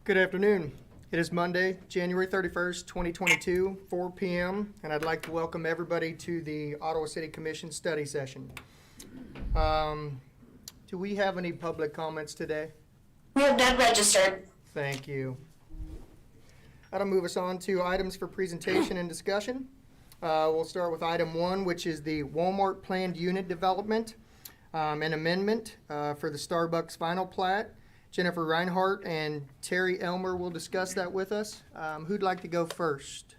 Good afternoon. It is Monday, January 31st, 2022, 4 p.m., and I'd like to welcome everybody to the Ottawa City Commission study session. Do we have any public comments today? We have none registered. Thank you. That'll move us on to items for presentation and discussion. We'll start with item 1, which is the Walmart planned unit development, an amendment for the Starbucks final plat. Jennifer Reinhardt and Terry Elmer will discuss that with us. Who'd like to go first?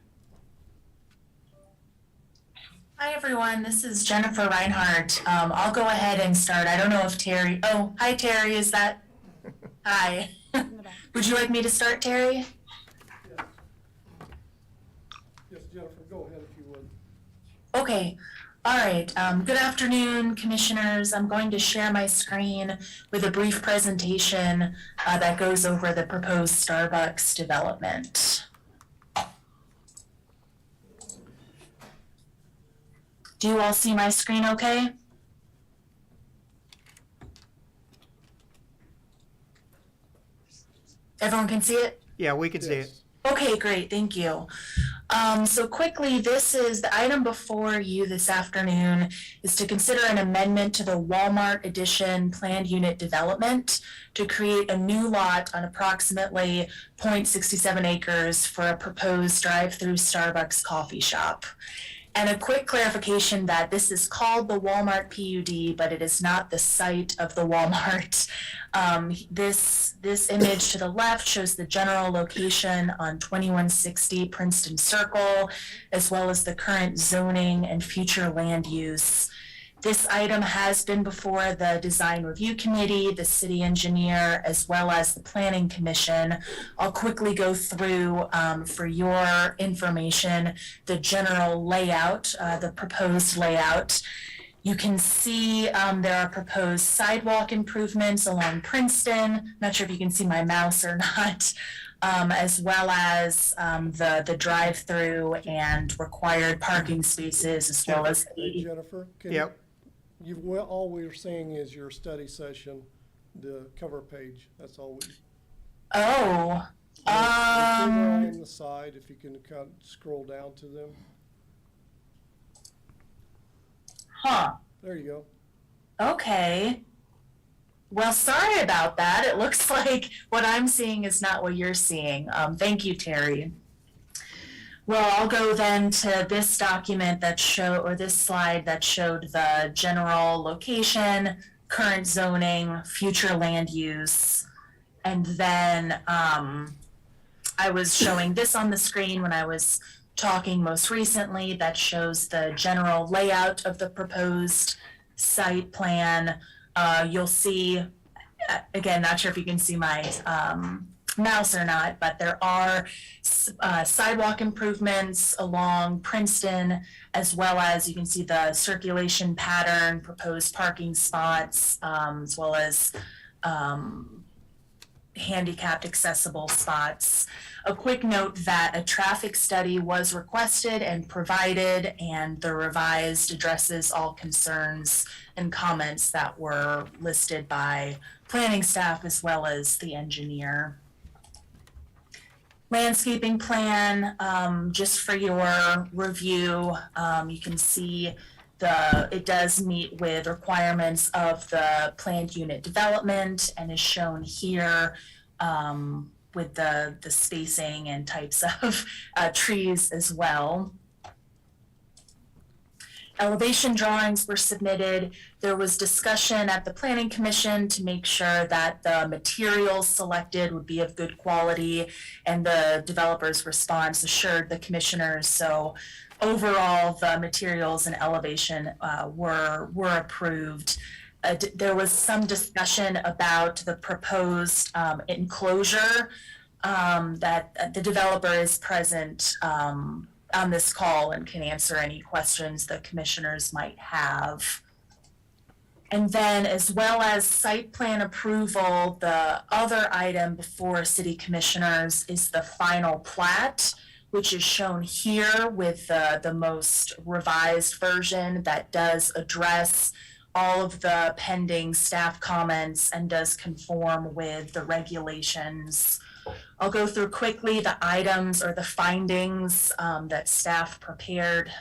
Hi, everyone. This is Jennifer Reinhardt. I'll go ahead and start. I don't know if Terry... Oh, hi, Terry. Is that... Hi. Would you like me to start, Terry? Yes. Yes, Jennifer, go ahead if you would. Okay. All right. Good afternoon, commissioners. I'm going to share my screen with a brief presentation that goes over the proposed Starbucks development. Do you all see my screen okay? Everyone can see it? Yeah, we can see it. Okay, great, thank you. So quickly, this is the item before you this afternoon is to consider an amendment to the Walmart Edition planned unit development to create a new lot on approximately 0.67 acres for a proposed drive-through Starbucks coffee shop. And a quick clarification that this is called the Walmart PUD, but it is not the site of the Walmart. This image to the left shows the general location on 2160 Princeton Circle, as well as the current zoning and future land use. This item has been before the Design Review Committee, the City Engineer, as well as the Planning Commission. I'll quickly go through, for your information, the general layout, the proposed layout. You can see there are proposed sidewalk improvements along Princeton. Not sure if you can see my mouse or not. As well as the drive-through and required parking spaces, as well as... Hey, Jennifer, Yep. All we're seeing is your study session, the cover page. That's all we... Oh. They're on the side, if you can kind of scroll down to them. Huh. There you go. Okay. Well, sorry about that. It looks like what I'm seeing is not what you're seeing. Thank you, Terry. Well, I'll go then to this document that this slide that showed the general location, current zoning, future land use. And then I was showing this on the screen when I was talking most recently that shows the general layout of the proposed site plan. You'll see, again, not sure if you can see my mouse or not, but there are sidewalk improvements along Princeton, as well as you can see the circulation pattern, proposed parking spots, as well as handicapped accessible spots. A quick note that a traffic study was requested and provided, and the revised addresses all concerns and comments that were listed by planning staff as well as the engineer. Landscaping plan, just for your review, you can see it does meet with requirements of the planned unit development and is shown here with the spacing and types of trees as well. Elevation drawings were submitted. There was discussion at the Planning Commission to make sure that the materials selected would be of good quality, and the developer's response assured the commissioners. So overall, the materials and elevation were approved. There was some discussion about the proposed enclosure that the developer is present on this call and can answer any questions the commissioners might have. And then, as well as site plan approval, the other item before city commissioners is the final plat, which is shown here with the most revised version that does address all of the pending staff comments and does conform with the regulations I'll go through quickly the items or the findings that staff prepared.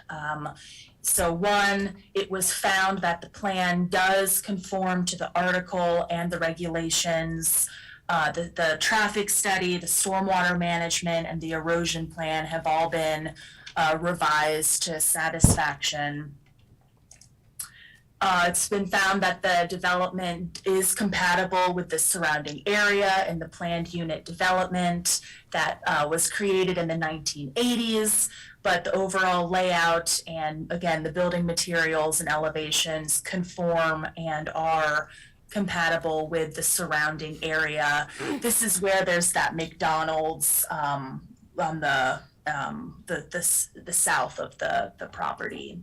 So one, it was found that the plan does conform to the article and the regulations. The traffic study, the stormwater management, and the erosion plan have all been revised to satisfaction. It's been found that the development is compatible with the surrounding area and the planned unit development that was created in the 1980s, but the overall layout and, again, the building materials and elevations conform and are compatible with the surrounding area. This is where there's that McDonald's on the south of the property.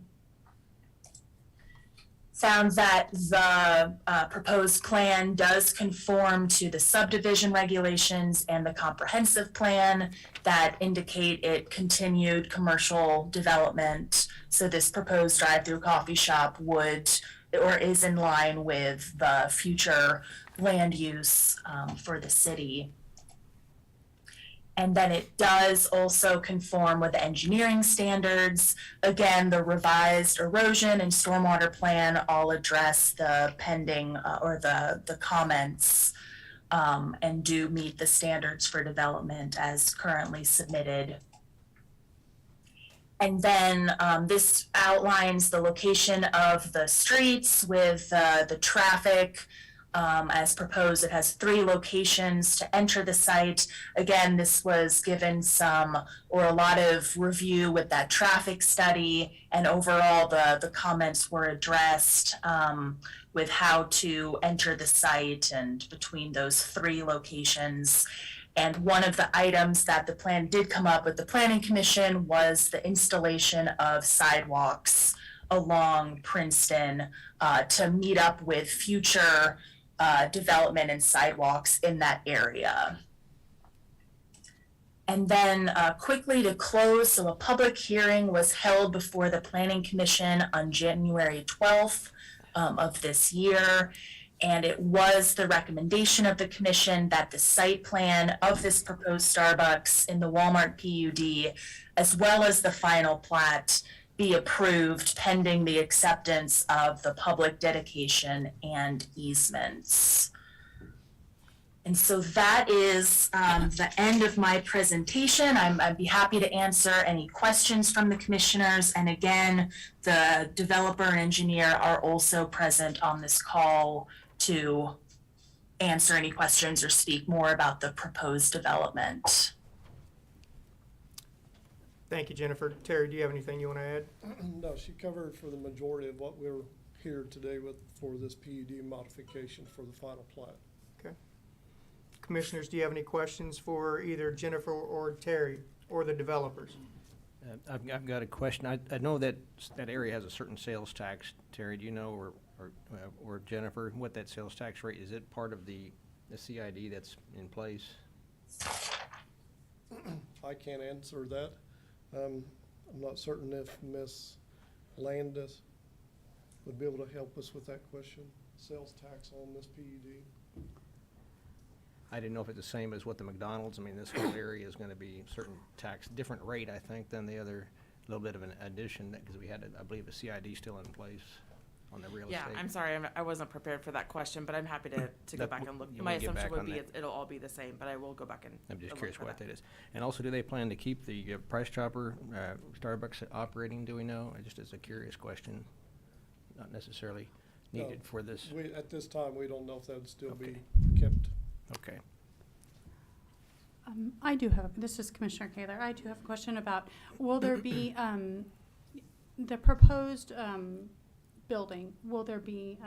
Found that the proposed plan does conform to the subdivision regulations and the comprehensive plan that indicate it continued commercial development. So this proposed drive-through coffee shop would or is in line with the future land use for the city. And then it does also conform with the engineering standards. Again, the revised erosion and stormwater plan all address the pending or the comments and do meet the standards for development as currently submitted. And then this outlines the location of the streets with the traffic. As proposed, it has 3 locations to enter the site. Again, this was given a lot of review with that traffic study, and overall the comments were addressed with how to enter the site and between those 3 locations. And one of the items that the plan did come up with the Planning Commission was the installation of sidewalks along Princeton to meet up with future development and sidewalks in that area. And then quickly to close, so a public hearing was held before the Planning Commission on January 12th of this year. And it was the recommendation of the commission that the site plan of this proposed Starbucks in the Walmart PUD, as well as the final plat, be approved pending the acceptance of the public dedication and easements. And so that is the end of my presentation. I'd be happy to answer any questions from the commissioners. And again, the developer and engineer are also present on this call to answer any questions or speak more about the proposed development. Thank you, Jennifer. Terry, do you have anything you want to add? No, she covered for the majority of what we're here today with for this PUD modification for the final plat. Okay. Commissioners, do you have any questions for either Jennifer or Terry or the developers? I've got a question. I know that that area has a certain sales tax. Terry, do you know, or Jennifer, what that sales tax rate is? It part of the CID that's in place? I can't answer that. I'm not certain if Ms. Landis would be able to help us with that question. Sales tax on this PUD. I didn't know if it's the same as what the McDonald's, I mean, this whole area is gonna be certain tax, different rate, I think, than the other, little bit of an addition, because we had, I believe, a CID still in place on the real estate. Yeah, I'm sorry, I wasn't prepared for that question, but I'm happy to go That- back and look. you My wanna get assumption back would on be that? it'll all be the same, but I will go back and. I'm just look curious for what that is. And also, do they plan to keep the Price Chopper, Starbucks operating, do we know? Just as a curious question, not necessarily needed No, for this. At this time, we don't know if that would still be Okay. kept. Okay. I do have, this is Commissioner Kaler, I do have a question about, will there be, the proposed building, will there be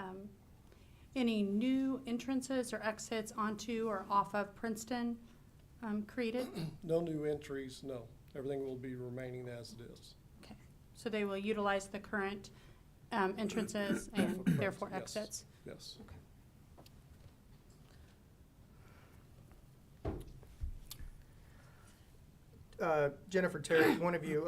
any new entrances or exits onto or off of Princeton created? No new entries, no. Everything will be remaining as it is. Okay, so they will utilize the current entrances and Correct, therefore yes. exits? Yes. Jennifer, Terry, one of you,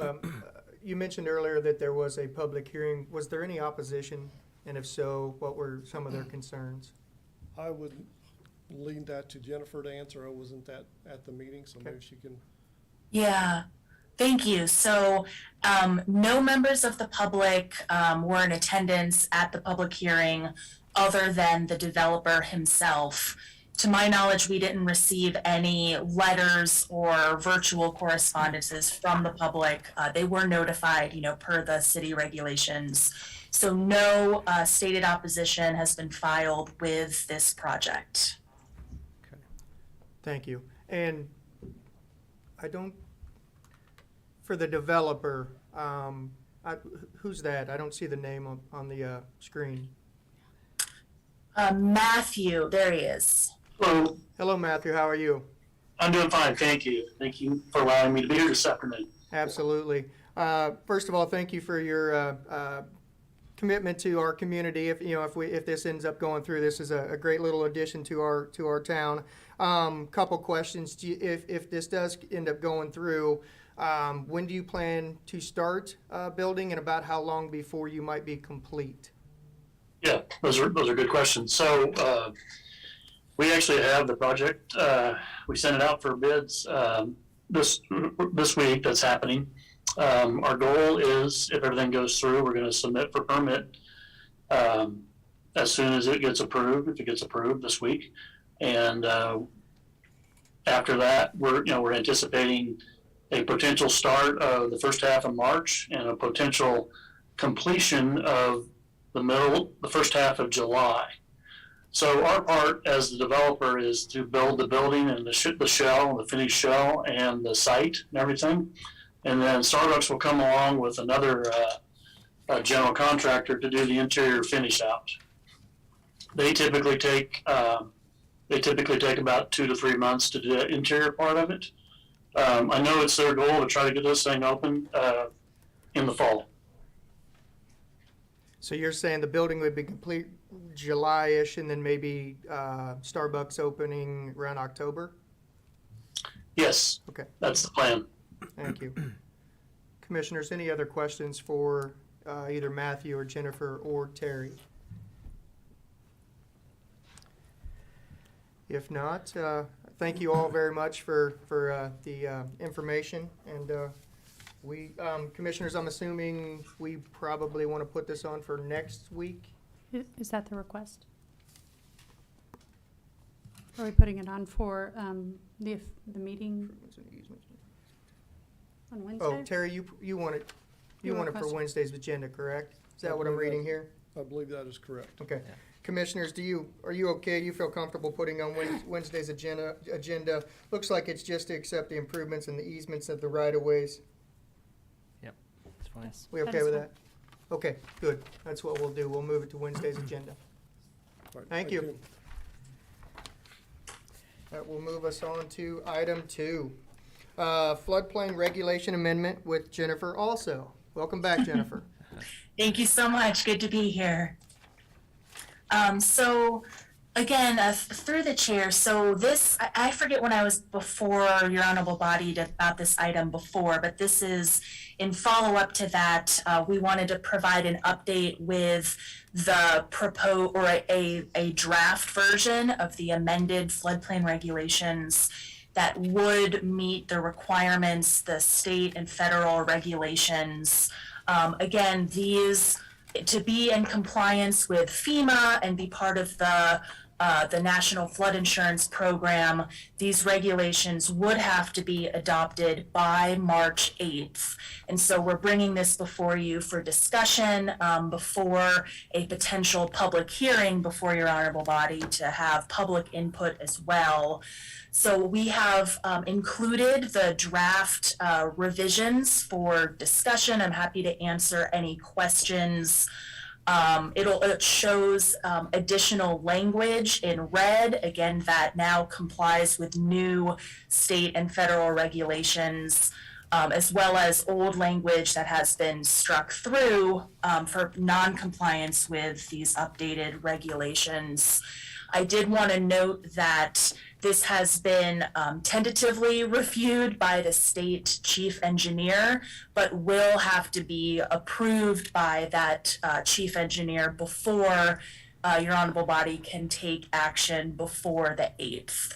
you mentioned earlier that there was a public hearing. Was there any opposition? And if so, what were some of their concerns? I would lean that to Jennifer to answer. I wasn't at the meeting, so maybe she can. Yeah, thank you. So, no members of the public were in attendance at the public hearing other than the developer himself. To my knowledge, we didn't receive any letters or virtual correspondences from the public. They were notified, per the city regulations. So no stated opposition has been filed with this project. Thank you. And for the developer, who's that? I don't see the name on the screen. Matthew, there he is. Hello, Hello, Matthew, how are you? I'm doing fine, thank you. Thank you for allowing me to be here this afternoon. Absolutely. First of all, thank you for your commitment to our community. If this ends up going through, this is a great little addition to our town. Couple questions. If this does end up going through, when do you plan to start building, and about how long before you might be complete? Yeah, those are good questions. So we actually have the project. We sent it out for bids this week. That's happening. Our goal is, if everything goes through, we're going to submit for permit as soon as it gets approved. If it gets approved this week, and after that, we're anticipating a potential start of the first half of March and a potential completion of the first half of July. So our part as the developer is to build the building and the shell, the finished shell, and the site and everything. And then Starbucks will come along with another general contractor to do the interior finish out. They typically take about 2 to 3 months to do the interior part of it. I know it's their goal to try to get this thing open in the fall. So you're saying the building would be complete July-ish, and then maybe Starbucks opening around October? Yes. Okay. That's the plan. Thank you. Commissioners, any other questions for either Matthew or Jennifer or Terry? If not, thank you all very much for the information. And Commissioners, I'm assuming we probably want to put this on for next week. Is that the request? Are we putting it on for the meeting on Wednesday? Oh, Terry, you want it You for requested- Wednesday's agenda, correct? Is that what I'm reading here? I believe that is correct. Okay. Yeah. Commissioners, are you okay? You feel comfortable putting on Wednesday's agenda? Looks like it's just to accept the improvements and the easements of the right-of-ways. It's fine. Yes, We that okay is with fine. that? Okay, good. That's what we'll do. We'll move it to Wednesday's agenda. All right, Thank you. That will move us on to item 2. Floodplain regulation amendment with Jennifer also. Welcome back, Jennifer. Thank you so much. Good to be here. So again, through the chair, so this, I forget when I was before your honorable body about this item before, but this is in follow-up to that. We wanted to provide an update with the proposed, or a draft version of the amended floodplain regulations that would meet the requirements, the state and federal regulations. Again, these, to be in compliance with FEMA and be part of the National Flood Insurance Program, these regulations would have to be adopted by March 8th. And so we're bringing this before you for discussion before a potential public hearing before your honorable body to have public input as well. So we have included the draft revisions for discussion. I'm happy to answer any questions. It shows additional language in red, again, that now complies with new state and federal regulations, as well as old language that has been struck through for non-compliance with these updated regulations. I did want to note that this has been tentatively reviewed by the state chief engineer, but will have to be approved by that chief engineer before your honorable body can take action before the 8th.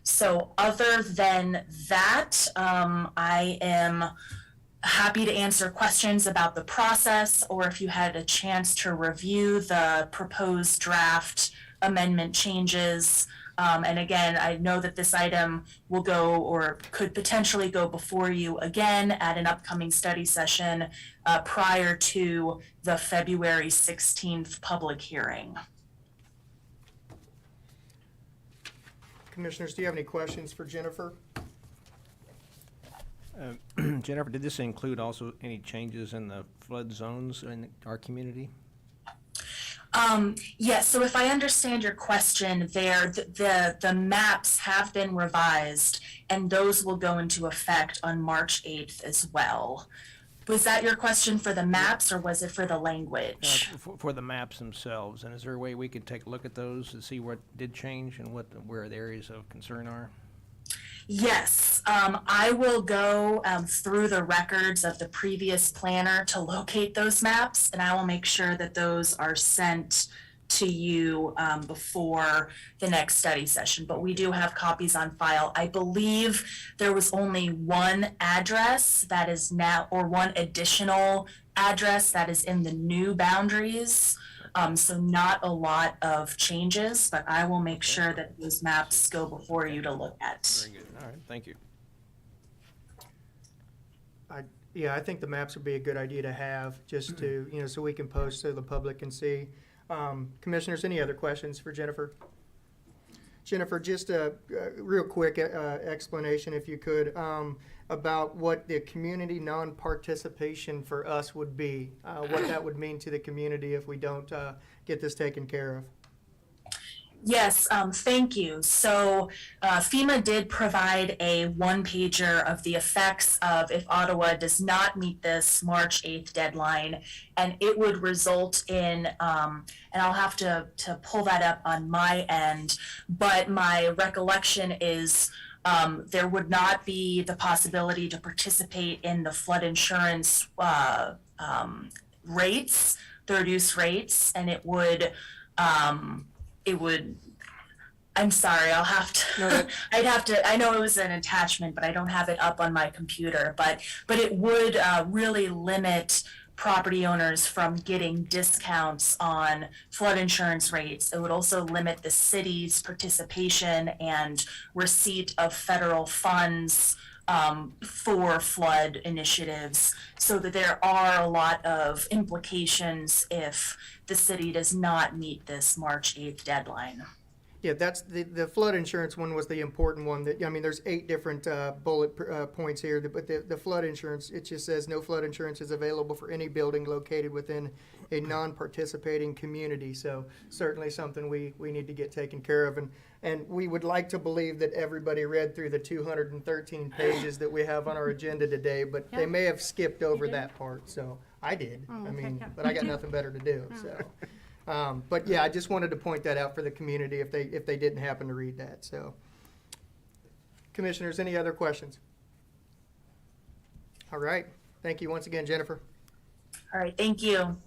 So other than that, I am happy to answer questions about the process, or if you had a chance to review the proposed draft amendment changes. And again, I know that this item will go or could potentially go before you again at an upcoming study session prior to the February 16th public hearing. Commissioners, do you have any questions for Jennifer? Jennifer, did this include also any changes in the flood zones in our community? Yes, so if I understand your question there, the maps have been revised and those will go into effect on March 8th as well. Was that your question for the maps or was it for the language? For the maps themselves, and is there a way we could take a look at those to see what did change and where the areas of concern are? Yes, I will go through the records of the previous planner to locate those maps, and I will make sure that those are sent to you before the next study session. But we do have copies on file. I believe there was only one address that is now, or one additional address that is in the new boundaries. So not a lot of changes, but I will make sure that those maps go before you to look at. Very good. All right, thank you. Yeah, I think the maps would be a good idea to have, just to, so we can post so the public can see. Commissioners, any other questions for Jennifer? Jennifer, just a real quick explanation, if you could, about what the community non-participation for us would be, what that would mean to the community if we don't get this taken care of. Yes, thank you. So FEMA did provide a one-pager of the effects of if Ottawa does not meet this March 8th deadline, and it would result in, and I'll have to pull that up on my end, but my recollection is there would not be the possibility to participate in the flood insurance rates, the reduced rates, and it would, I'm sorry, I'll have to, No, I'd have to, I know it was an attachment, but I don't have it up on my computer, but it would really limit property owners from getting discounts on flood insurance rates. It would also limit the city's participation and receipt of federal funds for flood initiatives, so that there are a lot of implications if the city does not meet this March 8th deadline. Yeah, that's the flood insurance one was the important one. That, I mean, there's 8 different bullet points here, but the flood insurance, it just says no flood insurance is available for any building located within a non-participating community. So certainly something we need to get taken care of. And we would like to believe that everybody read through the 213 pages that we have on our agenda today, but they may have skipped over that part. So I did. Oh, I okay, mean, yeah. but I got nothing better to do. So. But yeah, I just wanted to point that out for the community if they didn't happen to read that. So, commissioners, any other questions? All right. Thank you once again, Jennifer. All right, thank you.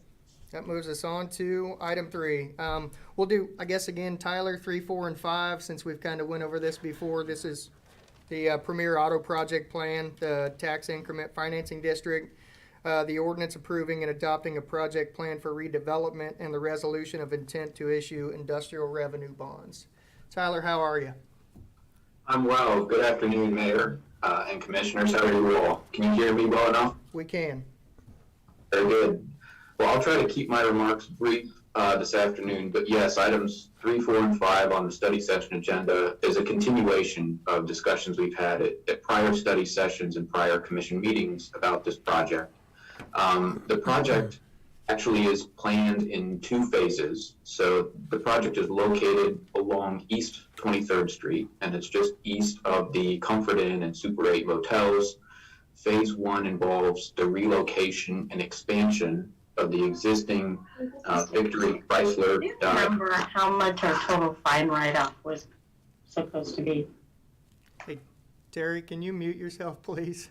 That moves us on to item 3. We'll do, I guess, again, Tyler, 3, 4, and 5, since we've kind of went over this before. This is the Premier Auto Project Plan, the Tax Increment Financing District, the ordinance approving and adopting a project plan for redevelopment, and the resolution of intent to issue industrial revenue bonds. Tyler, how are you? I'm well. Good afternoon, Mayor and Commissioners. How are you all? Can you hear me well enough? We can. Very good. Well, I'll try to keep my remarks brief this afternoon, but yes, items 3, 4, and 5 on the study session agenda is a continuation of discussions we've had at prior study sessions and prior commission meetings about this project. The project actually is planned in 2 phases. So the project is located along East 23rd Street, and it's just east of the Comfort Inn and Super 8 motels. Phase 1 involves the relocation and expansion of the existing Victory Chrysler. Do you remember how much our total fine write-off was supposed to be? Hey, Terry, can you mute yourself, please?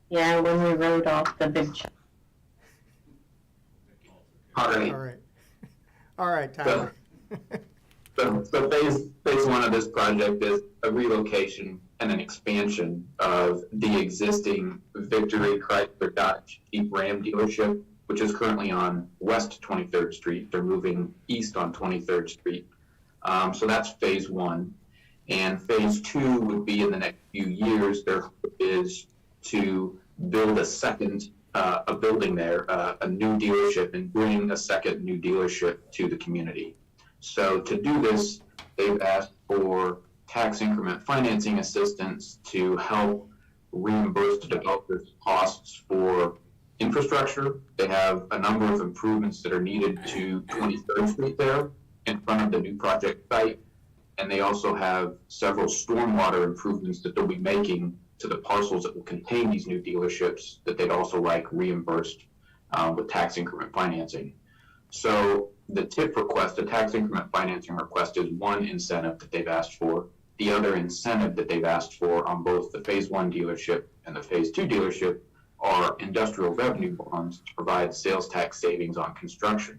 Yeah, when we wrote off the big check. All right. All right. All right, Tyler. So phase one of this project is a relocation and an expansion of the existing Victory Chrysler Dodge Jeep Ram dealership, which is currently on West 23rd Street. They're moving east on 23rd Street. So that's phase one. And phase two would be in the next few years. There is to build a building there, a new dealership, and bring a second new dealership to the community. So to do this, they've asked for tax increment financing assistance to help reimburse the developers costs for infrastructure. They have a number of improvements that are needed to 23rd Street there in front of the new project site. And they also have several stormwater improvements that they'll be making to the parcels that will contain these new dealerships that they'd also like reimbursed with tax increment financing. So the TIF request, the tax increment financing request, is one incentive that they've asked for. The other incentive that they've asked for on both the phase one dealership and the phase two dealership are industrial revenue bonds to provide sales tax savings on construction.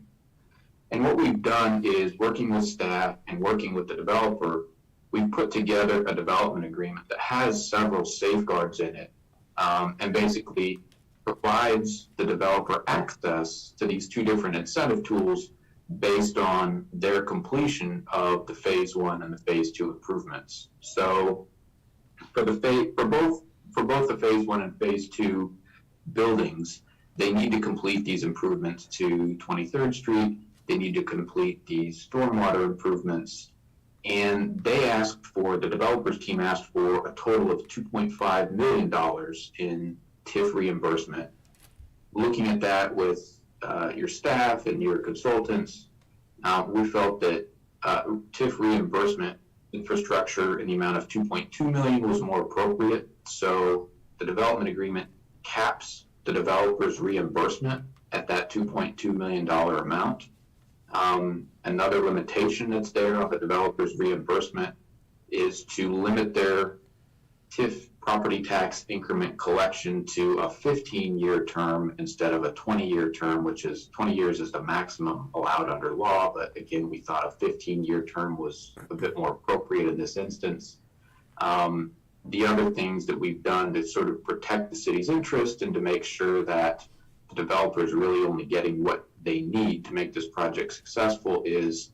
And what we've done is, working with staff and working with the developer, we've put together a development agreement that has several safeguards in it, and basically provides the developer access to these two different incentive tools based on their completion of the phase one and the phase two improvements. So for both the phase one and phase two buildings, they need to complete these improvements to 23rd Street. They need to complete these stormwater improvements. And the developers team asked for a total of $2.5 million in TIF reimbursement. Looking at that with your staff and your consultants, we felt that TIF reimbursement infrastructure in the amount of $2.2 million was more appropriate. So the development agreement caps the developer's reimbursement at that $2.2 million amount. Another limitation that's there on the developer's reimbursement is to limit their TIF property tax increment collection to a 15-year term instead of a 20-year term, which is 20 years is the maximum allowed under law. But again, we thought a 15-year term was a bit more appropriate in this instance. The other things that we've done to sort of protect the city's interest and to make sure that the developer is really only getting what they need to make this project successful is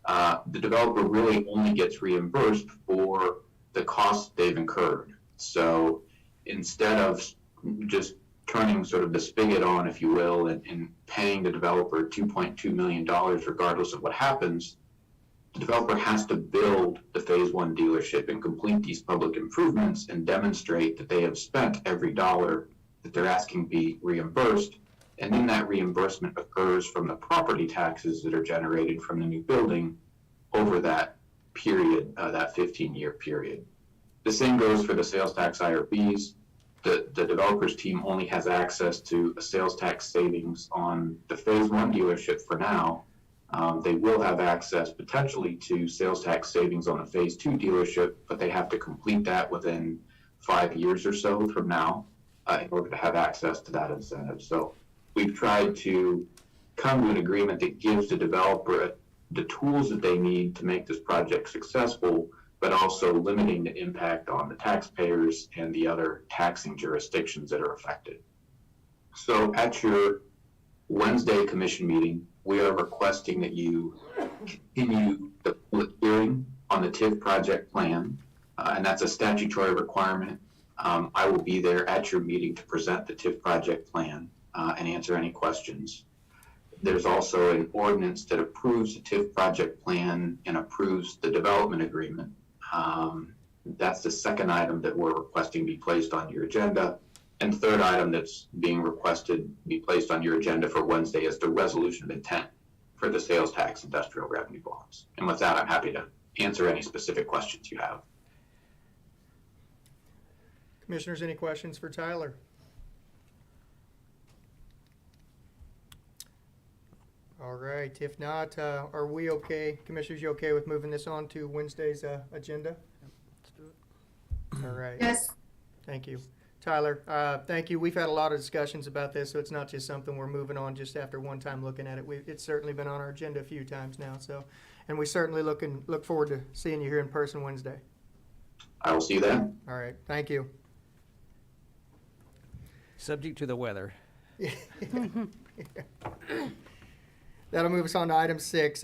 the developer really only gets reimbursed for the costs they've incurred. So instead of just turning sort of the spigot on, if you will, and paying the developer $2.2 million regardless of what happens, the developer has to build the phase one dealership and complete these public improvements and demonstrate that they have spent every dollar that they're asking be reimbursed. And then that reimbursement occurs from the property taxes that are generated from the new building over that period, that 15-year period. The same goes for the sales tax IRBs. The developers team only has access to a sales tax savings on the phase one dealership for now. They will have access potentially to sales tax savings on the phase two dealership, but they have to complete that within 5 years or so from now in order to have access to that incentive. So we've tried to come to an agreement that gives the developer the tools that they need to make this project successful, but also limiting the impact on the taxpayers and the other taxing jurisdictions that are affected. So at your Wednesday commission meeting, we are requesting that you continue the public hearing on the TIF project plan, and that's a statutory requirement. I will be there at your meeting to present the TIF project plan and answer any questions. There's also an ordinance that approves the TIF project plan and approves the development agreement. That's the second item that we're requesting be placed on your agenda. And the third item that's being requested be placed on your agenda for Wednesday is the resolution of intent for the sales tax industrial revenue bonds. And with that, I'm happy to answer any specific questions you have. Commissioners, any questions for Tyler? All right, if not, are we okay? Commissioners, you okay with moving this on to Wednesday's agenda? Let's do it. All right. Yes. Thank you. Tyler, thank you. We've had a lot of discussions about this, so it's not just something we're moving on just after one time looking at it. It's certainly been on our agenda a few times now, so, and we certainly look forward to seeing you here in person Wednesday. I will see you then. All right, thank you. Subject to the weather. That'll move us on to item 6,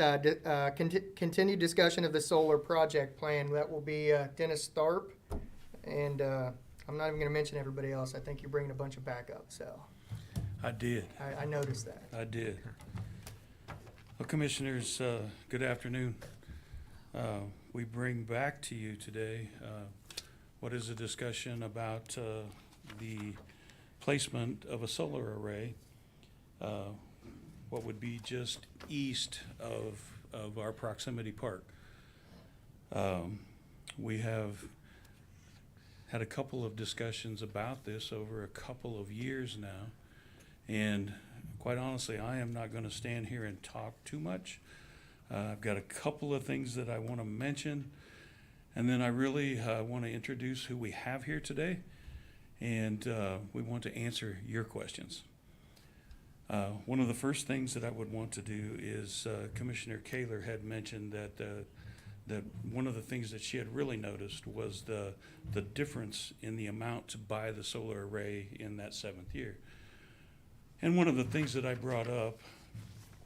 continued discussion of the solar project plan. That will be Dennis Tharp, and I'm not even going to mention everybody else. I think you're bringing a bunch of backup, so I did. I noticed that. I did. Well, Commissioners, good afternoon. We bring back to you today what is a discussion about the placement of a solar array, what would be just east of our proximity park. We have had a couple of discussions about this over a couple of years now, and quite honestly, I am not going to stand here and talk too much. I've got a couple of things that I want to mention, and then I really want to introduce who we have here today, and we want to answer your questions. One of the first things that I would want to do is Commissioner Kaler had mentioned that one of the things that she had really noticed was the difference in the amount to buy the solar array in that 7th year. And one of the things that I brought up,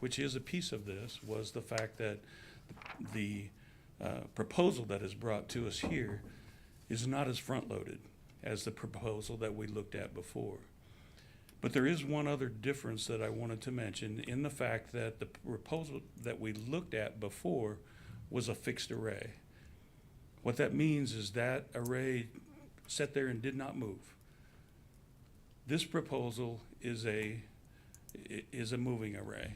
which is a piece of this, was the fact that the proposal that is brought to us here is not as front-loaded as the proposal that we looked at before. But there is one other difference that I wanted to mention in the fact that the proposal that we looked at before was a fixed array. What that means is that array sat there and did not move. This proposal is a moving array.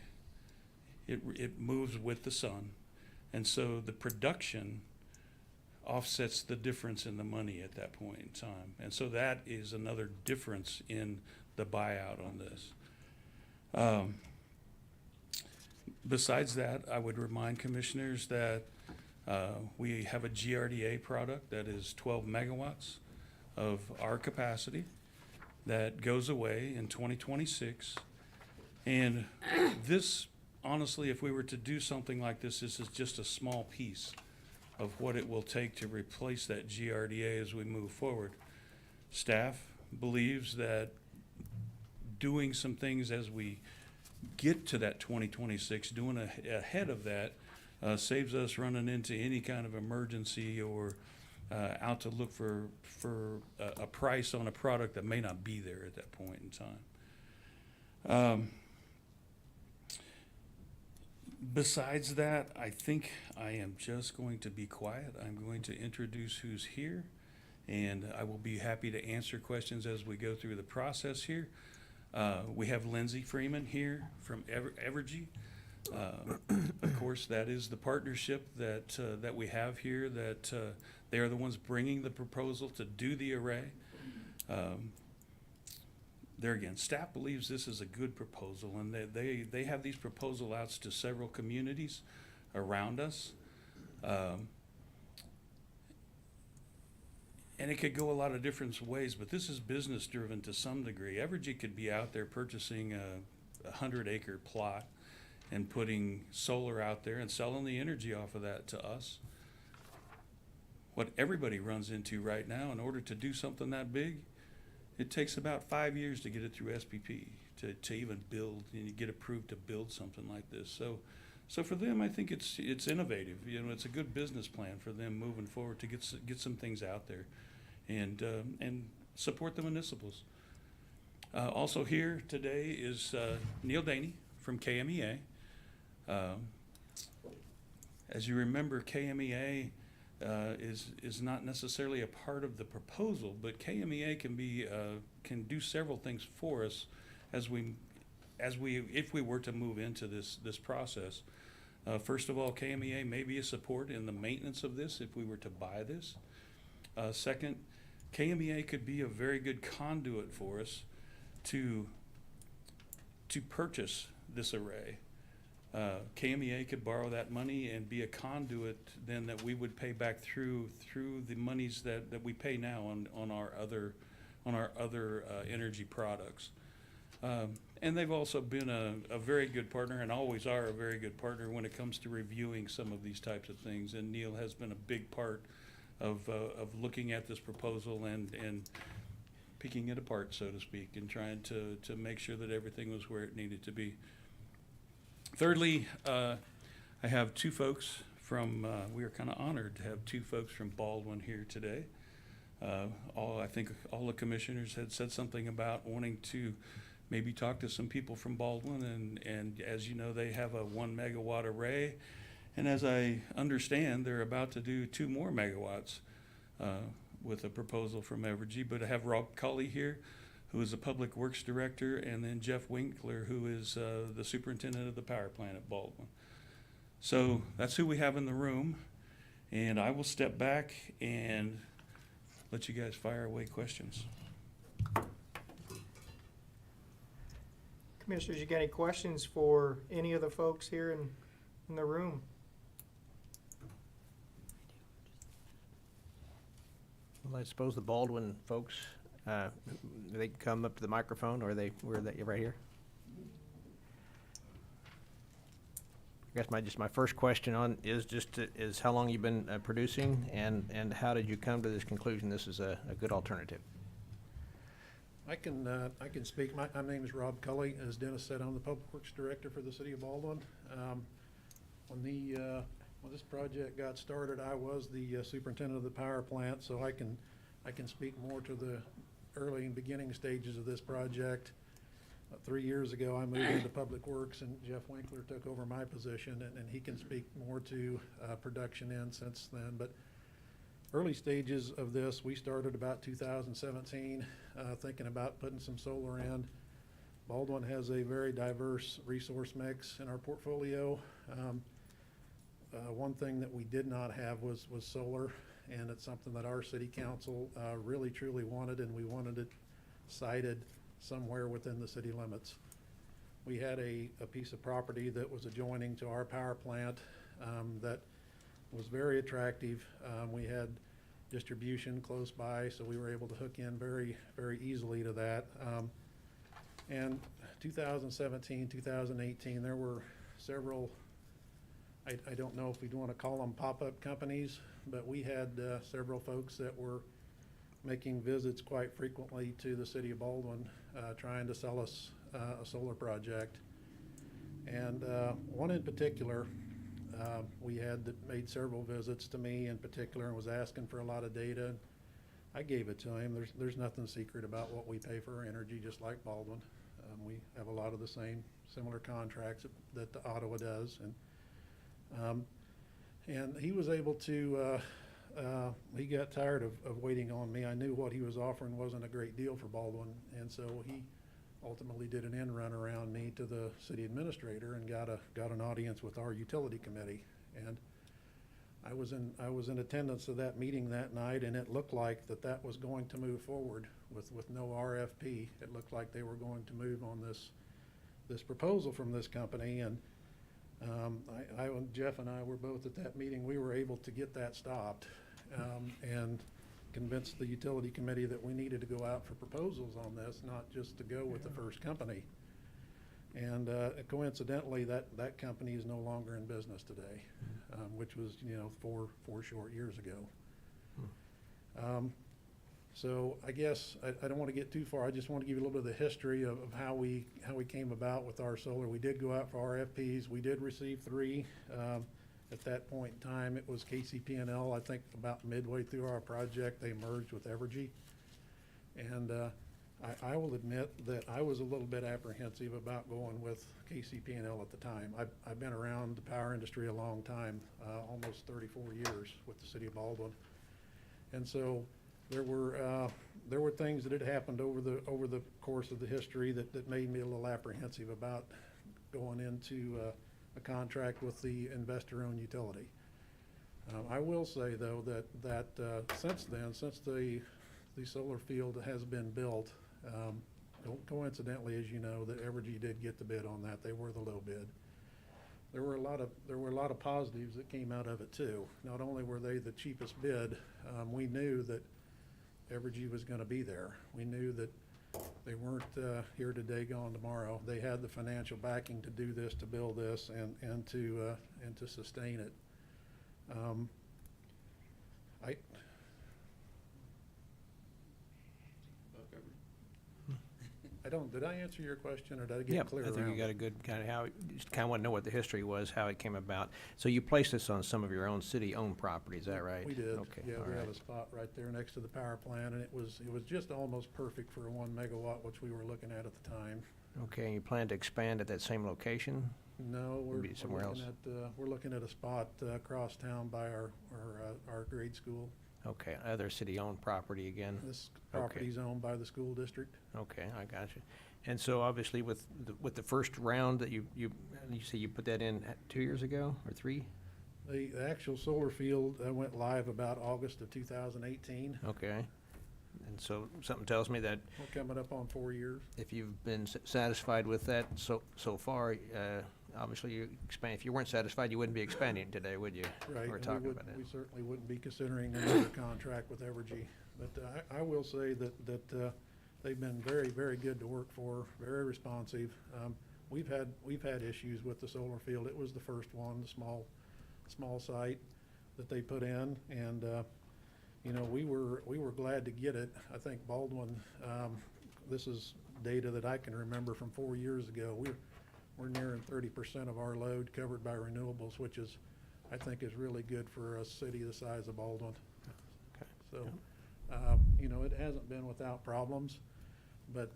It moves with the sun, and so the production offsets the difference in the money at that point in time. And so that is another difference in the buyout on this. Besides that, I would remind commissioners that we have a GRDA product that is 12 megawatts of our capacity that goes away in 2026. And this, honestly, if we were to do something like this is just a small piece of what it will take to replace that GRDA as we move forward. Staff believes that doing some things as we get to that 2026, doing ahead of that, saves us running into any kind of emergency or out to look for a price on a product that may not be there at that point in time. Besides that, I think I am just going to be quiet. I'm going to introduce who's here, and I will be happy to answer questions as we go through the process here. We have Lindsay Freeman here from Evergy. Of course, that is the partnership that we have here, that they are the ones bringing the proposal to do the array. There again, staff believes this is a good proposal, and they have these proposal outs to several communities around us. And it could go a lot of different ways, but this is business driven to some degree. Evergy could be out there purchasing a 100-acre plot and putting solar out there and selling the energy off of that to us. What everybody runs into right now, in order to do something that big, it takes about 5 years to get it through SPP to even build and get approved to build something like this. So for them, I think it's innovative. You know, it's a good business plan for them moving forward to get some things out there, and support the municipals. Also here today is Neil Daney from KMEA. As you remember, KMEA is not necessarily a part of the proposal, but KMEA can do several things for us if we were to move into this process. First of all, KMEA may be a support in the maintenance of this if we were to buy this. Second, KMEA could be a very good conduit for us to purchase this array. KMEA could borrow that money and be a conduit then that we would pay back through the monies that we pay now on our other on our other energy products. And they've also been a very good partner, and always are a very good partner when it comes to reviewing some of these types of things. And Neil has been a big part of looking at this proposal and picking it apart, so to speak, and trying to make sure that everything was where it needed to be. Thirdly, I have two folks from, we are kind of honored to have two folks from Baldwin here today. I think all the commissioners had said something about wanting to maybe talk to some people from Baldwin, and as you know, they have a 1 megawatt array, and as I understand, they're about to do 2 more megawatts with a proposal from Evergy. But I have Rob Cully here, who is the Public Works Director, and then Jeff Winkler, who is the Superintendent of the Power Plant at Baldwin. So that's who we have in the room, and I will step back and let you guys fire away questions. Commissioners, you got any questions for any of the folks here in the room? Well, I suppose the Baldwin folks, they can come up to the microphone, or where they right here? I guess my first question is how long you've been producing, and how did you come to this conclusion this is a good alternative? I can speak. My name is Rob Cully. As Dennis said, I'm the Public Works Director for the City of Baldwin. When this project got started, I was the Superintendent of the Power Plant, so I can speak more to the early and beginning stages of this project. 3 years ago, I moved into Public Works, and Jeff Winkler took over my position, and he can speak more to production end since then. But early stages of this, we started about 2017, thinking about putting some solar in. Baldwin has a very diverse resource mix in our portfolio. One thing that we did not have was solar, and it's something that our city council really truly wanted, and we wanted it sited somewhere within the city limits. We had a piece of property that was adjoining to our power plant that was very attractive. We had distribution close by, so we were able to hook in very, very easily to that. And 2017, 2018, there were several, I don't know if we'd want to call them pop-up companies, but we had several folks that were making visits quite frequently to the city of Baldwin, trying to sell us a solar project. And one in particular, we had that made several visits to me in particular and was asking for a lot of data. I gave it to him. There's nothing secret about what we pay for our energy, just like Baldwin. We have a lot of the similar contracts that the Ottawa does, and he was able to. He got tired of waiting on me. I knew what he was offering wasn't a great deal for Baldwin, and so he ultimately did an end run around me to the city administrator and got an audience with our utility committee. And I was in attendance of that meeting that night, and it looked like that was going to move forward with no RFP. It looked like they were going to move on this proposal from this company, and Jeff and I were both at that meeting. We were able to get that stopped and convince the utility committee that we needed to go out for proposals on this, not just to go with the first company. And coincidentally, that company is no longer in business today, which was 4 short years ago. So I guess I don't want to get too far. I just want to give you a little bit of the history of how we came about with our solar. We did go out for RFPs. We did receive 3. At that point in time, it was KCP&L. I think about midway through our project, they merged with Evergy. And I will admit that I was a little bit apprehensive about going with KCP&L at the time. I've been around the power industry a long time, almost 34 years with the city of Baldwin. And so there were things that had happened over the course of the history that made me a little apprehensive about going into a contract with the investor-owned utility. I will say though that since then, since the solar field has been built, coincidentally, as you know, that Evergy did get the bid on that. They were the low bid. There were a lot of positives that came out of it too. Not only were they the cheapest bid, we knew that Evergy was gonna be there. We knew that they weren't here today, gone tomorrow. They had the financial backing to do this, to build this, and to sustain it. Did I answer your question, or did I get clear I around think you got it? a good kind of how, just kind of want to know what the history was, how it came about. So you placed this on some of your own city-owned property, is that right? We did. Okay, Yeah, all we have right. a spot right there next to the power plant, and it was just almost perfect for a 1 megawatt, which we were looking at the time. Okay, and you plan to expand at that same location? No, Maybe somewhere else. we're looking at a spot across town by our grade school. Okay, other city-owned property again? This Okay. property's owned by the school district. Okay, I got you. And so obviously with the first round that you say you put that in 2 years ago or 3? The actual solar field went live about August of 2018. Okay. And so something tells me that We're coming up on 4 years. if you've been satisfied with that so far, obviously you expand. If you weren't satisfied, you wouldn't be expanding today, would you? Right. We're and talking we about that. We certainly wouldn't be considering another contract with Evergy. But I will say that they've been very, very good to work for, very responsive. We've had issues with the solar field. It was the first one, the small site that they put in, and you know, we were glad to get it. I think Baldwin, this is data that I can remember from 4 years ago. We're nearing 30% of our load covered by renewables, which is, I think, is really good for a city the size of Baldwin. Okay. So, you know, it hasn't been without problems, but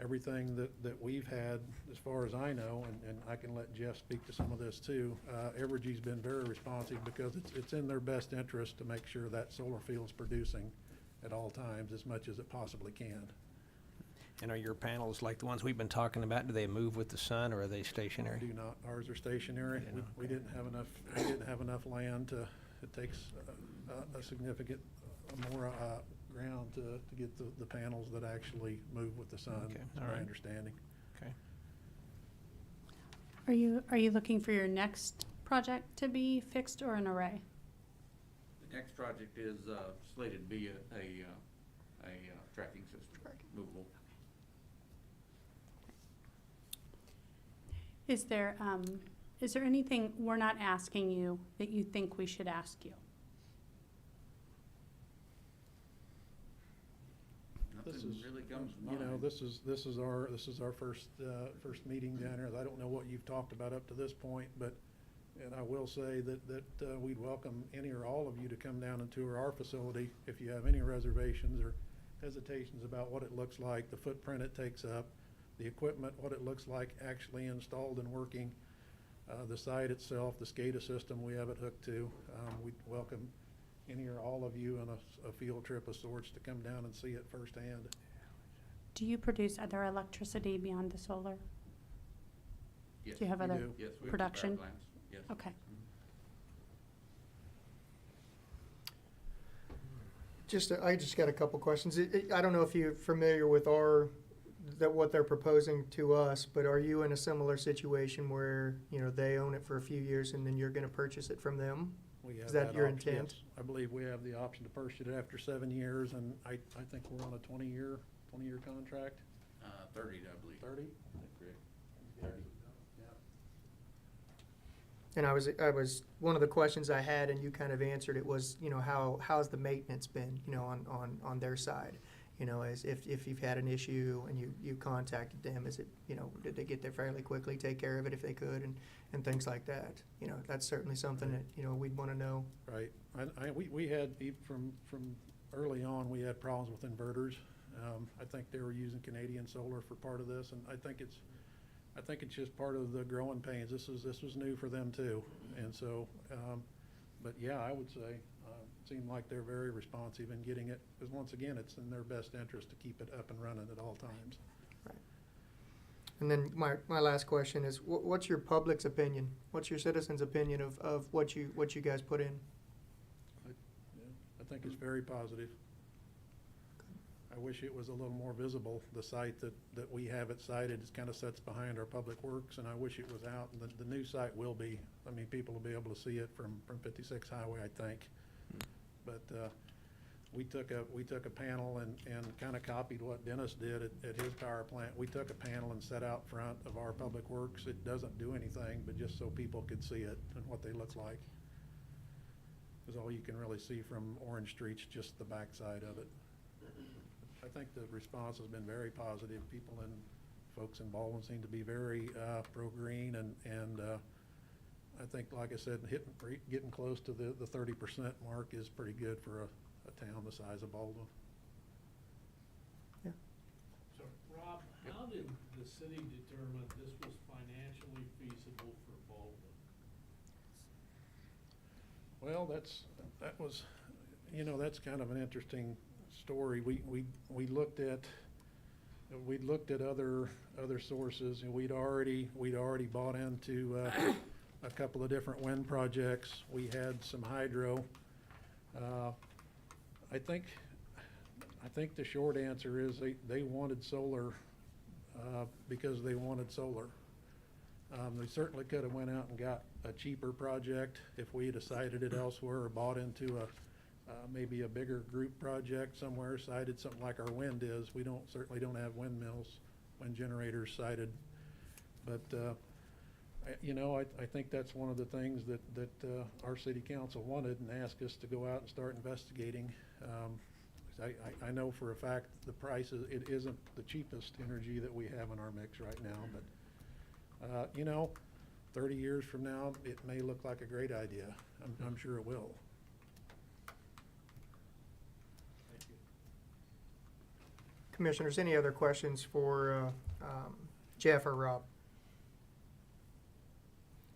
everything that we've had, as far as I know, and I can let Jeff speak to some of this too, Evergy's been very responsive because it's in their best interest to make sure that solar field's producing at all times as much as it possibly can. And are your panels like the ones we've been talking about, do they move with the sun or are they stationary? Do not, ours are stationary. Yeah, We didn't have enough land to, it takes a significant more ground to get the panels that actually move with the sun, Okay, is all my right. understanding. Okay. Are you looking for your next project to be fixed or an array? The next project is slated to be a tracking system, movable. Is there anything we're not asking you that you think we should ask you? Nothing really comes to mind. You know, this is our first meeting down here. I don't know what you've talked about up to this point, but, and I will say that we'd welcome any or all of you to come down and tour our facility if you have any reservations or hesitations about what it looks like, the footprint it takes up, the equipment, what it looks like actually installed and working, the site itself, the SCADA system we have it hooked to. We'd welcome any or all of you on a field trip of sorts to come down and see it firsthand. Do you produce other electricity beyond the solar? Yes, Do you have we other do. yes, we have production? power plants, yes. Okay. I just got a couple questions. I don't know if you're familiar with what they're proposing to us, but are you in a similar situation where, you know, they own it for a few years and then you're gonna purchase it from them? We have Is that your option, intent? yes. I believe we have the option to purchase it after 7 years, and I think we're on a 20-year contract. 30, I believe. 30? Correct. 30. And I was, one of the questions I had, and you kind of answered it, was, you know, how's the maintenance been, you know, on their side? You know, as if you've had an issue and you contacted them, is it, you know, did they get there fairly quickly, take care of it if they could, and things like that? You know, that's certainly something that, you know, we'd want to know. Right. We had, from early on, we had problems with inverters. I think they were using Canadian solar for part of this, and I think it's just part of the growing pains. This was new for them too. And so, but yeah, I would say, it seemed like they're very responsive in getting it, because once again, it's in their best interest to keep it up and running at all times. And then my last question is, what's your public's opinion? What's your citizens' opinion of what you guys put in? I think it's very positive. I wish it was a little more visible. The site that we have it sited is kind of sits behind our public works, and I wish it was out. And the new site will be. I mean, people will be able to see it from 56 Highway, I think. But we took a panel and kind of copied what Dennis did at his power plant. We took a panel and set out front of our public works. It doesn't do anything, but just so people could see it and what they look like. Because all you can really see from Orange Street's just the backside of it. I think the response has been very positive. People and folks in Baldwin seem to be very pro-green, and I think, like I said, getting close to the 30% mark is pretty good for a town the size of Baldwin. So, Rob, how did the city determine this was financially feasible for Baldwin? Well, that's kind of an interesting story. We looked at other sources, and we'd already bought into a couple of different wind projects. We had some hydro. I think the short answer is they wanted solar because they wanted solar. They certainly could have went out and got a cheaper project if we decided it elsewhere, or bought into maybe a bigger group project somewhere, sited something like our wind is. We certainly don't have windmills, wind generators sited. But I think that's one of the things that our city council wanted and asked us to go out and start investigating. I know for a fact the price it isn't the cheapest energy that we have in our mix right now, but 30 years from now, it may look like a great idea. I'm sure it will. Commissioners, any other questions for Jeff or Rob?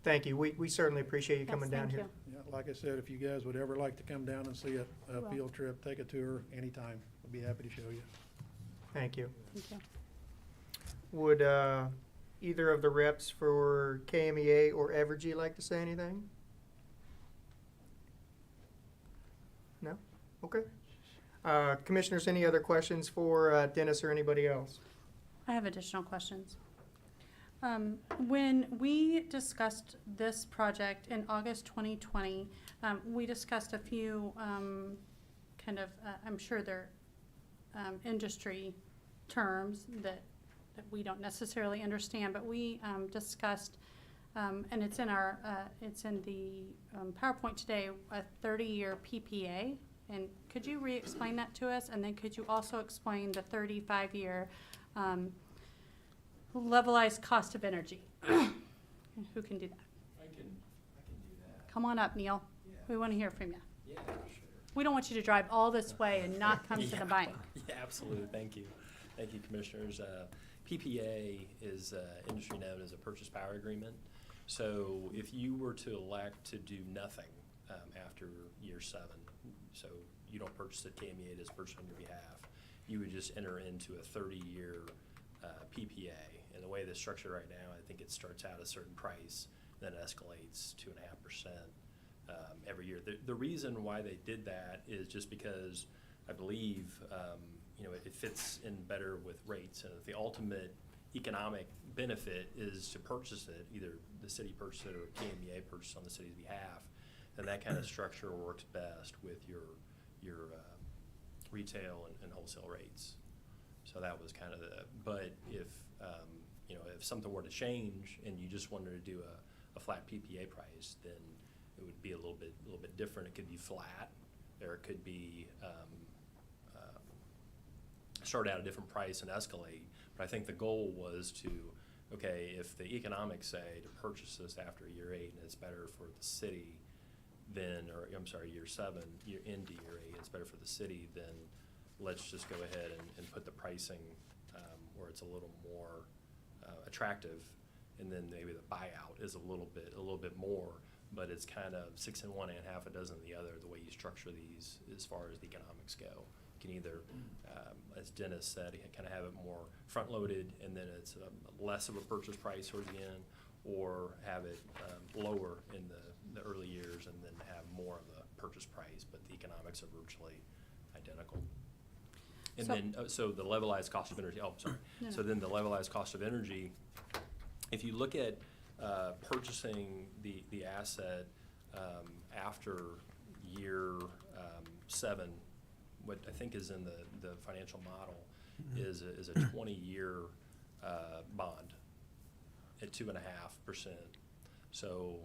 Thank you. We certainly appreciate you Yes, coming down thank here. you. Yeah, like I said, if you guys would ever like to come down and see a We will. field trip, take a tour anytime. I'd be happy to show you. Thank you. Thank you. Would either of the reps for KMEA or Evergy like to say anything? No? Okay. Commissioners, any other questions for Dennis or anybody else? I have additional questions. When we discussed this project in August 2020, we discussed a few I'm sure they're industry terms that we don't necessarily understand, but we discussed, and it's in the PowerPoint today, a 30-year PPA. And could you re-explain that to us? And then could you also explain the 35-year levelized cost of energy? Who can do that? I can do that. Come on up, Neil. Yeah. We want to hear from you. Yeah, sure. We don't want you to drive all this way and not come to the bank. Yeah, absolutely. Thank you. Thank you, Commissioners. PPA is industry known as a purchase power agreement. So if you were to elect to do nothing after year 7, so you don't purchase it, KMEA does purchase on your behalf, you would just enter into a 30-year PPA. And the way it's structured right now, I think it starts out at a certain price, then it escalates 2.5% every year. The reason why they did that is just because I believe it fits in better with rates, and if the ultimate economic benefit is to purchase it, either the city purchase it or KMEA purchase on the city's behalf, then that kind of structure works best with your retail and wholesale rates. So that was kind of but if if something were to change and you just wanted to do a flat PPA price, then it would be a little bit different. It could be flat, or it could be start out a different price and escalate. But I think the goal was to, okay, if the economics say to purchase this after year 8 and it's better for the city, then, or I'm sorry, year 7, year into year 8, it's better for the city, then let's just go ahead and put the pricing where it's a little more attractive, and then maybe the buyout is a little bit more, but it's kind of 6 in one and half a dozen in the other, the way you structure these as far as the economics go. You can either, as Dennis said, kind of have it more front-loaded, and then it's less of a purchase price towards the end, or have it lower in the early years and then have more of the purchase price, but the economics are virtually identical. And then, so the levelized cost of energy, sorry. No. So then the levelized cost of energy, if you look at purchasing the asset after year 7, what I think is in the financial model is a 20-year bond at 2.5%. So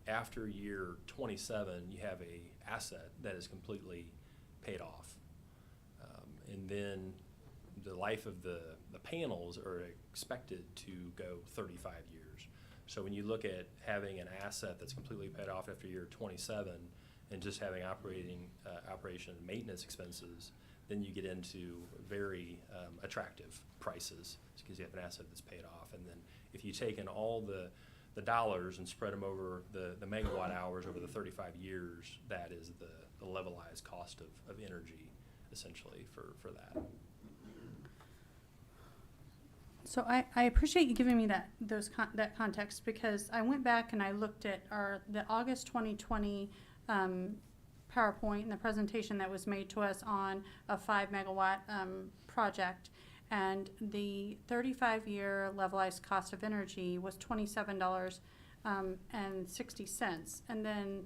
after year 27, you have a asset that is completely paid off. And then the life of the panels are expected to go 35 years. So when you look at having an asset that's completely paid off after year 27 and just having operation and maintenance expenses, then you get into very attractive prices because you have an asset that's paid off. And then if you take in all the dollars and spread them over the megawatt hours over the 35 years, that is the levelized cost of energy essentially for that. So I appreciate you giving me that context, because I went back and I looked at the August 2020 PowerPoint and the presentation that was made to us on a 5 megawatt project, and the 35-year levelized cost of energy was $27.60, and then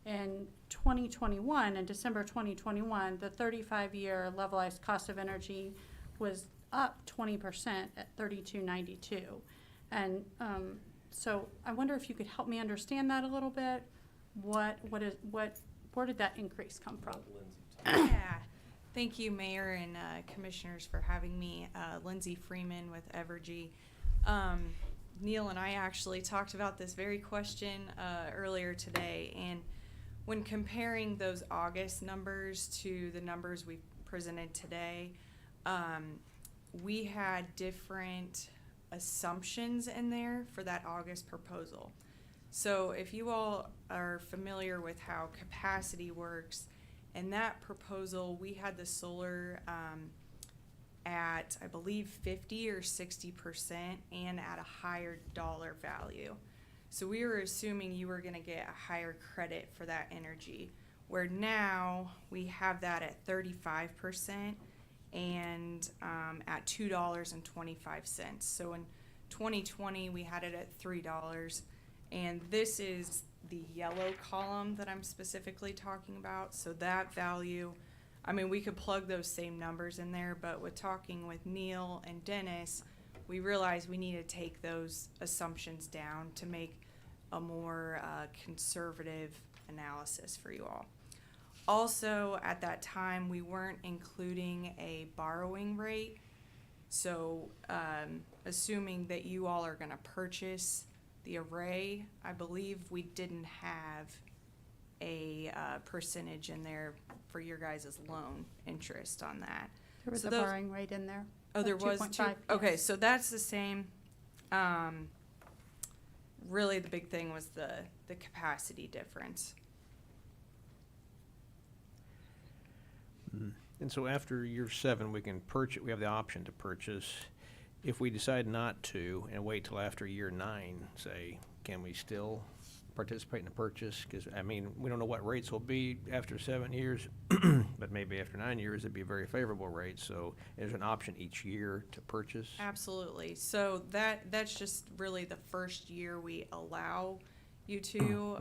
in 2021, in December 2021, the 35-year levelized cost of energy was up 20% at $32.92, and so I wonder if you could help me understand that a little bit. Where did that increase come from? Yeah, thank you, Mayor and Commissioners, for having me. Lindsay Freeman with Evergy. Neil and I actually talked about this very question earlier today, and when comparing those August numbers to the numbers we presented today, we had different assumptions in there for that August proposal. So if you all are familiar with how capacity works, in that proposal we had the solar at, I believe, 50 or 60% and at a higher dollar value. So we were assuming you were going to get a higher credit for that energy, where now we have that at 35% and at $2.25. So in 2020 we had it at $3, and this is the yellow column that I'm specifically talking about. So that value, I mean, we could plug those same numbers in there, but with talking with Neil and Dennis, we realized we need to take those assumptions down to make a more conservative analysis for you all. Also, at that time, we weren't including a borrowing rate. So assuming that you all are going to purchase the array, I believe we didn't have a percentage in there for your guys' loan interest on that. There was So a those- borrowing rate in there. Oh, there of was 2.5, two? Okay, yes. so that's the same. Really, the big thing was the capacity difference. And so after year 7, we can purchase, we have the option to purchase. If we decide not to and wait till after year 9, say, can we still participate in the purchase? Because, I mean, we don't know what rates will be after 7 years, but maybe after 9 years, it'd be a very favorable rate. So there's an option each year to purchase. Absolutely. So that's just really the first year we allow you to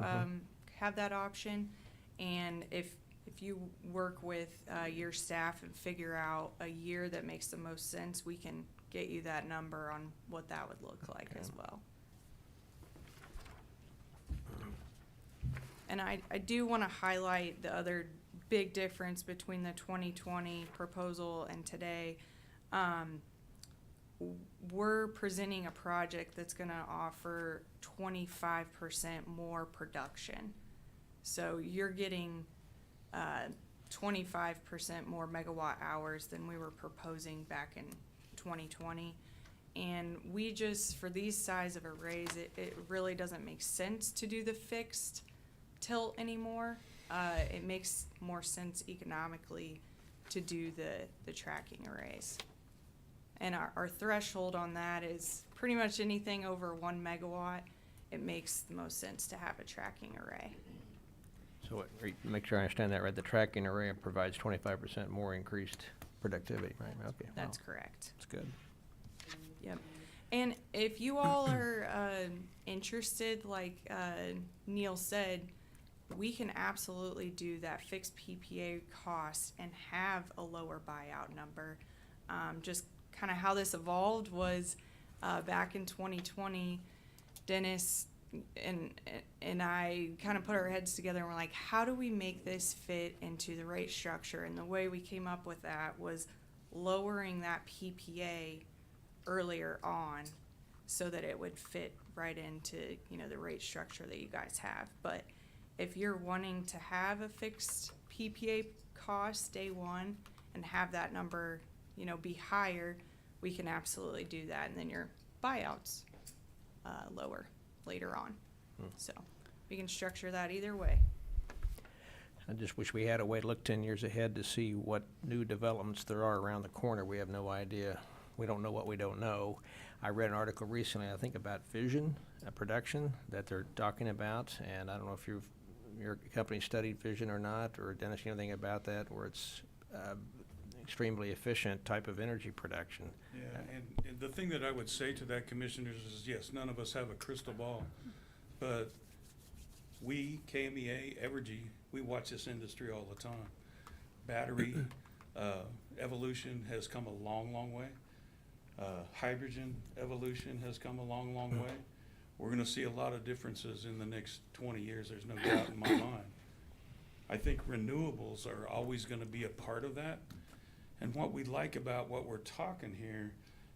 have that option. And if you work with your staff and figure out a year that makes the most sense, we can get you that number on what that would look like as well. And I do want to highlight the other big difference between the 2020 proposal and today. We're presenting a project that's going to offer 25% more production. So you're getting 25% more megawatt hours than we were proposing back in 2020. And we just, for these size of arrays, it really doesn't make sense to do the fixed tilt anymore. It makes more sense economically to do the tracking arrays. And our threshold on that is pretty much anything over 1 megawatt. It makes the most sense to have a tracking array. So make sure I understand that right. The tracking array provides 25% more increased productivity, right? Okay. That's wow. correct. That's good. Yep. And if you all are interested, like Neil said, we can absolutely do that fixed PPA cost and have a lower buyout number. Just kind of how this evolved was back in 2020, Dennis and I kind of put our heads together and we're like, how do we make this fit into the rate structure? And the way we came up with that was lowering that PPA earlier on so that it would fit right into, you know, the rate structure that you guys have. But if you're wanting to have a fixed PPA cost day one and have that number, you know, be higher, we can absolutely do that. And then your buyouts lower later on. So we can structure that either way. I just wish we had a way to look 10 years ahead to see what new developments there are around the corner. We have no idea. We don't know what we don't know. I read an article recently, I think, about fission production that they're talking about, and I don't know if your company studied fission or not, or Dennis, you know anything about that, where it's extremely efficient type of energy production. Yeah, and the thing that I would say to that, Commissioners, is yes, none of us have a crystal ball, but we, KMEA, Evergy, we watch this industry all the time. Battery evolution has come a long, long way. Hydrogen evolution has come a long, long way. We're going to see a lot of differences in the next 20 years, there's no doubt in my mind. I think renewables are always going to be a part of that. And what we like about what we're talking here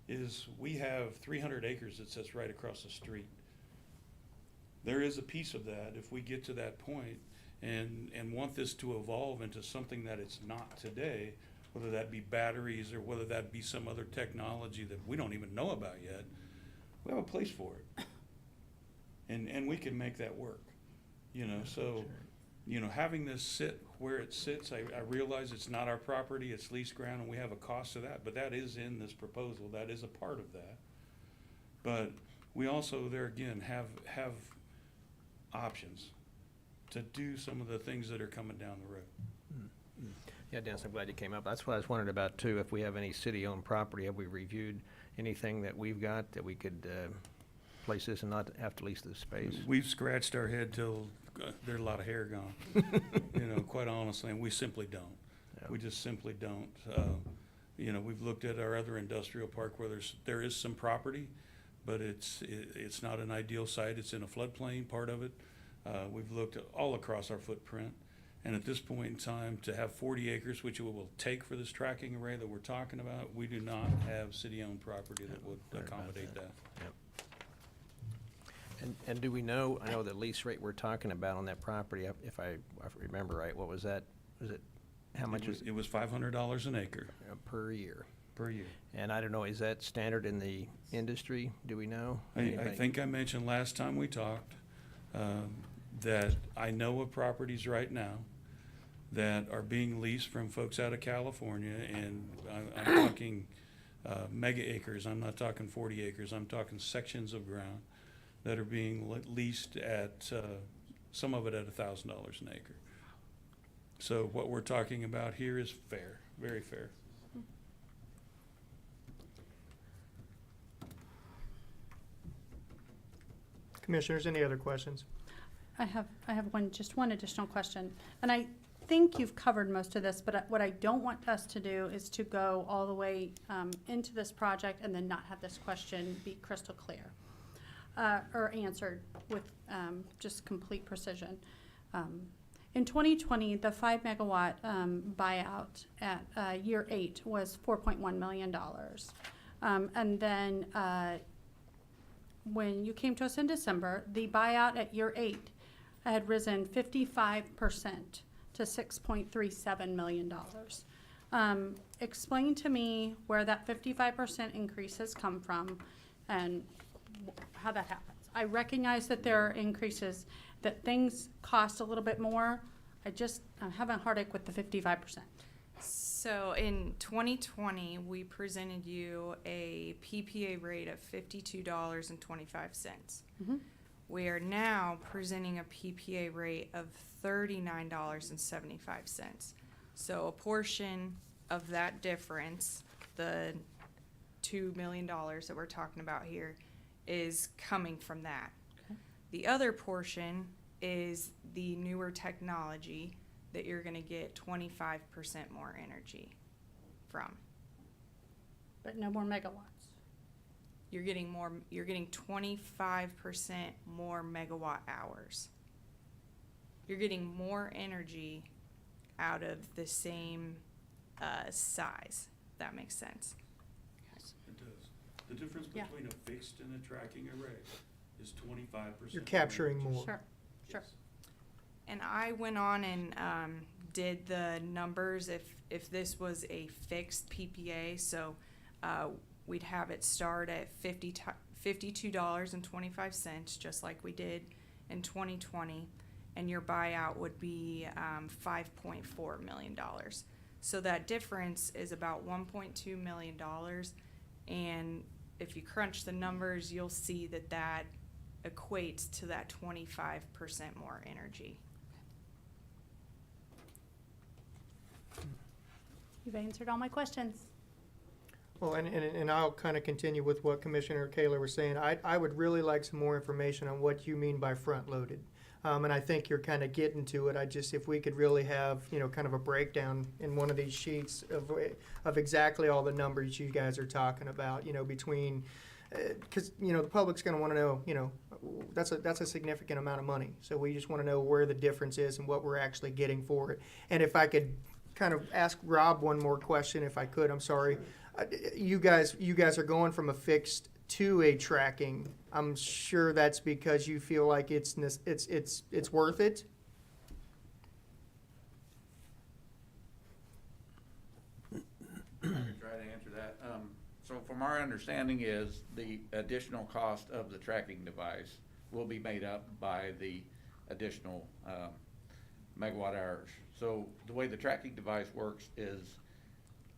is we have 300 acres that sits right across the street. There is a piece of that if we get to that point and want this to evolve into something that it's not today, whether that be batteries or whether that be some other technology that we don't even know about yet, we have a place for it. And we can make that work, you know, so, you know, having this sit where it sits, I realize it's not our property, it's leased ground, and we have a cost to that, but that is in this proposal, that is a part of that. But we also, there again, have options to do some of the things that are coming down the road. Yeah, Dennis, I'm glad you came up. That's what I was wondering about too. If we have any city-owned property, have we reviewed anything that we've got that we could place this and not have to lease the space? We've scratched our head till there's a lot of hair gone, you know, quite honestly, and we simply don't. Yeah. We just simply don't. You know, we've looked at our other industrial park where there is some property, but it's not an ideal site. It's in a floodplain part of it. We've looked at all across our footprint. And at this point in time, to have 40 acres, which it will take for this tracking array that we're talking about, we do not have city-owned property that would accommodate that. Yep. And do we know, I know the lease rate we're talking about on that property, if I remember right, what was that? Was it, how much was it? It was $500 an acre. Per year. Per year. And I don't know, is that standard in the industry? Do we know? I think I mentioned last time we talked that I know of properties right now that are being leased from folks out of California, and I'm talking mega acres. I'm not talking 40 acres. I'm talking sections of ground that are being leased at, some of it at $1,000 an acre. So what we're talking about here is fair, very fair. Commissioners, any other questions? I have just one additional question. And I think you've covered most of this, but what I don't want us to do is to go all the way into this project and then not have this question be crystal clear or answered with just complete precision. In 2020, the 5 megawatt buyout at year 8 was $4.1 million. And then when you came to us in December, the buyout at year 8 had risen 55% to $6.37 million. Explain to me where that 55% increase has come from and how that happens. I recognize that there are increases, that things cost a little bit more. I'm having a heartache with the 55%. So in 2020, we presented you a PPA rate of $52.25. Mm-hmm. We are now presenting a PPA rate of $39.75. So a portion of that difference, the $2 million that we're talking about here, is coming from that. Okay. The other portion is the newer technology that you're gonna get 25% more energy from. But no more megawatts. You're getting 25% more megawatt hours. You're getting more energy out of the same size, if that makes sense. It does. The difference Yeah. between a fixed and a tracking array is 25%. You're capturing more. Sure, sure. And I went on and did the numbers if this was a fixed PPA. So we'd have it start at $52.25, just like we did in 2020, and your buyout would be $5.4 million. So that difference is about $1.2 million, and if you crunch the numbers, you'll see that that equates to that 25% more energy. You've answered all my questions. Well, and I'll kind of continue with what Commissioner Kaler was saying. I would really like some more information on what you mean by front-loaded. And I think you're kind of getting to it. if we could really have, kind of a breakdown in one of these sheets of exactly all the numbers you guys are talking about, between, because, the public's going to want to know, that's a significant amount of money. So we just want to know where the difference is and what we're actually getting for it. And if I could kind of ask Rob one more question, if I could, I'm sorry. You guys are going from a fixed to a tracking. I'm sure that's because you feel like it's worth it. I can try to answer that. So from our understanding is the additional cost of the tracking device will be made up by the additional megawatt hours. So the way the tracking device works is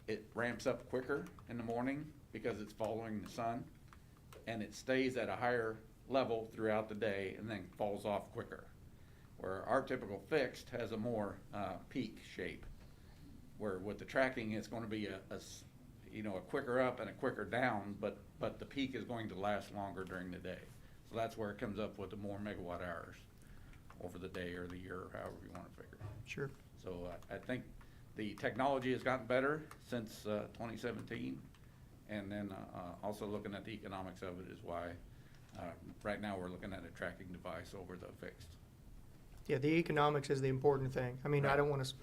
it ramps up quicker in the morning because it's following the sun, and it stays at a higher level throughout the day and then falls off quicker. Where our typical fixed has a more peak shape, where with the tracking it's going to be a quicker up and a quicker down, but the peak is going to last longer during the day. So that's where it comes up with the more megawatt hours over the day or the year, or however you want to figure it. Sure. So I think the technology has gotten better since 2017, and then also looking at the economics of it is why right now we're looking at a tracking device over the fixed. Yeah, the economics is the important thing. I mean, Right. I don't want to,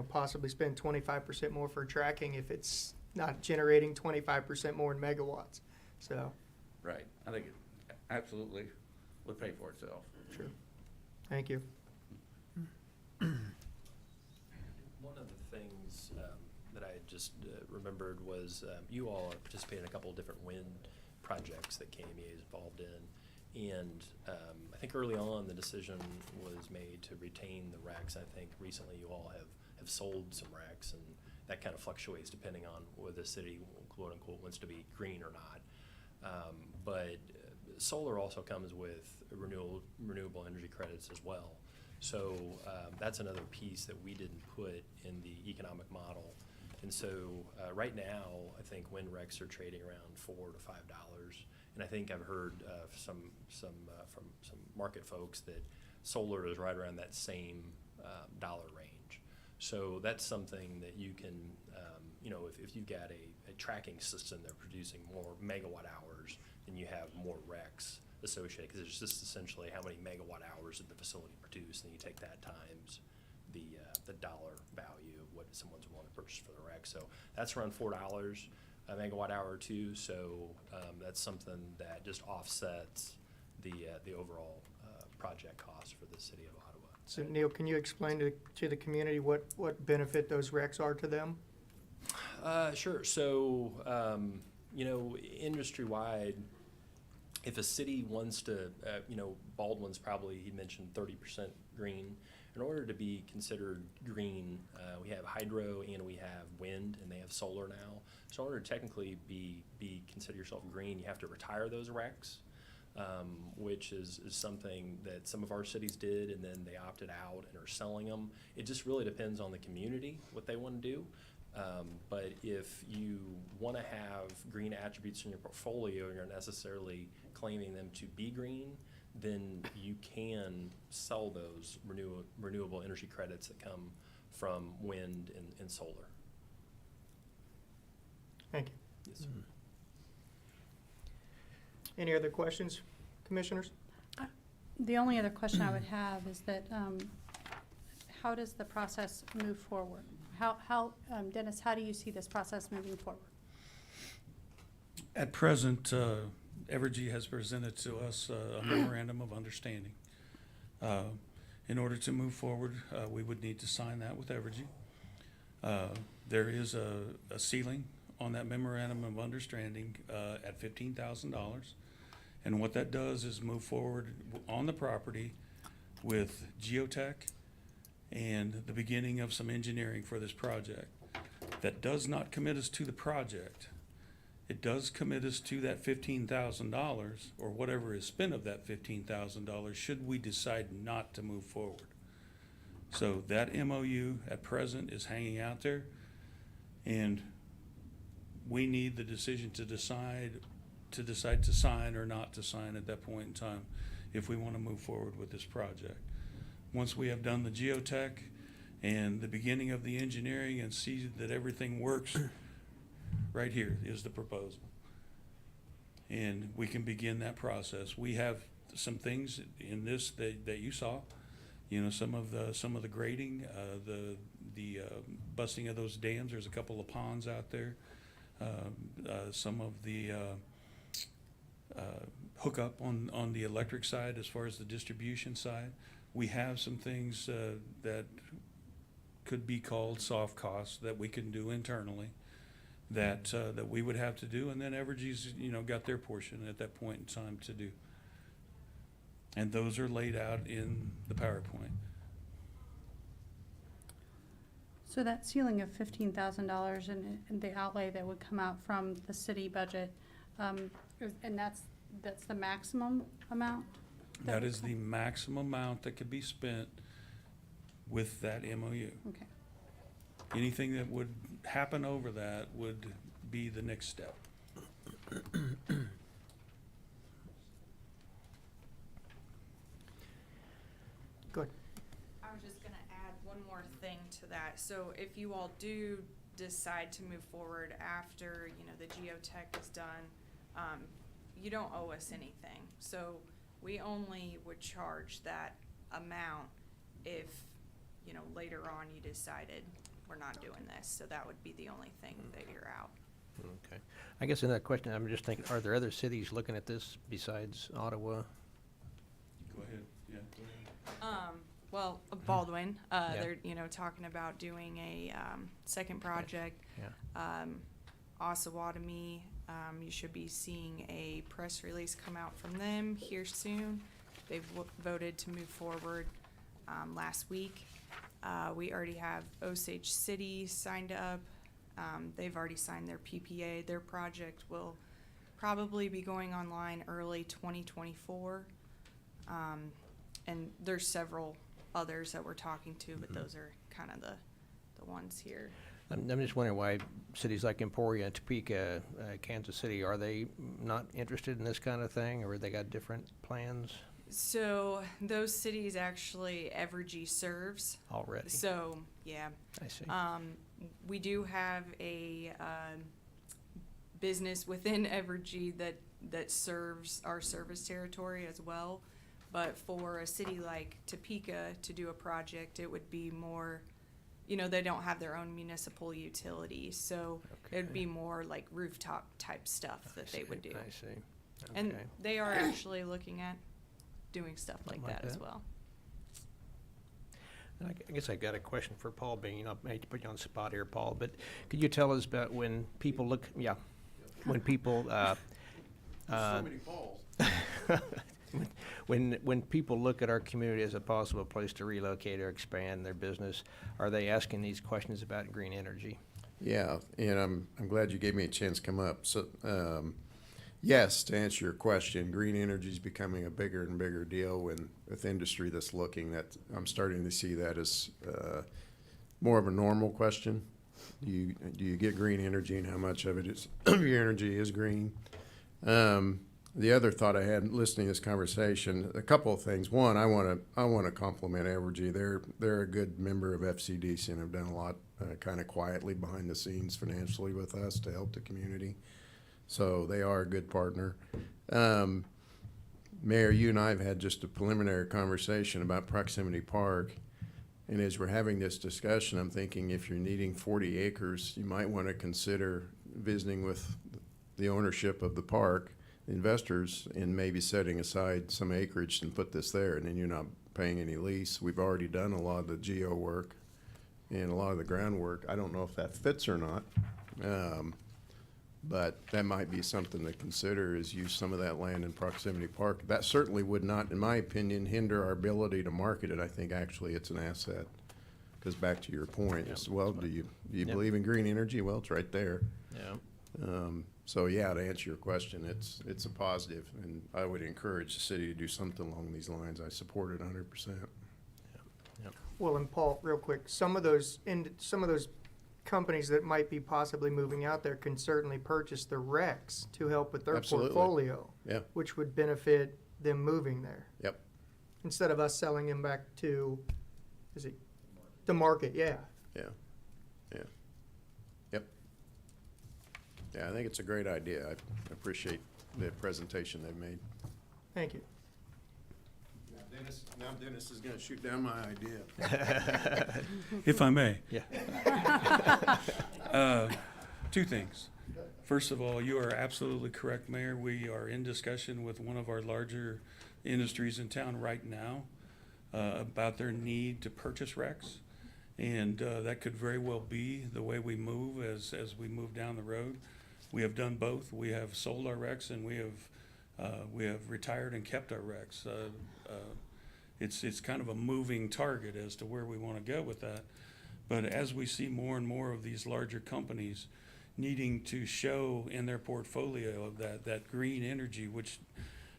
possibly spend 25% more for tracking if it's not generating 25% more in megawatts. So, Right. I think it absolutely would pay for itself. sure. Thank you. One of the things that I just remembered was you all are participating in a couple of different wind projects that KMEA is involved in. And I think early on the decision was made to retain the RECs. I think recently you all have sold some RECs, and that kind of fluctuates depending on whether the city, quote unquote, wants to be green or not. But solar also comes with renewable energy credits as well. So that's another piece that we didn't put in the economic model. And so right now, I think wind RECs are trading around $4 to $5. And I think I've heard from some market folks that solar is right around that same dollar range. So that's something that you can, if you've got a tracking system that's producing more megawatt hours, then you have more RECs associated, because it's just essentially how many megawatt hours did the facility produce, and then you take that times the dollar value of what someone's willing to purchase for the REC. So that's around $4 a megawatt hour or two. So that's something that just offsets the overall project cost for the city of Ottawa. So Neil, can you explain to the community what benefit those RECs are to them? Sure. So, industry-wide, if a city wants to, Baldwin's probably, he mentioned 30% green. In order to be considered green, we have hydro and we have wind, and they have solar now. So in order to technically consider yourself green, you have to retire those RECs, which is something that some of our cities did, and then they opted out and are selling them. It just really depends on the community, what they want to do. But if you want to have green attributes in your portfolio and you're not necessarily claiming them to be green, then you can sell those renewable energy credits that come from wind and solar. Thank you. Yes, sir. Any other questions, commissioners? The only other question I would have is that, how does the process move forward? Dennis, how do you see this process moving forward? At present, Evergy has presented to us a memorandum of understanding. In order to move forward, we would need to sign that with Evergy. There is a ceiling on that memorandum of understanding at $15,000. And what that does is move forward on the property with geotech and the beginning of some engineering for this project. That does not commit us to the project. It does commit us to that $15,000 or whatever is spent of that $15,000 should we decide not to move forward. So that MOU at present is hanging out there, and we need the decision to decide to sign or not to sign at that point in time if we want to move forward with this project. Once we have done the geotech and the beginning of the engineering and see that everything works, right here is the proposal. And we can begin that process. We have some things in this that you saw, you know, some of the grading, the busting of those dams. There's a couple of ponds out there. Some of the hookup on the electric side as far as the distribution side. We have some things that could be called soft costs that we can do internally that we would have to do, and then Evergy's, you know, got their portion at that point in time to do. And those are laid out in the PowerPoint. So that ceiling of $15,000 and the outlay that would come out from the city budget, and that's the maximum amount? That is the maximum amount that could be spent with that MOU. Okay. Anything that would happen over that would be the next step. Good. I was just gonna add one more thing to that. So if you all do decide to move forward after, you know, the geotech is done, you don't owe us anything. So we only would charge that amount if, you know, later on you decided we're not doing this. So that would be the only thing that you're out. Okay. I guess in that question, I'm just thinking, are there other cities looking at this besides Ottawa? Go ahead, yeah, go ahead. Well, Baldwin, Yeah. they're, you know, talking about doing a, second project. Yeah. Osawatomie, you should be seeing a press release come out from them here soon. They've voted to move forward, last week. We already have Osage City signed up. They've already signed their PPA. Their project will probably be going online early 2024. And there's several others that we're talking to, but those are kind of the ones here. I'm just wondering why cities like Emporia, Topeka, Kansas City, are they not interested in this kind of thing, or they got different plans So those cities actually Evergy serves. already? So, yeah. I see. We do have a business within Evergy that serves our service territory as well. But for a city like Topeka to do a project, it would be more, you know, they don't have their own municipal utility. So it'd be more like rooftop type stuff that they would do. I see. And Okay. they are actually looking at doing stuff like Something like that as that. well. And I guess I got a question for Paul, being, I hate to put you on the spot here, Paul, but could you tell us about when people look, when people, So many balls. when people look at our community as a possible place to relocate or expand their business, are they asking these questions about green energy? Yeah, and I'm glad you gave me a chance to come up. So, yes, to answer your question, green energy is becoming a bigger and bigger deal with industry that's looking. That I'm starting to see that as more of a normal question. Do you get green energy, and how much of it is your energy is green? The other thought I had listening to this conversation, a couple of things. One, I want to compliment Evergy. They're a good member of FCDC and have done a lot kind of quietly behind the scenes financially with us to help the community. So they are a good partner. Mayor, you and I have had just a preliminary conversation about Proximity Park. And as we're having this discussion, I'm thinking if you're needing 40 acres, you might want to consider visiting with the ownership of the park, investors, and maybe setting aside some acreage and put this there, and then you're not paying any lease. We've already done a lot of the geo work and a lot of the groundwork. I don't know if that fits or not, but that might be something to consider, is use some of that land in Proximity Park. That certainly would not, in my opinion, hinder our ability to market it. I think actually it's an asset. Because back to your point, it's, well, do you believe in green energy? Well, it's right there. Yeah. So yeah, to answer your question, it's a positive, and I would encourage the city to do something along these lines. I support it 100%. Well, and Paul, real quick, some of those companies that might be possibly moving out there can certainly purchase the RECs to help with their Absolutely. portfolio. Yeah. Which would benefit them moving there. Yep. Instead of us selling them back to, the market, yeah. Yeah. Yeah. Yep. Yeah, I think it's a great idea. I appreciate the presentation they've made. Thank you. Now Dennis is gonna shoot down my idea. If I may. Yeah. Two things. First of all, you are absolutely correct, Mayor. We are in discussion with one of our larger industries in town right now about their need to purchase RECs. And that could very well be the way we move as we move down the road. We have done both. We have sold our RECs, and we have retired and kept our RECs. It's kind of a moving target as to where we want to go with that. But as we see more and more of these larger companies needing to show in their portfolio of that green energy, which,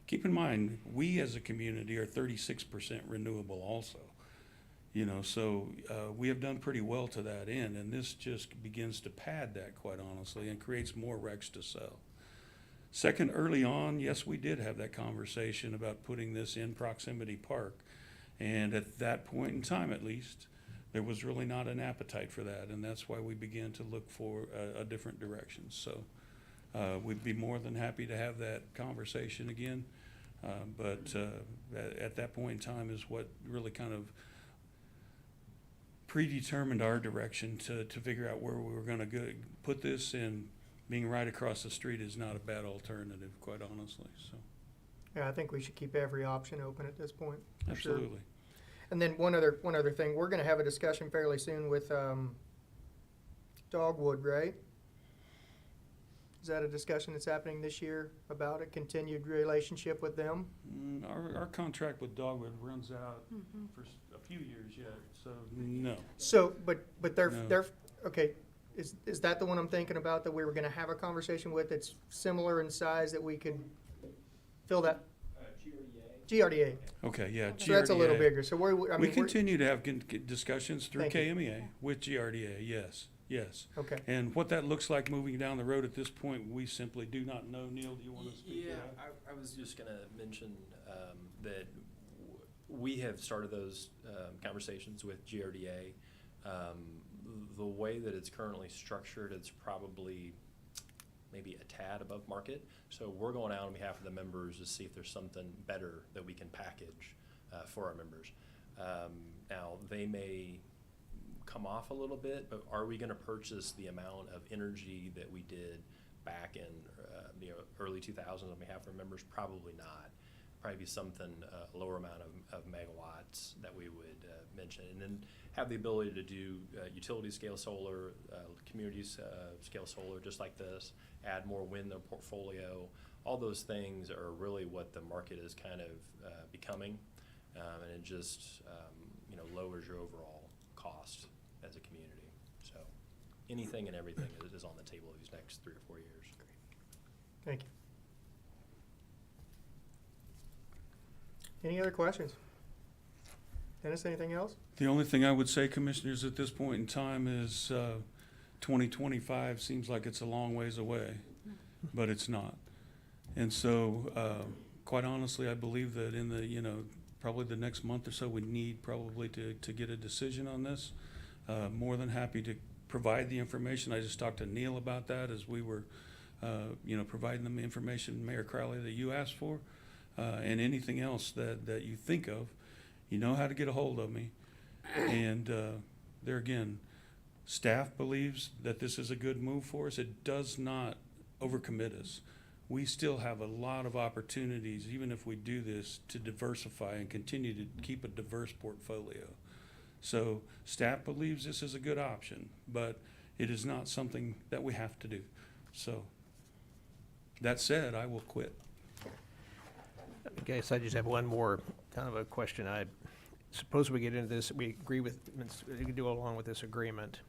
keep in mind, we as a community are 36% renewable also. You know, so we have done pretty well to that end, and this just begins to pad that, quite honestly, and creates more RECs to sell. Second, early on, yes, we did have that conversation about putting this in Proximity Park. And at that point in time, at least, there was really not an appetite for that. And that's why we began to look for a different direction. So we'd be more than happy to have that conversation again. But at that point in time is what really kind of predetermined our direction to figure out where we were going to go. Put this in. Being right across the street is not a bad alternative, quite honestly. So, Yeah, I think we should keep every option open at this point. For absolutely. Sure. And then one other thing, we're going to have a discussion fairly soon with Dogwood, right? Is that a discussion that's happening this year about a continued relationship with them? Our contract with Dogwood runs out for a few years yet, so no. So, but they're No. okay. Is that the one I'm thinking about that we were going to have a conversation with that's similar in size that we could fill that? GRDA. Okay, yeah. So that's a little GRDA. bigger. So we continue to have discussions through Thank you. KMEA with GRDA, yes. Okay. And what that looks like moving down the road at this point, we simply do not know. Neil, do you want to speak to that? I was just going to mention that we have started those conversations with GRDA. The way that it's currently structured, it's probably maybe a tad above market. So we're going out on behalf of the members to see if there's something better that we can package for our members. Now, they may come off a little bit, but are we going to purchase the amount of energy that we did back in the early 2000s on behalf of our members? Probably not. Probably be something, a lower amount of megawatts that we would mention. And then have the ability to do utility scale solar, community scale solar, just like this, add more wind in their portfolio. All those things are really what the market is kind of becoming, and it just lowers your overall cost as a community. So anything and everything is on the table these next 3 or 4 years. Thank you. Any other questions? Dennis, anything else? The only thing I would say, Commissioners, at this point in time is 2025 seems like it's a long ways away, but it's not. And so, quite honestly, I believe that in the, probably the next month or so, we need probably to get a decision on this. More than happy to provide the information. I just talked to Neil about that as we were, providing them the information, Mayor Crowley, that you asked for, and anything else that you think of. You know how to get a hold of me. And there again, staff believes that this is a good move for us. It does not overcommit us. We still have a lot of opportunities, even if we do this, to diversify and continue to keep a diverse portfolio. So staff believes this is a good option, but it is not something that we have to do. So that said, I will quit. Okay, so I just have one more kind of a question. I suppose we get into this, we agree with, we can do along with this agreement,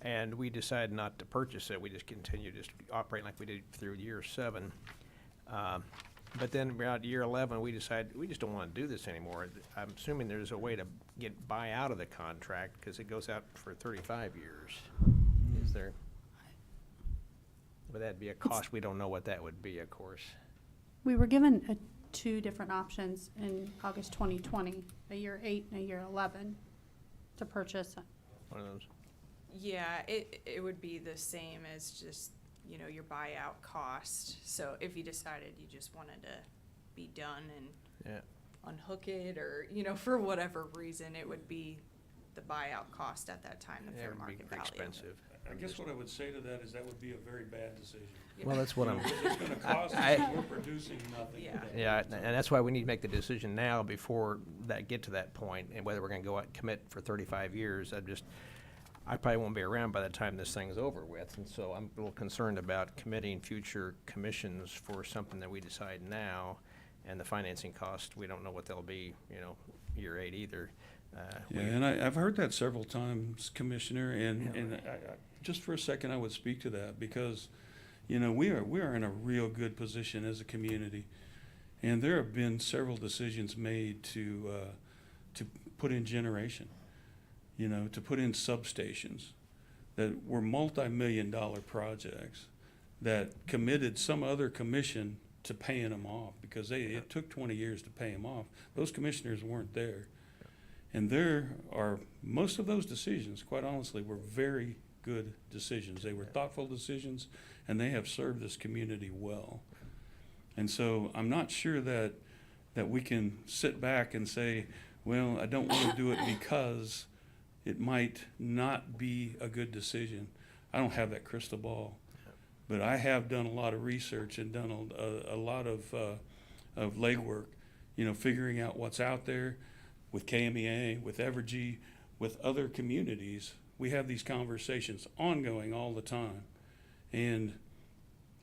and we decide not to purchase it. We just continue just operating like we did through year 7. But then around year 11, we decide we just don't want to do this anymore. I'm assuming there's a way to buy out of the contract because it goes out for 35 years. Is there? But that'd be a cost. We don't know what that would be, of course. We were given 2 different options in August 2020, a year 8 and a year 11, to purchase. One of those. Yeah, it would be the same as just, your buyout cost. So if you decided you just wanted to be done and unhook it or, for whatever reason, it would be the buyout cost at that time, the fair market value. Expensive. I guess what I would say to that is that would be a very bad decision. Well, that's what I'm. It's gonna cost us, and we're producing nothing. Yeah, and that's why we need to make the decision now before that get to that point, and whether we're gonna go out and commit for 35 years. I probably won't be around by the time this thing's over with, and so I'm a little concerned about committing future commissions for something that we decide now, and the financing cost, we don't know what they'll be, year 8 either. Yeah, and I've heard that several times, Commissioner, and I, just for a second, I would speak to that because, we are in a real good position as a community, and there have been several decisions made to put in generation, to put in substations that were multi-million-dollar projects that committed some other commission to paying them off because it took 20 years to pay them off. Those commissioners weren't there. And most of those decisions, quite honestly, were very good decisions. They were thoughtful decisions, and they have served this community well. And so I'm not sure that we can sit back and say, well, I don't want to do it because it might not be a good decision. I don't have that crystal ball. But I have done a lot of research and done a lot of legwork, figuring out what's out there. With KMEA, with Evergy, with other communities, we have these conversations ongoing all the time. And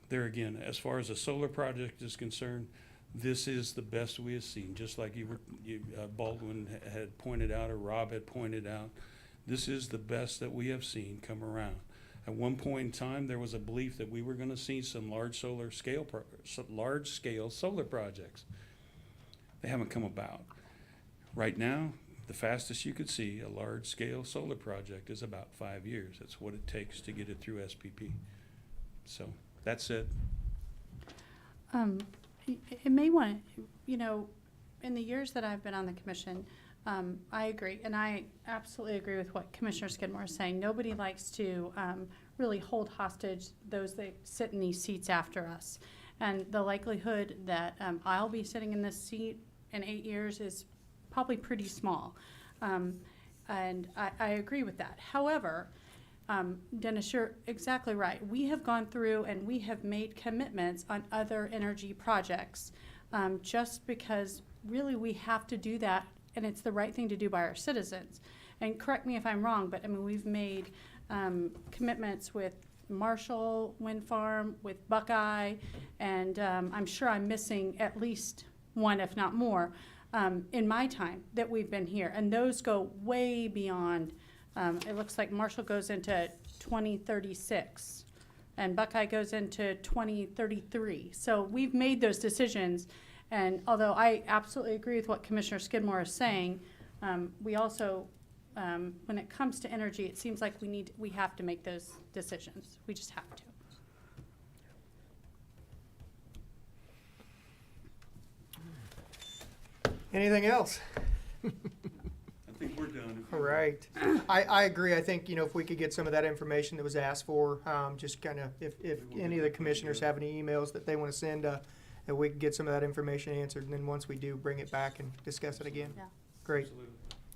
there again, as far as a solar project is concerned, this is the best we have seen. Just like Baldwin had pointed out, or Rob had pointed out, this is the best that we have seen come around. At one point in time, there was a belief that we were going to see some large-scale solar projects. They haven't come about. Right now, the fastest you could see a large-scale solar project is about 5 years. That's what it takes to get it through SPP. So, that said. It may want, in the years that I've been on the commission, I agree, and I absolutely agree with what Commissioner Skidmore is saying. Nobody likes to really hold hostage those that sit in these seats after us. And the likelihood that I'll be sitting in this seat in 8 years is probably pretty small. And I agree with that. However, Dennis, you're exactly right. We have gone through and we have made commitments on other energy projects just because really we have to do that, and it's the right thing to do by our citizens. And correct me if I'm wrong, but we've made commitments with Marshall Wind Farm, with Buckeye, and I'm sure I'm missing at least one, if not more, in my time that we've been here. And those go way beyond, it looks like Marshall goes into 2036 and Buckeye goes into 2033. So we've made those decisions. And although I absolutely agree with what Commissioner Skidmore is saying, we also, when it comes to energy, it seems like we have to make those decisions. We just have to. Anything else? I think we're done. All right. I agree. I think, if we could get some of that information that was asked for, just kind of, if any of the commissioners have any emails that they want to send, that we can get some of that information answered, and then once we do, bring it back and discuss it again. Yeah. Great. Absolutely.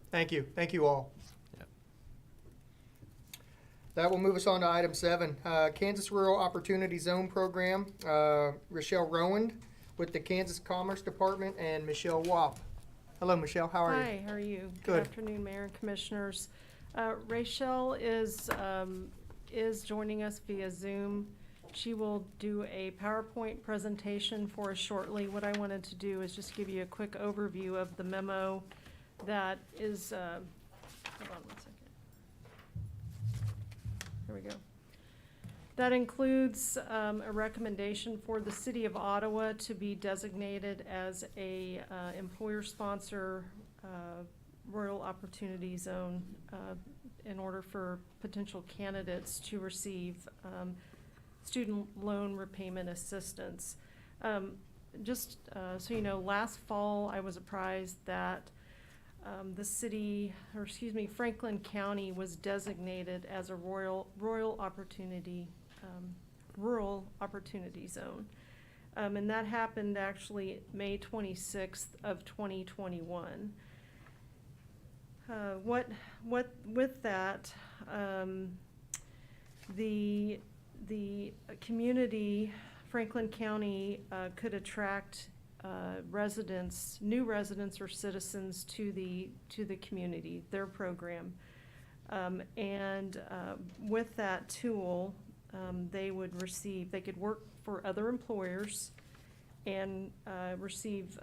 Thank you. Thank you all. Yep. That will move us on to item 7, Kansas Rural Opportunity Zone Program. Rochelle Rowand with the Kansas Commerce Department and Michelle Wap. Hello, Michelle. How are you? Hi, how are you? Good. Afternoon, Mayor and Commissioners. Rachel is joining us via Zoom. She will do a PowerPoint presentation for us shortly. What I wanted to do is just give you a quick overview of the memo that is, hold on one second. Here we go. That includes a recommendation for the City of Ottawa to be designated as a employer-sponsor rural opportunity zone in order for potential candidates to receive student loan repayment assistance. Just so you know, last fall I was apprised that Franklin County was designated as a rural opportunity zone. And that happened actually May 26th of 2021. With that, the community, Franklin County, could attract new residents or citizens to the community, their program. With that tool, they could work for other employers and receive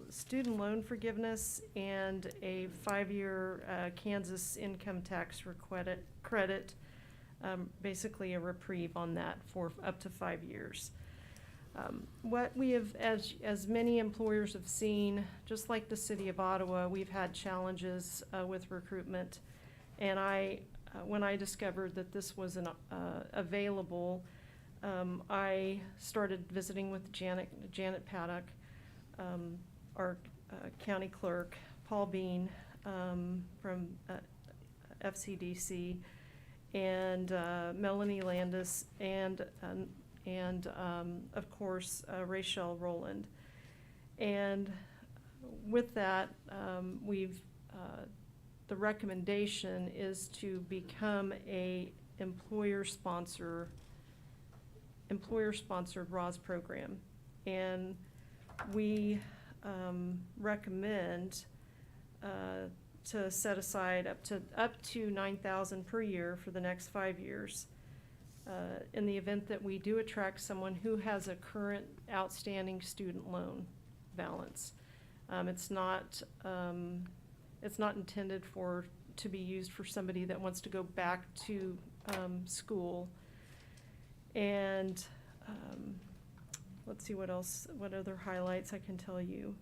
student loan forgiveness and a 5-year Kansas income tax credit, basically a reprieve on that for up to 5 years. What we have, as many employers have seen, just like the City of Ottawa, we've had challenges with recruitment. And when I discovered that this was available, I started visiting with Janet Paddock, our county clerk, Paul Bean from FCDC, and Melanie Landis, and of course Rachel Rowland. And with that, the recommendation is to become a employer-sponsored ROS program. And we recommend to set aside up to $9,000 per year for the next 5 years. In the event that we do attract someone who has a current outstanding student loan balance. It's not intended to be used for somebody that wants to go back to school. And let's see what other highlights I can tell you.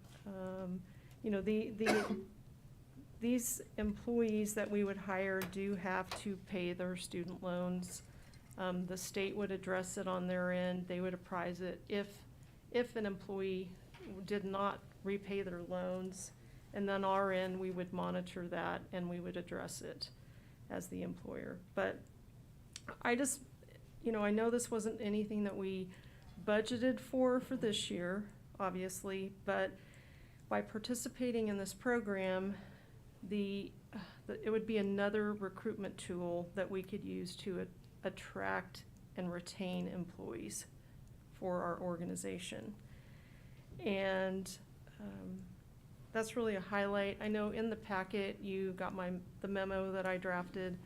These employees that we would hire do have to pay their student loans. The state would address it on their end. They would apprise it if an employee did not repay their loans. And then our end, we would monitor that and we would address it as the employer. But I just, I know this wasn't anything that we budgeted for this year, obviously, but by participating in this program, it would be another recruitment tool that we could use to attract and retain employees for our organization. And that's really a highlight. I know in the packet you got the memo that I drafted.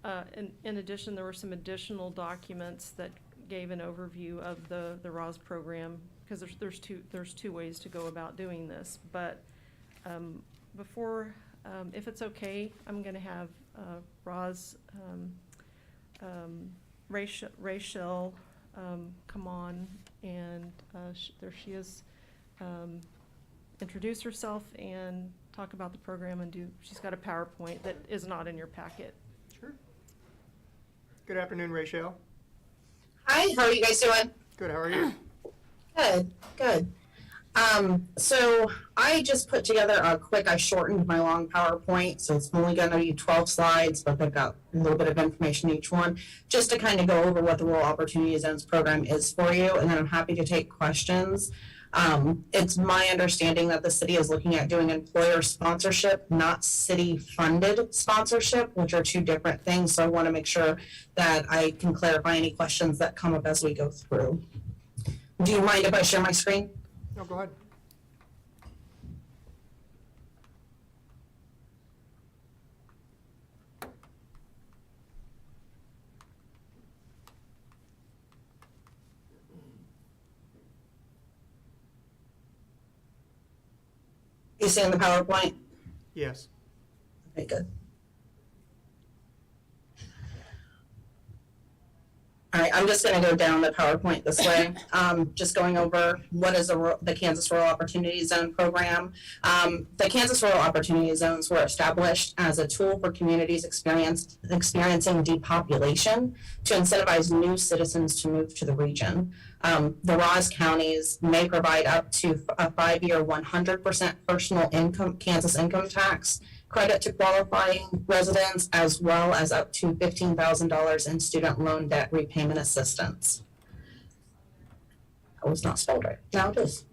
In addition, there were some additional documents that gave an overview of the ROS program, because there's two ways to go about doing this. But before, if it's okay, I'm going to have ROS, Rachel come on, and there she is. Introduce herself and talk about the program, and she's got a PowerPoint that is not in your packet. Sure. Good afternoon, Rachel. Hi, how are you guys doing? Good, how are you? Good. So I just put together a quick, I shortened my long PowerPoint, so it's only gonna be 12 slides, but they've got a little bit of information each one, just to kind of go over what the Rural Opportunity Zones program is for you, and then I'm happy to take questions. It's my understanding that the city is looking at doing employer sponsorship, not city-funded sponsorship, which are two different things, so I wanna make sure that I can clarify any questions that come up as we go through. Do you mind if I share my screen? No, go ahead. You seeing the PowerPoint? Yes. Okay, good. All right, I'm just gonna go down the PowerPoint this way. Just going over what is the Kansas Rural Opportunity Zone program. The Kansas Rural Opportunity Zones were established as a tool for communities experiencing depopulation to incentivize new citizens to move to the region. The ROS counties may provide up to a 5-year 100% personal income, Kansas income tax credit to qualifying residents, as well as up to $15,000 in student loan debt repayment assistance. That was not spelled right. Now it is.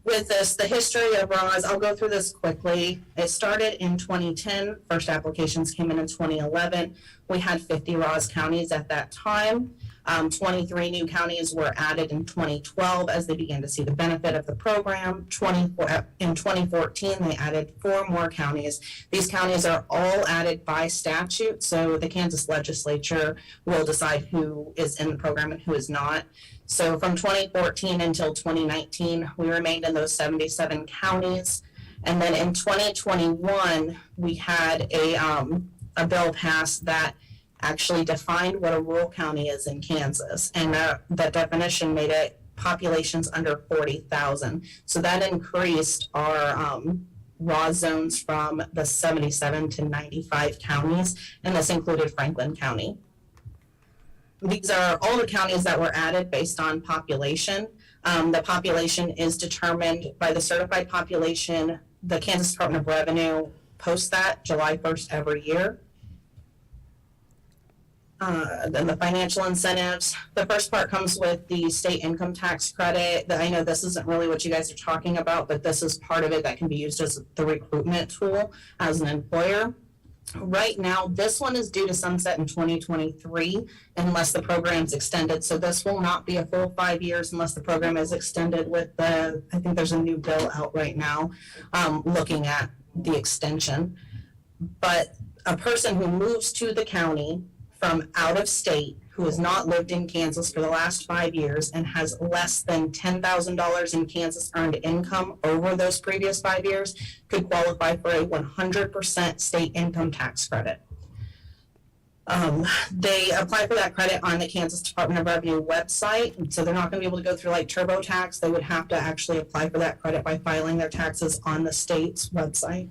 With this, the history of ROS, I'll go through this quickly. It started in 2010. First applications came in 2011. We had 50 ROS counties at that time. 23 new counties were added in 2012 as they began to see the benefit of the program. In 2014, they added 4 more counties. These counties are all added by statute, so the Kansas legislature will decide who is in the program and who is not. So from 2014 until 2019, we remained in those 77 counties. And then in 2021, we had a bill passed that actually defined what a rural county is in Kansas. And that definition made it populations under 40,000. So that increased our ROS zones from the 77 to 95 counties, and this included Franklin County. These are all the counties that were added based on population. The population is determined by the certified population. The Kansas Department of Revenue posts that July 1st every year. Then the financial incentives. The first part comes with the state income tax credit. I know this isn't really what you guys are talking about, but this is part of it that can be used as the recruitment tool as an employer. Right now, this one is due to sunset in 2023 unless the program's extended. So this will not be a full 5 years unless the program is extended with I think there's a new bill out right now looking at the extension. But a person who moves to the county from out of state who has not lived in Kansas for the last 5 years and has less than $10,000 in Kansas earned income over those previous 5 years could qualify for a 100% state income tax credit. They apply for that credit on the Kansas Department of Revenue website, so they're not going to be able to go through like TurboTax. They would have to actually apply for that credit by filing their taxes on the state's website.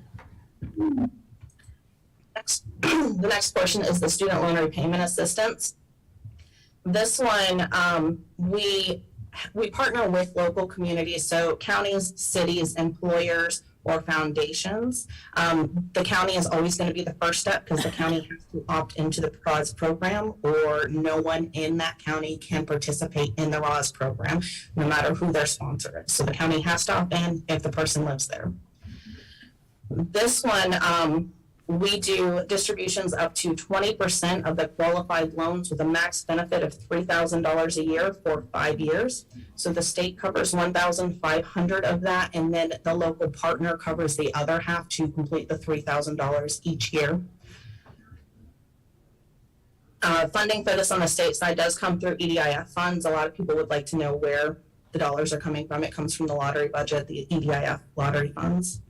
The next portion is the student loan repayment assistance. This one, we partner with local communities, so counties, cities, employers, or foundations. The county is always going to be the first step because the county has to opt into the ROS program, or no one in that county can participate in the ROS program, no matter who their sponsor is. So the county has to opt in if the person lives there. This one, we do distributions up to 20% of the qualified loans with a max benefit of $3,000 a year for 5 years. So the state covers $1,500 of that, and then the local partner covers the other half to complete the $3,000 each year. Funding for this on the state side does come through EDIF funds. A lot of people would like to know where the dollars are coming from. It comes from the lottery budget, the EDIF lottery funds.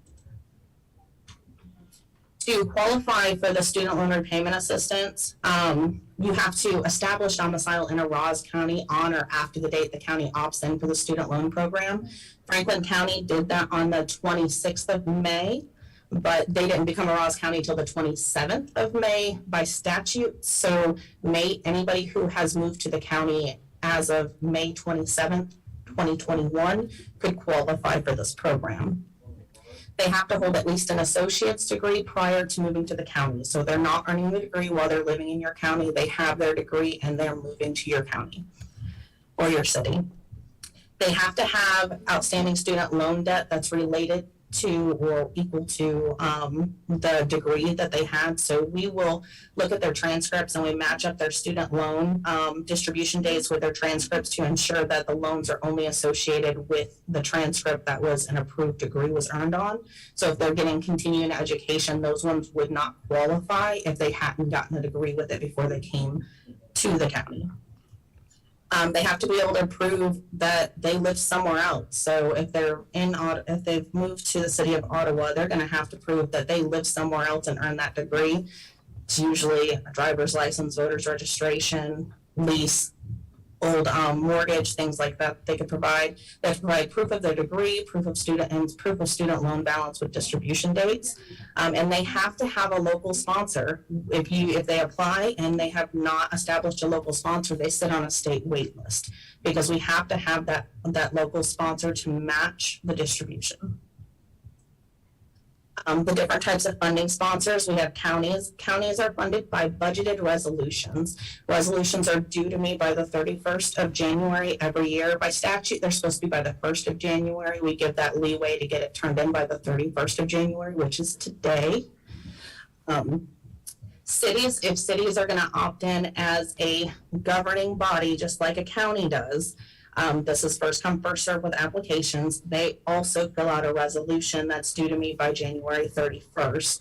To qualify for the student loan repayment assistance, you have to establish domicile in a ROS county on or after the date the county opts in for the student loan program. Franklin County did that on the 26th of May, but they didn't become a ROS county until the 27th of May by statute. So anybody who has moved to the county as of May 27th, 2021 could qualify for this program. They have to hold at least an associate's degree prior to moving to the county. So they're not earning the degree while they're living in your county. They have their degree and they're moving to your county or your city. They have to have outstanding student loan debt that's related to or equal to the degree that they had. So we will look at their transcripts and we match up their student loan distribution dates with their transcripts to ensure that the loans are only associated with the transcript that was an approved degree was earned on. So if they're getting continuing education, those ones would not qualify if they hadn't gotten a degree with it before they came to the county. They have to be able to prove that they live somewhere else. So if they're if they've moved to the city of Ottawa, they're going to have to prove that they live somewhere else and earn that degree. It's usually a driver's license, voter's registration, lease, old mortgage, things like that. They could provide. They have to provide proof of their degree, proof of student loan balance with distribution dates, and they have to have a local sponsor. If they apply and they have not established a local sponsor, they sit on a state wait list because we have to have that local sponsor to match the distribution. The different types of funding sponsors, we have counties. Counties are funded by budgeted resolutions. Resolutions are due to me by the 31st of January every year. By statute, they're supposed to be by the 1st of January. We give that leeway to get it turned in by the 31st of January, which is today. Cities, if cities are going to opt in as a governing body, just like a county does, this is first come, first serve with applications. They also fill out a resolution that's due to me by January 31st.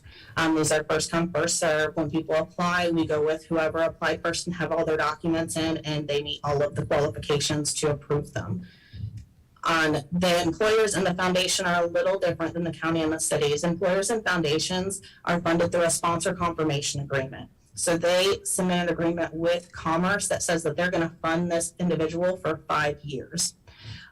These are first come, first serve. When people apply, we go with whoever applied first and have all their documents in, and they meet all of the qualifications to approve them. The employers and the foundation are a little different than the county and the cities. Employers and foundations are funded through a sponsor confirmation agreement. So they submit an agreement with Commerce that says that they're going to fund this individual for 5 years,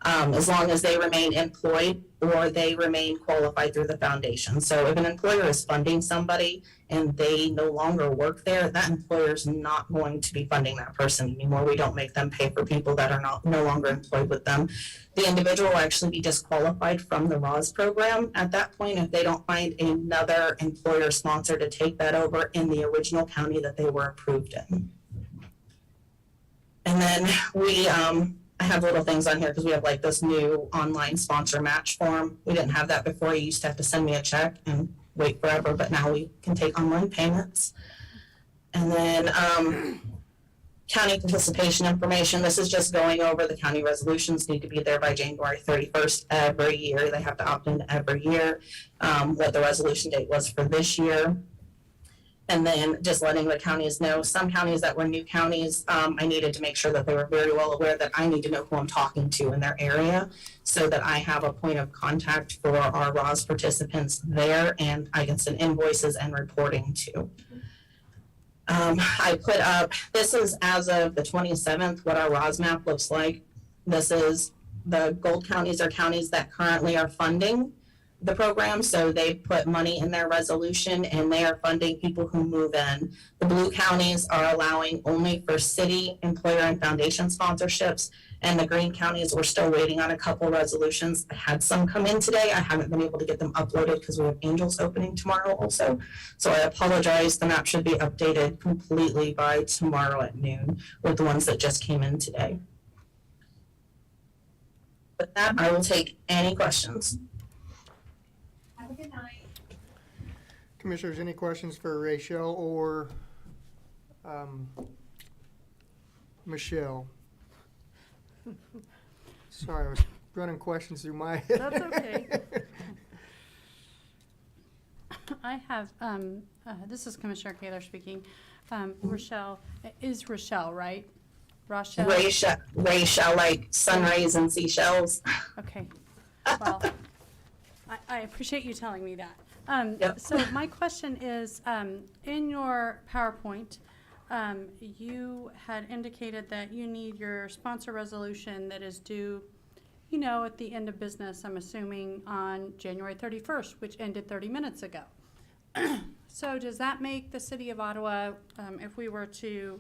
as long as they remain employed or they remain qualified through the foundation. So if an employer is funding somebody and they no longer work there, that employer is not going to be funding that person anymore. We don't make them pay for people that are no longer employed with them. The individual will actually be disqualified from the ROS program at that point if they don't find another employer sponsor to take that over in the original county that they were approved in. And then I have little things on here because we have like this new online sponsor match form. We didn't have that before. You used to have to send me a check and wait forever, but now we can take online payments. And then county participation information. This is just going over the county resolutions need to be there by January 31st every year. They have to opt in every year. What the resolution date was for this year. And then just letting the counties know, some counties that were new counties, I needed to make sure that they were very well aware that I need to know who I'm talking to in their area so that I have a point of contact for our ROS participants there and I can send invoices and reporting to. I put up, this is as of the 27th, what our ROS map looks like. This is the gold counties are counties that currently are funding the program, so they put money in their resolution and they are funding people who move in. The blue counties are allowing only for city, employer, and foundation sponsorships, and the green counties, we're still waiting on a couple resolutions. I had some come in today. I haven't been able to get them uploaded because we have Angels opening tomorrow also. So I apologize. The map should be updated completely by tomorrow at noon with the ones that just came in today. With that, I will take any questions. Have a good night. Commissioners, any questions for Rachel or Michelle? Sorry, I was running questions through my head. That's okay. I have, this is Commissioner Kaler speaking. Rochelle, is Rochelle, right? Rochelle? Rachel, like sun rays and seashells. Okay. Well, I appreciate you telling me that. Yep. So my question is, in your PowerPoint, you had indicated that you need your sponsor resolution that is due, you know, at the end of business, I'm assuming on January 31st, which ended 30 minutes ago. So does that make the city of Ottawa, if we were to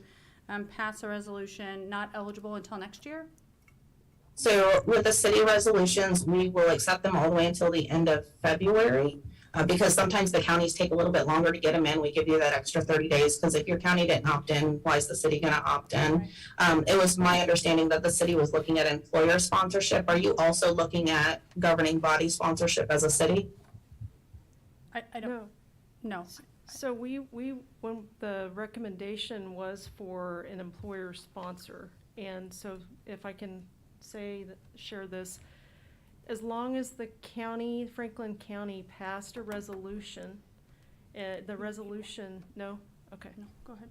pass a resolution not eligible until next year? So with the city resolutions, we will accept them all the way until the end of February. Because sometimes the counties take a little bit longer to get them in. We give you that extra 30 days, because if your county didn't opt in, why is the city gonna opt in? It was my understanding that the city was looking at employer sponsorship. Are you also looking at governing body sponsorship as a city? I don't, no. So when the recommendation was for an employer sponsor, and so if I can share this, as long as the county, Franklin County passed a resolution, the resolution, no? Okay. No, go ahead.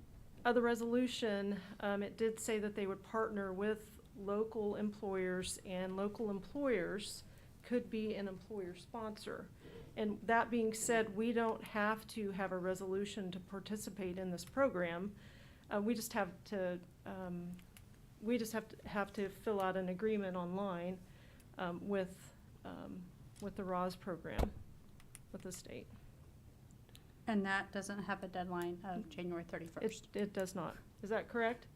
The resolution, it did say that they would partner with local employers, and local employers could be an employer sponsor. And that being said, we don't have to have a resolution to participate in this program. We just have to fill out an agreement online with the RAWS program with the state. And that doesn't have a deadline of January 31st? It does not. Is that correct?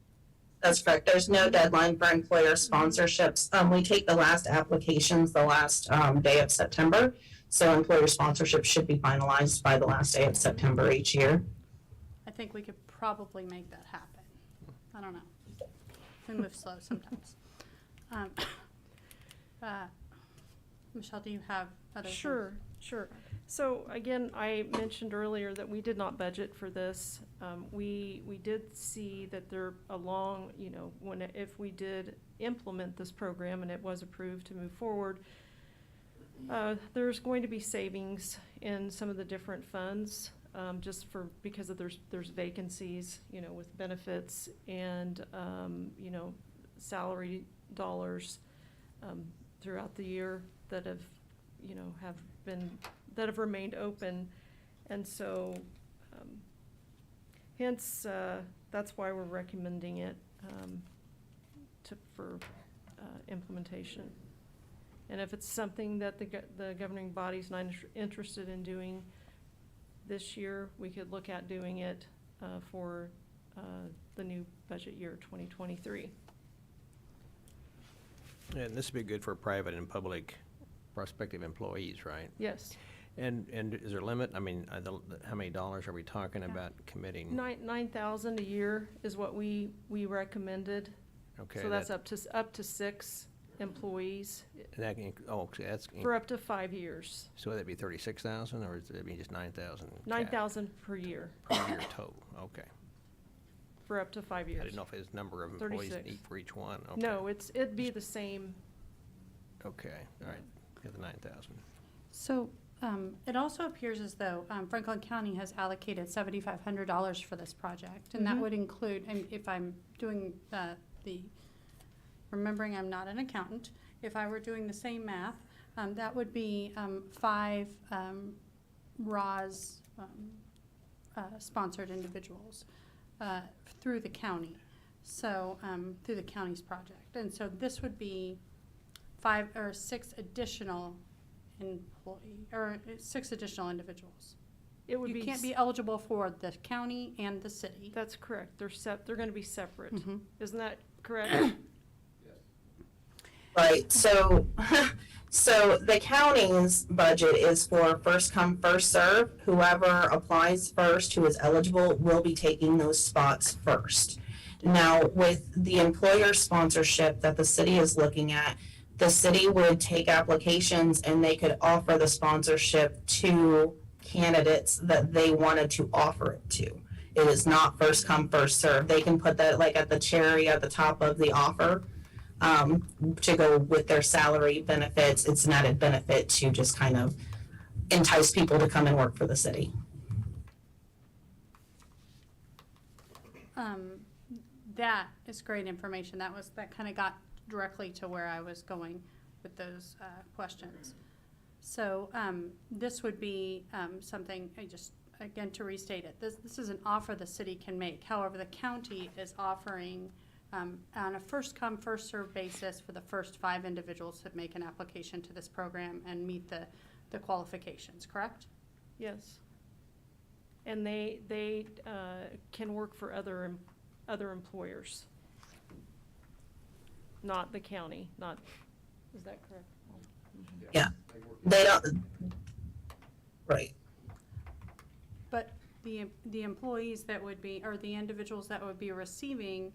That's correct. There's no deadline for employer sponsorships. We take the last applications the last day of September. So employer sponsorship should be finalized by the last day of September each year. I think we could probably make that happen. I don't know. We move slow sometimes. Michelle, do you have other things? Sure. So again, I mentioned earlier that we did not budget for this. We did see that there along, if we did implement this program and it was approved to move forward, there's going to be savings in some of the different funds, because of there's vacancies, with benefits and, salary dollars, throughout the year that have remained open. And so, hence, that's why we're recommending it, for implementation. And if it's something that the governing body's not interested in doing this year, we could look at doing it for the new budget year 2023. And this would be good for private and public prospective employees, right? Yes. And is there a limit? I mean, how many dollars are we talking about committing? $9,000 a year is what we recommended. Okay. So that's up to 6 employees. And that can, that's. For up to 5 years. So that'd be 36,000, or is it be just 9,000? 9,000 per year. Per year total, okay. For up to 5 years. I didn't know if it's number of employees for each one. Okay. No, it'd be the same. Okay, all right, got the 9,000. So, it also appears as though Franklin County has allocated $7,500 for this project, and that would include, and if I'm doing remembering I'm not an accountant, if I were doing the same math, that would be 5 RAWS sponsored individuals through the county, so through the county's project. And so this would be 5 or 6 additional individuals. It would You can't be eligible for the county and the city. That's correct. They're going to be separate. Mhm. Isn't that correct? Right, so the county's budget is for first come, first serve. Whoever applies first, who is eligible, will be taking those spots first. Now, with the employer sponsorship that the city is looking at, the city would take applications and they could offer the sponsorship to candidates that they wanted to offer it to. It is not first come, first serve. They can put that like at the cherry at the top of the offer. To go with their salary benefits. It's an added benefit to just kind of entice people to come and work for the city. That is great information. That kind of got directly to where I was going with those questions. So this would be something, again, to restate it, this is an offer the city can make. However, the county is offering on a first come, first served basis for the first 5 individuals that make an application to this program and meet the qualifications, correct? Yes. And they can work for other other employers. Not the county, not, is that correct? Yeah, they don't, right. But the employees that would be, or the individuals that would be receiving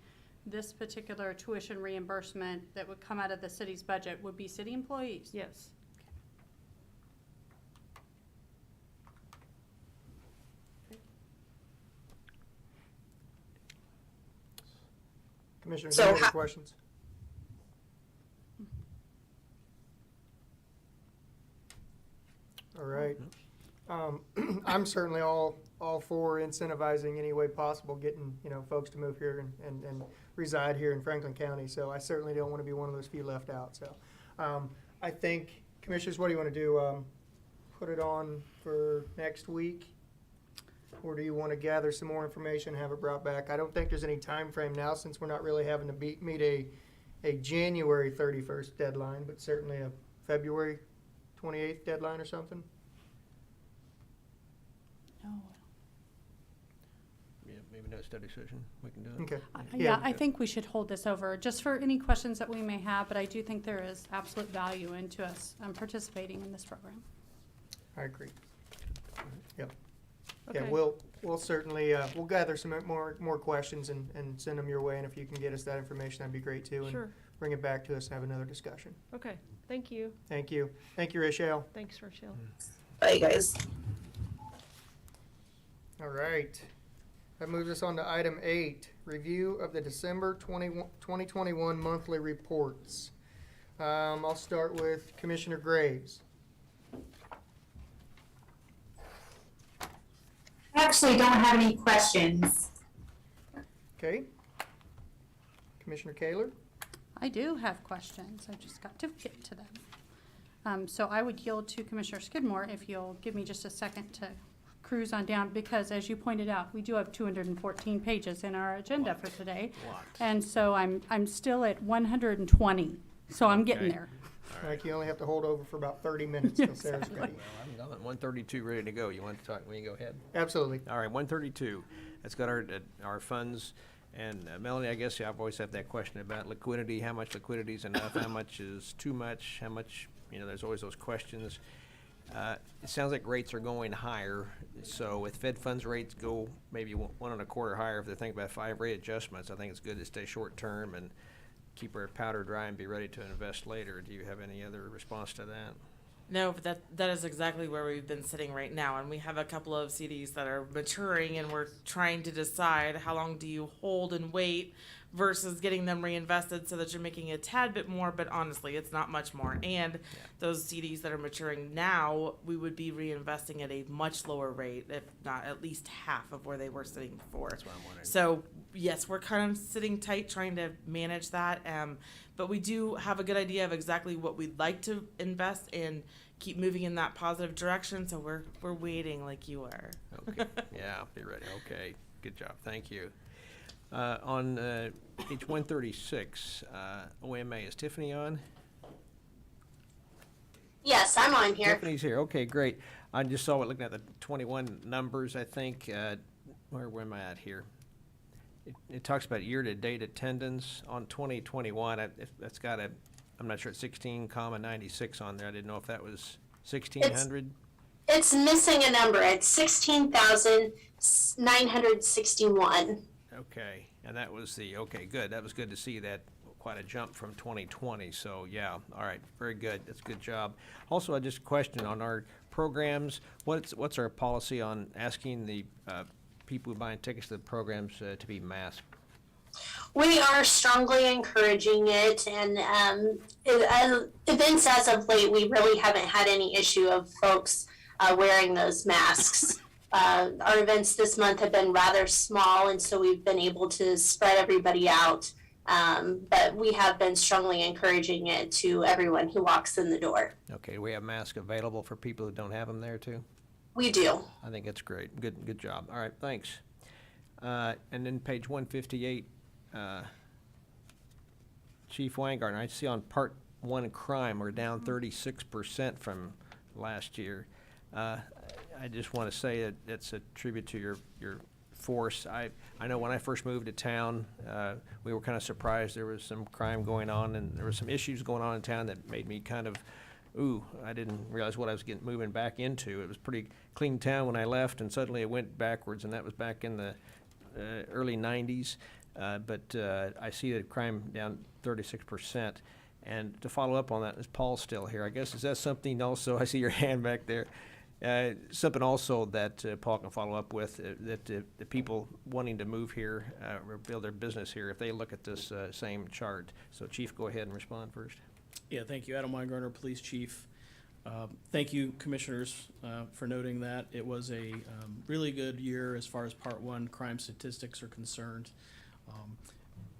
this particular tuition reimbursement that would come out of the city's budget would be city employees? Yes. Commissioners, So any other ha- questions? All right. I'm certainly all for incentivizing any way possible, getting, folks to move here and reside here in Franklin County. So I certainly don't want to be one of those few left out. So I think, Commissioners, what do you want to do? Put it on for next week? Or do you want to gather some more information, have it brought back? I don't think there's any time frame now, since we're not really having to meet a January 31st deadline, but certainly a February 28th deadline or something. No. Yeah, maybe no study session, we can do it. Okay. Yeah, I think we should hold this over just for any questions that we may have, but I do think there is absolute value into us participating in this program. I agree. Yep. Okay. Yeah, we'll certainly, we'll gather some more questions and send them your way, and if you can get us that information, that'd be great too. And Sure. bring it back to us and have another discussion. Okay, thank you. Thank you. Thank you, Rachel. Thanks, Rochelle. Bye, guys. All right. That moves us on to item 8, review of the December 2021 monthly reports. I'll start with Commissioner Graves. I actually don't have any questions. Okay. Commissioner Kaler? I do have questions. I just got to get to them. So I would yield to Commissioner Skidmore if you'll give me just a second to cruise on down, because as you pointed out, we do have 214 pages in our agenda for today. And so I'm still at 120, so I'm getting there. Like you only have to hold over for about 30 minutes till Sarah's ready. Well, I'm at 132, ready to go. You want to talk, we can go ahead? Absolutely. All right, 132. That's got our funds. And Melanie, I guess I've always had that question about liquidity. How much liquidity is enough? How much is too much? How much, there's always those questions. It sounds like rates are going higher. So with Fed funds rates go maybe 1.25 higher, if they think about 5 rate adjustments, I think it's good to stay short term and keep our powder dry and be ready to invest later. Do you have any other response to that? No, but that is exactly where we've been sitting right now, and we have a couple of CDs that are maturing, and we're trying to decide how long do you hold and wait versus getting them reinvested so that you're making a tad bit more, but honestly, it's not much more. And those CDs that are maturing now, we would be reinvesting at a much lower rate, if not at least half of where they were sitting before. That's what I'm wondering. So yes, we're kind of sitting tight trying to manage that, but we do have a good idea of exactly what we'd like to invest and keep moving in that positive direction. So we're waiting like you are. Okay. Yeah, be ready. Okay. Good job. Thank you. On page 136, OMA, is Tiffany on? Yes, I'm on here. Tiffany's here. Okay, great. I just saw it looking at the 21 numbers, I think. Where am I at here? It talks about year-to-date attendance on 2021. That's got a, I'm not sure, it's 16,96 on there. I didn't know if that was 1,600. It's missing a number. It's 16,961. Okay, and that was okay, good. That was good to see that, quite a jump from 2020. So, yeah, all right, very good. That's a good job. Also, I just question on our programs, what's our policy on asking the people who buy tickets to the programs to be masked? We are strongly encouraging it, and events as of late, we really haven't had any issue of folks wearing those masks. Our events this month have been rather small, and so we've been able to spread everybody out. But we have been strongly encouraging it to everyone who walks in the door. Okay, do we have masks available for people who don't have them there too? We do. I think that's great. Good job. All right, thanks. And then page 158, Chief Weingarten, I see on part 1 crime, we're down 36% from last year. I just want to say that that's a tribute to your force. I know when I first moved to town, we were kind of surprised there was some crime going on, and there were some issues going on in town that made me kind of, ooh, I didn't realize what I was moving back into. It was pretty clean town when I left, and suddenly it went backwards, and that was back in the early 90s. But I see the crime down 36%. And to follow up on that, is Paul still here? I guess, is that something also, I see your hand back there, something also that Paul can follow up with, that the people wanting to move here or build their business here, if they look at this same chart. So Chief, go ahead and respond first. Yeah, thank you. Adam Weingartner, Police Chief. Thank you, Commissioners, for noting that. It was a really good year as far as Part 1 crime statistics are concerned.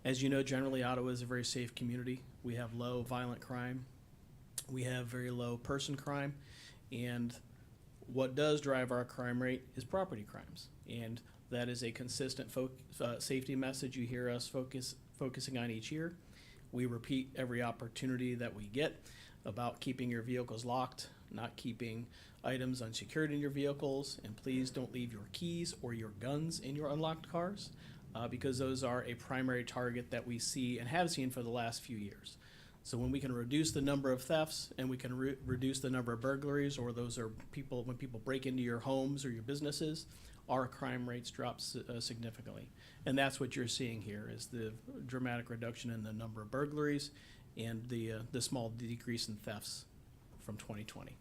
As you know, generally Ottawa is a very safe community. We have low violent crime. We have very low person crime. And what does drive our crime rate is property crimes. And that is a consistent safety message you hear us focusing on each year. We repeat every opportunity that we get about keeping your vehicles locked, not keeping items unsecured in your vehicles, and please don't leave your keys or your guns in your unlocked cars. Because those are a primary target that we see and have seen for the last few years. So when we can reduce the number of thefts and we can reduce the number of burglaries, or those are when people break into your homes or your businesses, our crime rates drop significantly. And that's what you're seeing here, is the dramatic reduction in the number of burglaries and the small decrease in thefts from 2020.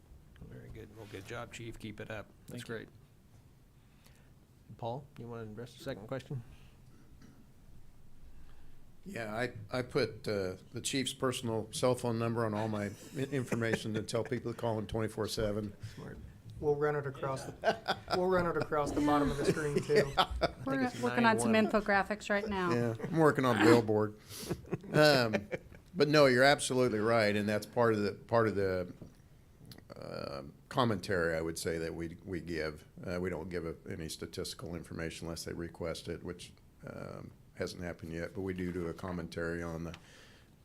Very good. Well, good job, Chief. Keep it up. That's Thank you. great. Paul, you want to address the second question? Yeah, I put the chief's personal cell phone number on all my information to tell people to call him 24/7. We'll run it across the bottom of the screen too. We're working on some infographics right now. Yeah, I'm working on the billboard. But no, you're absolutely right, and that's part of the commentary, I would say, that we give. We don't give any statistical information unless they request it, which hasn't happened yet, but we do a commentary on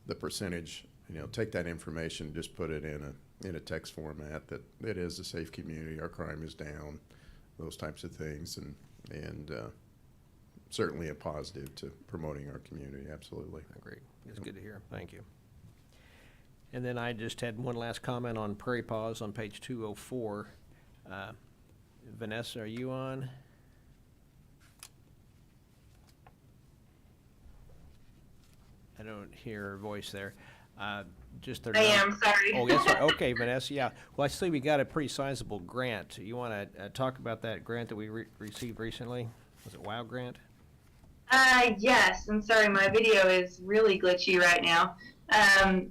the percentage. Take that information, just put it in a text format that it is a safe community, our crime is down, those types of things, and certainly a positive to promoting our community. Absolutely. Great. It's good to hear. Thank you. And then I just had one last comment on Prairie Paws on page 204. Vanessa, are you on? I don't hear her voice there. Just their I am, sorry. Oh, that's right. Okay, Vanessa, yeah. Well, I see we got a pretty sizable grant. You want to talk about that grant that we received recently? Was it WOW grant? Yes, I'm sorry, my video is really glitchy right now.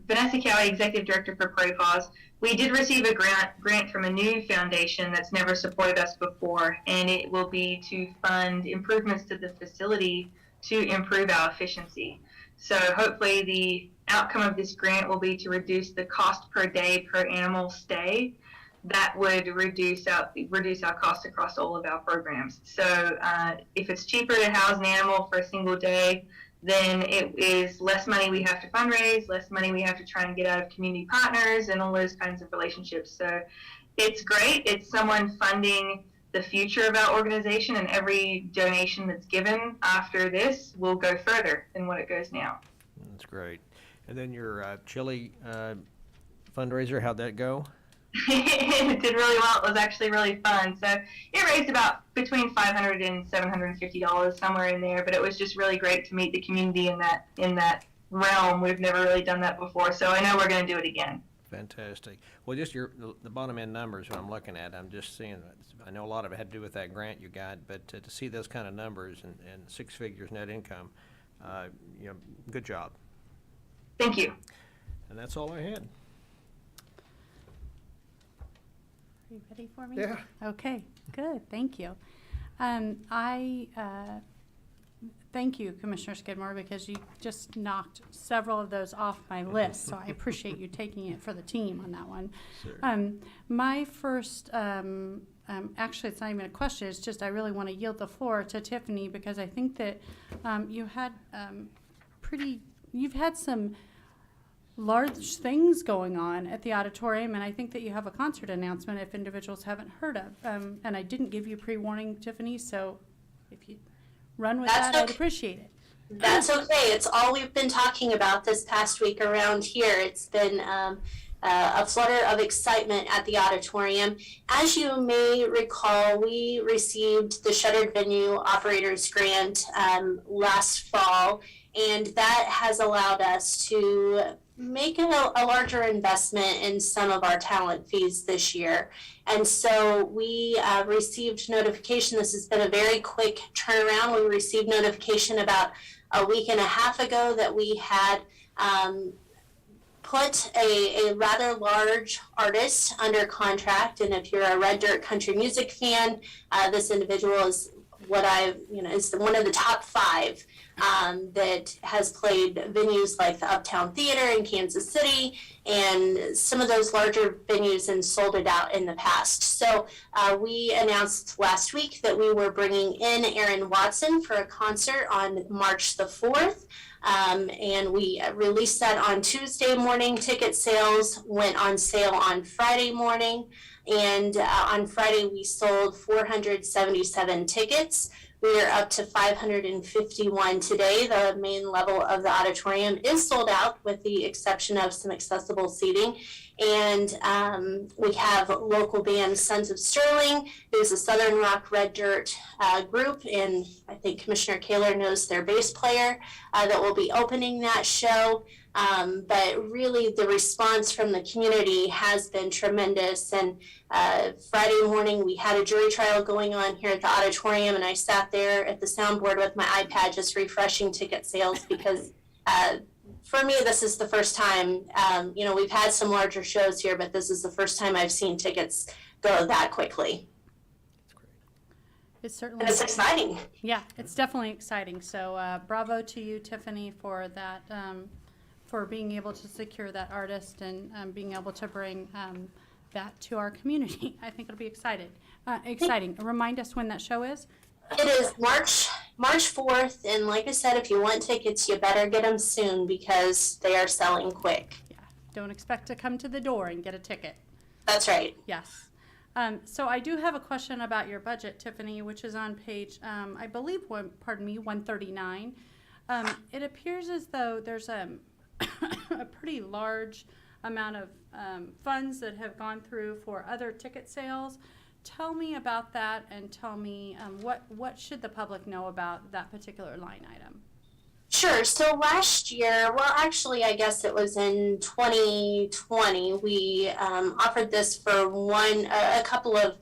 Vanessa Cowie, Executive Director for Prairie Paws. We did receive a grant from a new foundation that's never supported us before, and it will be to fund improvements to the facility to improve our efficiency. So hopefully the outcome of this grant will be to reduce the cost per day per animal stay. That would reduce our costs across all of our programs. So if it's cheaper to house an animal for a single day, then it is less money we have to fundraise, less money we have to try and get out of community partners and all those kinds of relationships. So it's great. It's someone funding the future of our organization, and every donation that's given after this will go further than what it goes now. That's great. And then your chili fundraiser, how'd that go? It did really well. It was actually really fun. So it raised about between $500 and $750, somewhere in there. But it was just really great to meet the community in that realm. We've never really done that before, so I know we're going to do it again. Fantastic. Well, just the bottom end numbers what I'm looking at, I'm just seeing, I know a lot of it had to do with that grant you got, but to see those kind of numbers and 6 figures net income, good job. Thank you. And that's all I had. Are you ready for me? Yeah. Okay, good, thank you. Thank you, Commissioner Skidmore, because you just knocked several of those off my list, so I appreciate you taking it for the team on that one. Sure. My first, actually, it's not even a question, it's just I really want to yield the floor to Tiffany, because I think that you've had some large things going on at the auditorium, and I think that you have a concert announcement if individuals haven't heard of. And I didn't give you pre-warning, Tiffany, so if you run with That's that, I'd okay. appreciate it. That's okay. It's all we've been talking about this past week around here. It's been a flutter of excitement at the auditorium. As you may recall, we received the Shuttered Venue Operators Grant last fall, and that has allowed us to make a larger investment in some of our talent fees this year. And so we received notification. This has been a very quick turnaround. We received notification about a week and a half ago that we had put a rather large artist under contract. And if you're a Red Dirt country music fan, this individual is is one of the top 5 that has played venues like the Uptown Theater in Kansas City and some of those larger venues, and sold it out in the past. So we announced last week that we were bringing in Aaron Watson for a concert on March the 4th. And we released that on Tuesday morning. Ticket sales went on sale on Friday morning. And on Friday, we sold 477 tickets. We are up to 551 today. The main level of the auditorium is sold out with the exception of some accessible seating. And we have local band Sons of Sterling, who's a Southern Rock Red Dirt group, and I think Commissioner Kaler knows their bass player, that will be opening that show. But really the response from the community has been tremendous. And Friday morning we had a jury trial going on here at the auditorium, and I sat there at the soundboard with my iPad just refreshing ticket sales because for me, this is the first time, we've had some larger shows here, but this is the first time I've seen tickets go that quickly. It's certainly. And it's exciting. Yeah, it's definitely exciting. So bravo to you, Tiffany, for that, for being able to secure that artist and being able to bring that to our community. I think it'll be exciting. Remind us when that show is. It is March 4th, and like I said, if you want tickets, you better get them soon because they are selling quick. Yeah, don't expect to come to the door and get a ticket. That's right. Yes. So I do have a question about your budget, Tiffany, which is on page, I believe, 139. It appears as though there's a pretty large amount of funds that have gone through for other ticket sales. Tell me about that, and tell me what should the public know about that particular line item? Sure. So last year, well, actually, I guess it was in 2020, we offered this for a couple of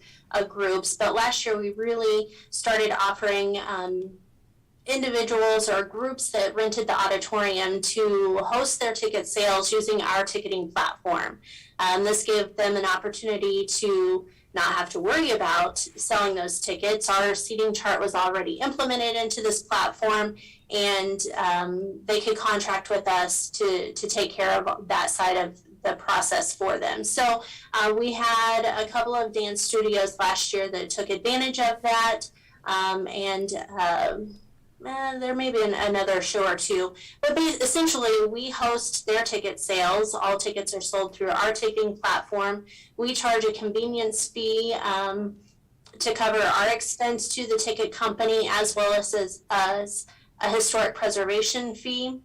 groups, but last year we really started offering individuals or groups that rented the auditorium to host their ticket sales using our ticketing platform. This gave them an opportunity to not have to worry about selling those tickets. Our seating chart was already implemented into this platform, and they could contract with us to take care of that side of the process for them. So we had a couple of dance studios last year that took advantage of that, and there may be another show or two, but essentially we host their ticket sales. All tickets are sold through our ticketing platform. We charge a convenience fee to cover our expense to the ticket company, as well as a historic preservation fee,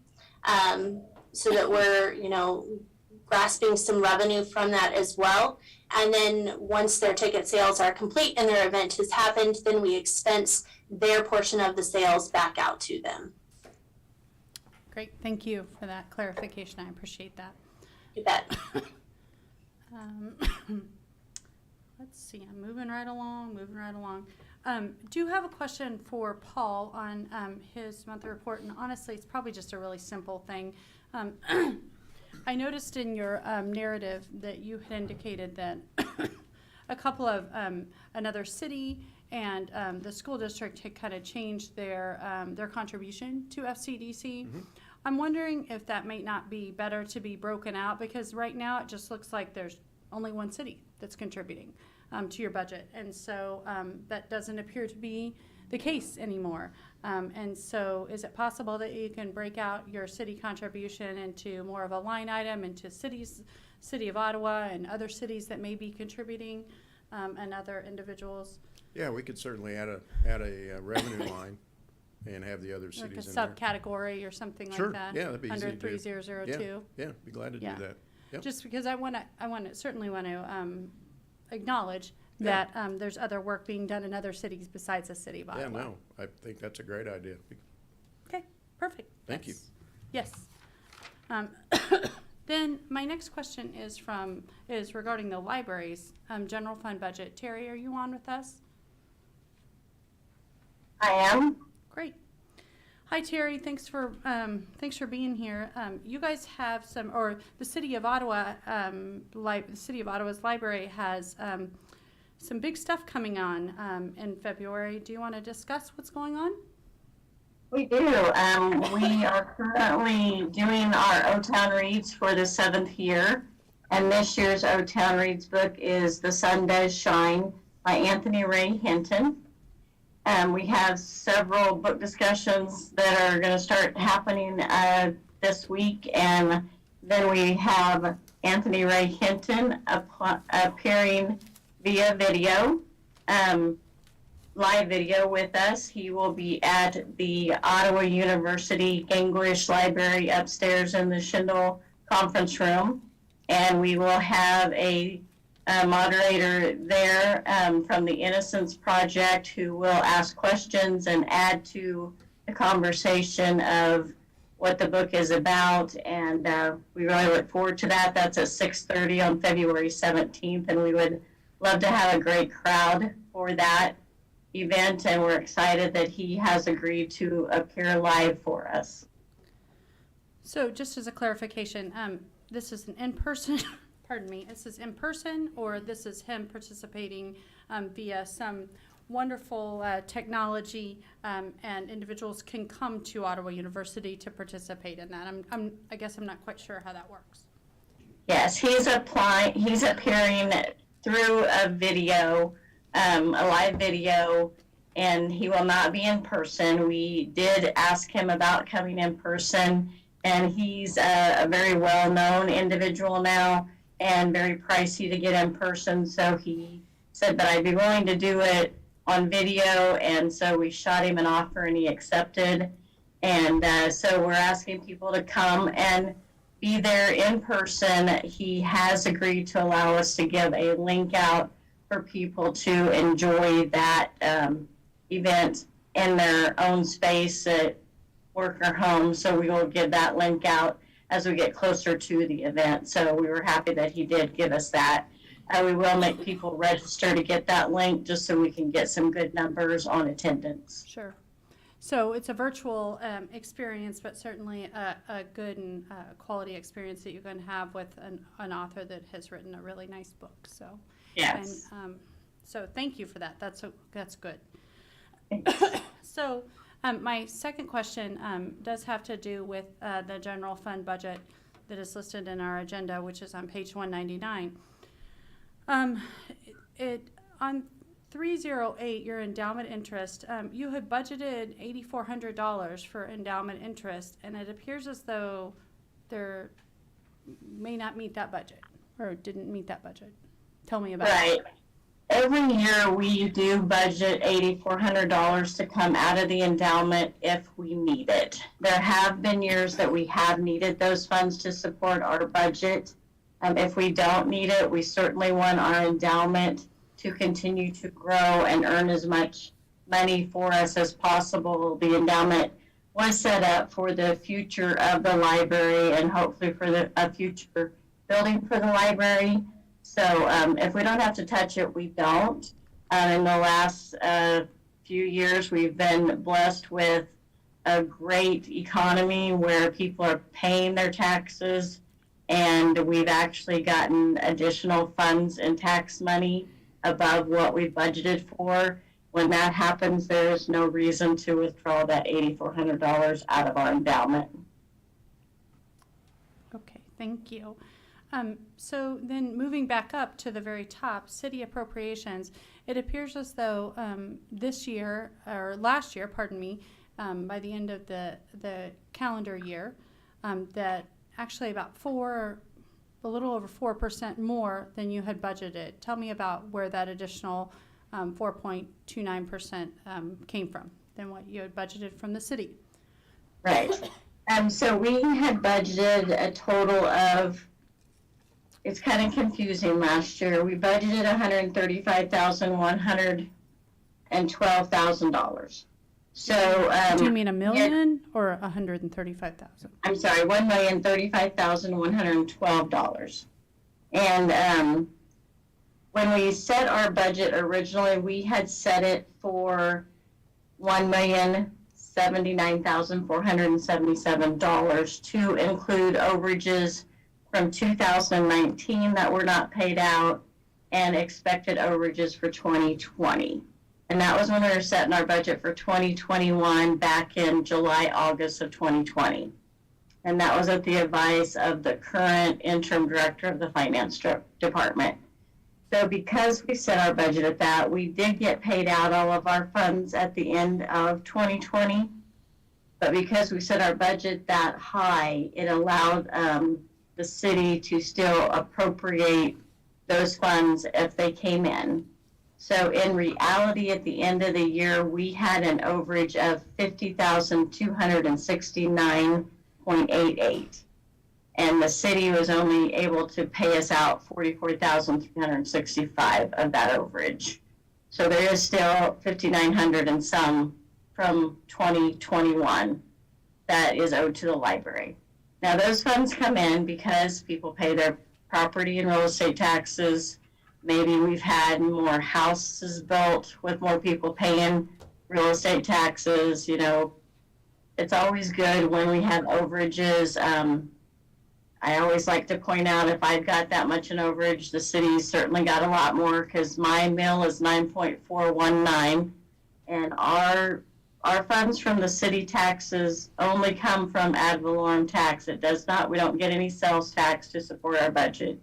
so that we're grasping some revenue from that as well. And then once their ticket sales are complete and their event has happened, then we expense their portion of the sales back out to them. Great, thank you for that clarification. I appreciate that. You bet. Let's see, I'm moving right along. Do have a question for Paul on his monthly report, and honestly, it's probably just a really simple thing. I noticed in your narrative that you had indicated that a couple of another city and the school district had kind of changed their contribution to FCDC. Mm-hmm. I'm wondering if that might not be better to be broken out, because right now it just looks like there's only one city that's contributing to your budget, and so that doesn't appear to be the case anymore. And so is it possible that you can break out your city contribution into more of a line item into City of Ottawa and other cities that may be contributing, and other individuals? Yeah, we could certainly add a revenue line. and have the other Like cities a in there. subcategory or something Sure, like that? yeah, that'd be easy to Under do. 3002? Yeah, be glad to do Yeah. that. Yep. Just because certainly want to acknowledge Yeah. that there's other work being done in other cities besides the city of Ottawa. Yeah, no, I think that's a great idea. Okay, perfect. Thank you. Yes. Then my next question is regarding the library's general fund budget. Terry, are you on with us? I am. Great. Hi, Terry. Thanks for being here. You guys have the City of Ottawa, the City of Ottawa's library has some big stuff coming on in February. Do you want to discuss what's going on? We do. We are currently doing our O-Town Reads for the 7th year. And this year's O-Town Reads book is The Sun Does Shine by Anthony Ray Hinton. We have several book discussions that are going to start happening this week. And then we have Anthony Ray Hinton appearing via video. Live video with us. He will be at the Ottawa University English Library upstairs in the Schindel conference room. And we will have a moderator there from the Innocence Project who will ask questions and add to the conversation of what the book is about. And we really look forward to that. That's at 6:30 on February 17th. And we would love to have a great crowd for that event, and we're excited that he has agreed to appear live for us. So just as a clarification, this is an in-person, pardon me, this is in person, or this is him participating via some wonderful technology, and individuals can come to Ottawa University to participate in that? I guess I'm not quite sure how that works. Yes, he's appearing through a video, a live video, and he will not be in person. We did ask him about coming in person, and he's a very well-known individual now and very pricey to get in person. So he said, but I'd be willing to do it on video. And so we shot him an offer and he accepted. And so we're asking people to come and be there in person. He has agreed to allow us to give a link out for people to enjoy that event in their own space at work or home. So we will give that link out as we get closer to the event. So we were happy that he did give us that. We will make people register to get that link just so we can get some good numbers on attendance. Sure. So it's a virtual experience, but certainly a good and quality experience that you're going to have with an author that has written a really nice book. So yes. And, so thank you for that. That's good. So my second question does have to do with the general fund budget that is listed in our agenda, which is on page 199. On 308, your endowment interest, you had budgeted $8,400 for endowment interest, and it appears as though there may not meet that budget, or didn't meet that budget. Tell me about Right. it. Every year we do budget $8,400 to come out of the endowment if we need it. There have been years that we have needed those funds to support our budget. If we don't need it, we certainly want our endowment to continue to grow and earn as much money for us as possible. The endowment was set up for the future of the library and hopefully for a future building for the library. So if we don't have to touch it, we don't. In the last few years, we've been blessed with a great economy where people are paying their taxes, and we've actually gotten additional funds and tax money above what we budgeted for. When that happens, there is no reason to withdraw that $8,400 out of our endowment. Okay, thank you. So then moving back up to the very top, city appropriations, it appears as though this year, or last year, pardon me, by the end of the calendar year, that actually about a little over 4% more than you had budgeted. Tell me about where that additional 4.29% came from. than what you had budgeted from the city. Right. So we had budgeted a total of, it's kind of confusing last year. We budgeted $135,112,000. So, Do you mean $1 million or 135,000? I'm sorry, $1,035,112. And when we set our budget originally, we had set it for $1,079,477 to include overages from 2019 that were not paid out and expected overages for 2020. And that was when we were setting our budget for 2021 back in July, August of 2020. And that was at the advice of the current interim director of the finance department. So because we set our budget at that, we did get paid out all of our funds at the end of 2020. But because we set our budget that high, it allowed the city to still appropriate those funds if they came in. So in reality, at the end of the year, we had an overage of $50,269.88. And the city was only able to pay us out $44,365 of that overage. So there is still $5,900 and some from 2021 that is owed to the library. Now those funds come in because people pay their property and real estate taxes. Maybe we've had more houses built with more people paying real estate taxes. You know, it's always good when we have overages. I always like to point out if I've got that much in overage, the city's certainly got a lot more because my mill is 9.419, and our funds from the city taxes only come from ad valorem tax. It does not, we don't get any sales tax to support our budget.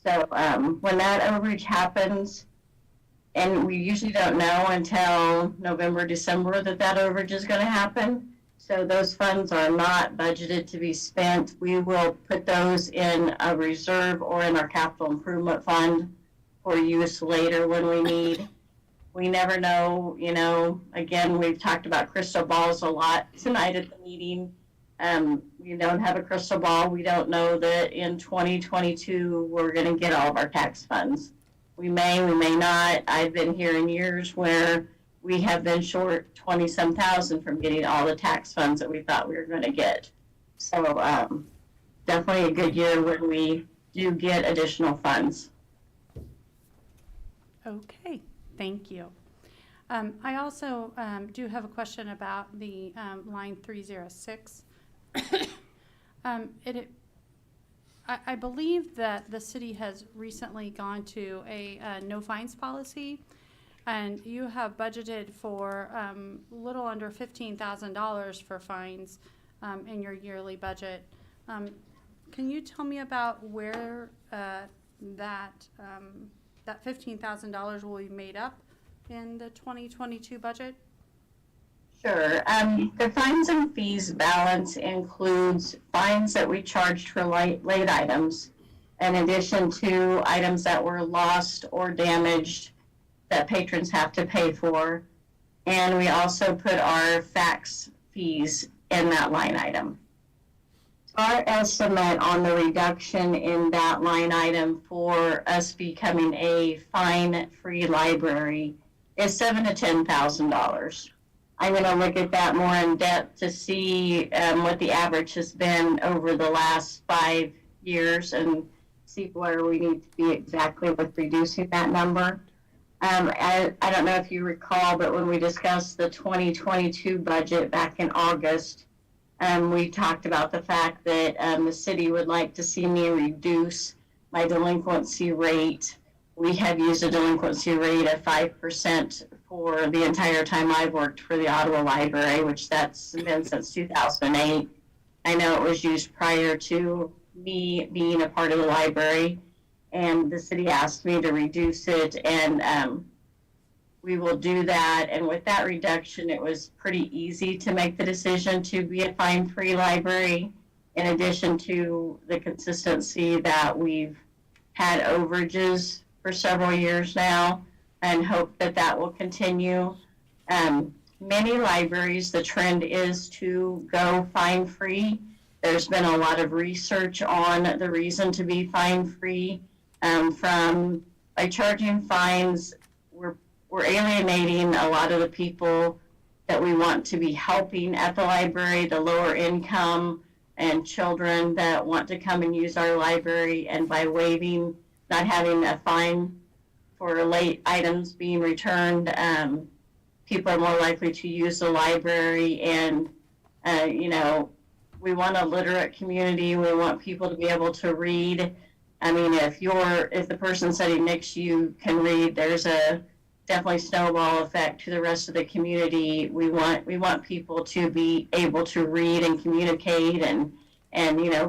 So when that overage happens, and we usually don't know until November, December that overage is going to happen. So those funds are not budgeted to be spent. We will put those in a reserve or in our capital improvement fund for use later when we need. We never know, you know, again, we've talked about crystal balls a lot tonight at the meeting. We don't have a crystal ball. We don't know that in 2022 we're going to get all of our tax funds. We may not. I've been here in years where we have been short 20-some thousand from getting all the tax funds that we thought we were going to get. So definitely a good year when we do get additional funds. Okay, thank you. I also do have a question about the line 306. I believe that the city has recently gone to a no fines policy, and you have budgeted for a little under $15,000 for fines in your yearly budget. Can you tell me about where that $15,000 will be made up in the 2022 budget? Sure. The fines and fees balance includes fines that we charged for late items, in addition to items that were lost or damaged that patrons have to pay for. And we also put our fax fees in that line item. Our estimate on the reduction in that line item for us becoming a fine-free library is $7,000 to $10,000. I'm going to look at that more in depth to see what the average has been over the last 5 years and see where we need to be exactly with reducing that number. I don't know if you recall, but when we discussed the 2022 budget back in August, we talked about the fact that the city would like to see me reduce my delinquency rate. We have used a delinquency rate of 5% for the entire time I've worked for the Ottawa Library, which that's been since 2008. I know it was used prior to me being a part of the library, and the city asked me to reduce it, and we will do that. And with that reduction, it was pretty easy to make the decision to be a fine-free library, in addition to the consistency that we've had overages for several years now, and hope that that will continue. many libraries, the trend is to go fine-free. There's been a lot of research on the reason to be fine-free. From by charging fines, we're alienating a lot of the people that we want to be helping at the library, the lower income and children that want to come and use our library. And by waiving, not having a fine for late items being returned, people are more likely to use the library. And, we want a literate community. We want people to be able to read. I mean, if the person sitting next to you can read, there's a definitely snowball effect to the rest of the community. We want people to be able to read and communicate, and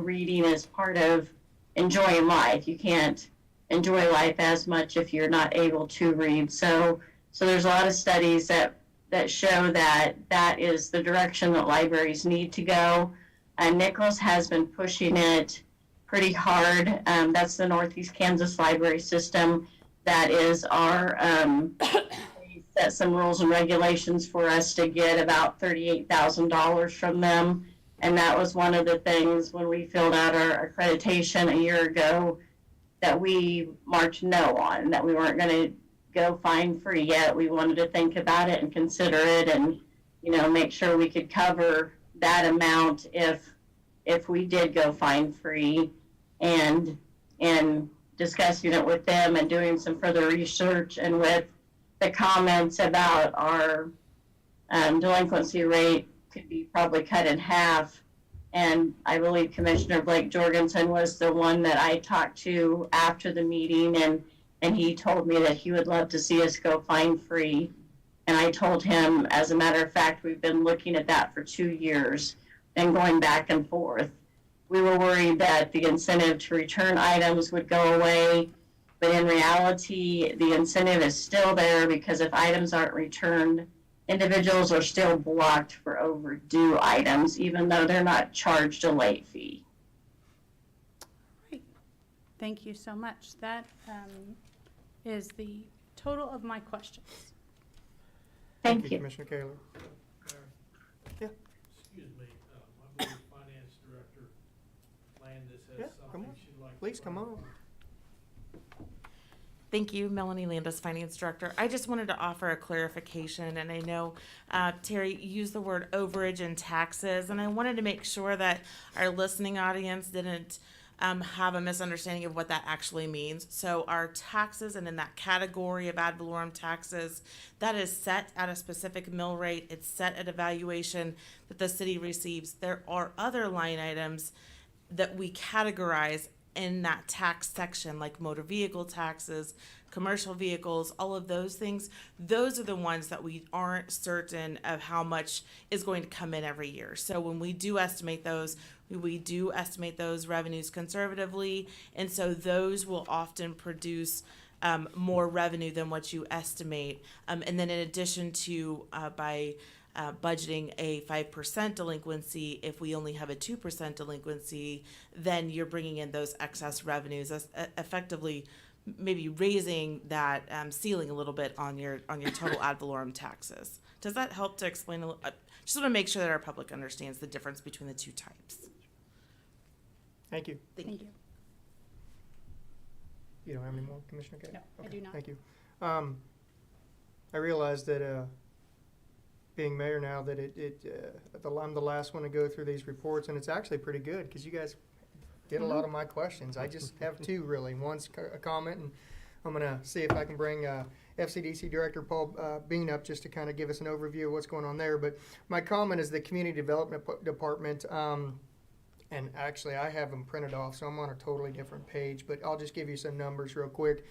reading is part of enjoying life. You can't enjoy life as much if you're not able to read. So there's a lot of studies that show that is the direction that libraries need to go. Nichols has been pushing it pretty hard. That's the Northeast Kansas Library System. That is our, they set some rules and regulations for us to get about $38,000 from them. And that was one of the things when we filled out our accreditation a year ago that we marked no on, that we weren't going to go fine free yet. We wanted to think about it and consider it and, make sure we could cover that amount if we did go fine free, and discussing it with them and doing some further research, and with the comments about our delinquency rate could be probably cut in half. And I believe Commissioner Blake Jorgensen was the one that I talked to after the meeting, and he told me that he would love to see us go fine free. And I told him, as a matter of fact, we've been looking at that for 2 years and going back and forth. We were worried that the incentive to return items would go away, but in reality, the incentive is still there, because if items aren't returned, individuals are still blocked for overdue items, even though they're not charged a late fee. Great. Thank you so much. That is the total of my questions. Thank you. Commissioner Kaler. Yeah. Excuse me, I believe Finance Director Landis has Come something on. she'd like to. Please come on. Thank you, Melanie Landis, Finance Director. I just wanted to offer a clarification, and I know Terry used the word overage and taxes, and I wanted to make sure that our listening audience didn't have a misunderstanding of what that actually means. So our taxes, and in that category of ad valorem taxes, that is set at a specific mill rate. It's set at a valuation that the city receives. There are other line items that we categorize in that tax section, like motor vehicle taxes, commercial vehicles, all of those things. Those are the ones that we aren't certain of how much is going to come in every year. So when we do estimate those, we do estimate those revenues conservatively, and so those will often produce more revenue than what you estimate. And then in addition to by budgeting a 5% delinquency, if we only have a 2% delinquency, then you're bringing in those excess revenues, effectively maybe raising that ceiling a little bit on your total ad valorem taxes. Does that help to explain? Just want to make sure that our public understands the difference between the two types. Thank you. Thank you. You don't have any more, Commissioner Kaler? No, I do not. Thank you. I realize that being mayor now, that I'm the last one to go through these reports, and it's actually pretty good because you guys did a lot of my questions. I just have two really. One's a comment, and I'm gonna see if I can bring FCDC Director Paul Bean up just to kind of give us an overview of what's going on there. But my comment is the Community Development Department. And actually, I have them printed off, so I'm on a totally different page, but I'll just give you some numbers real quick.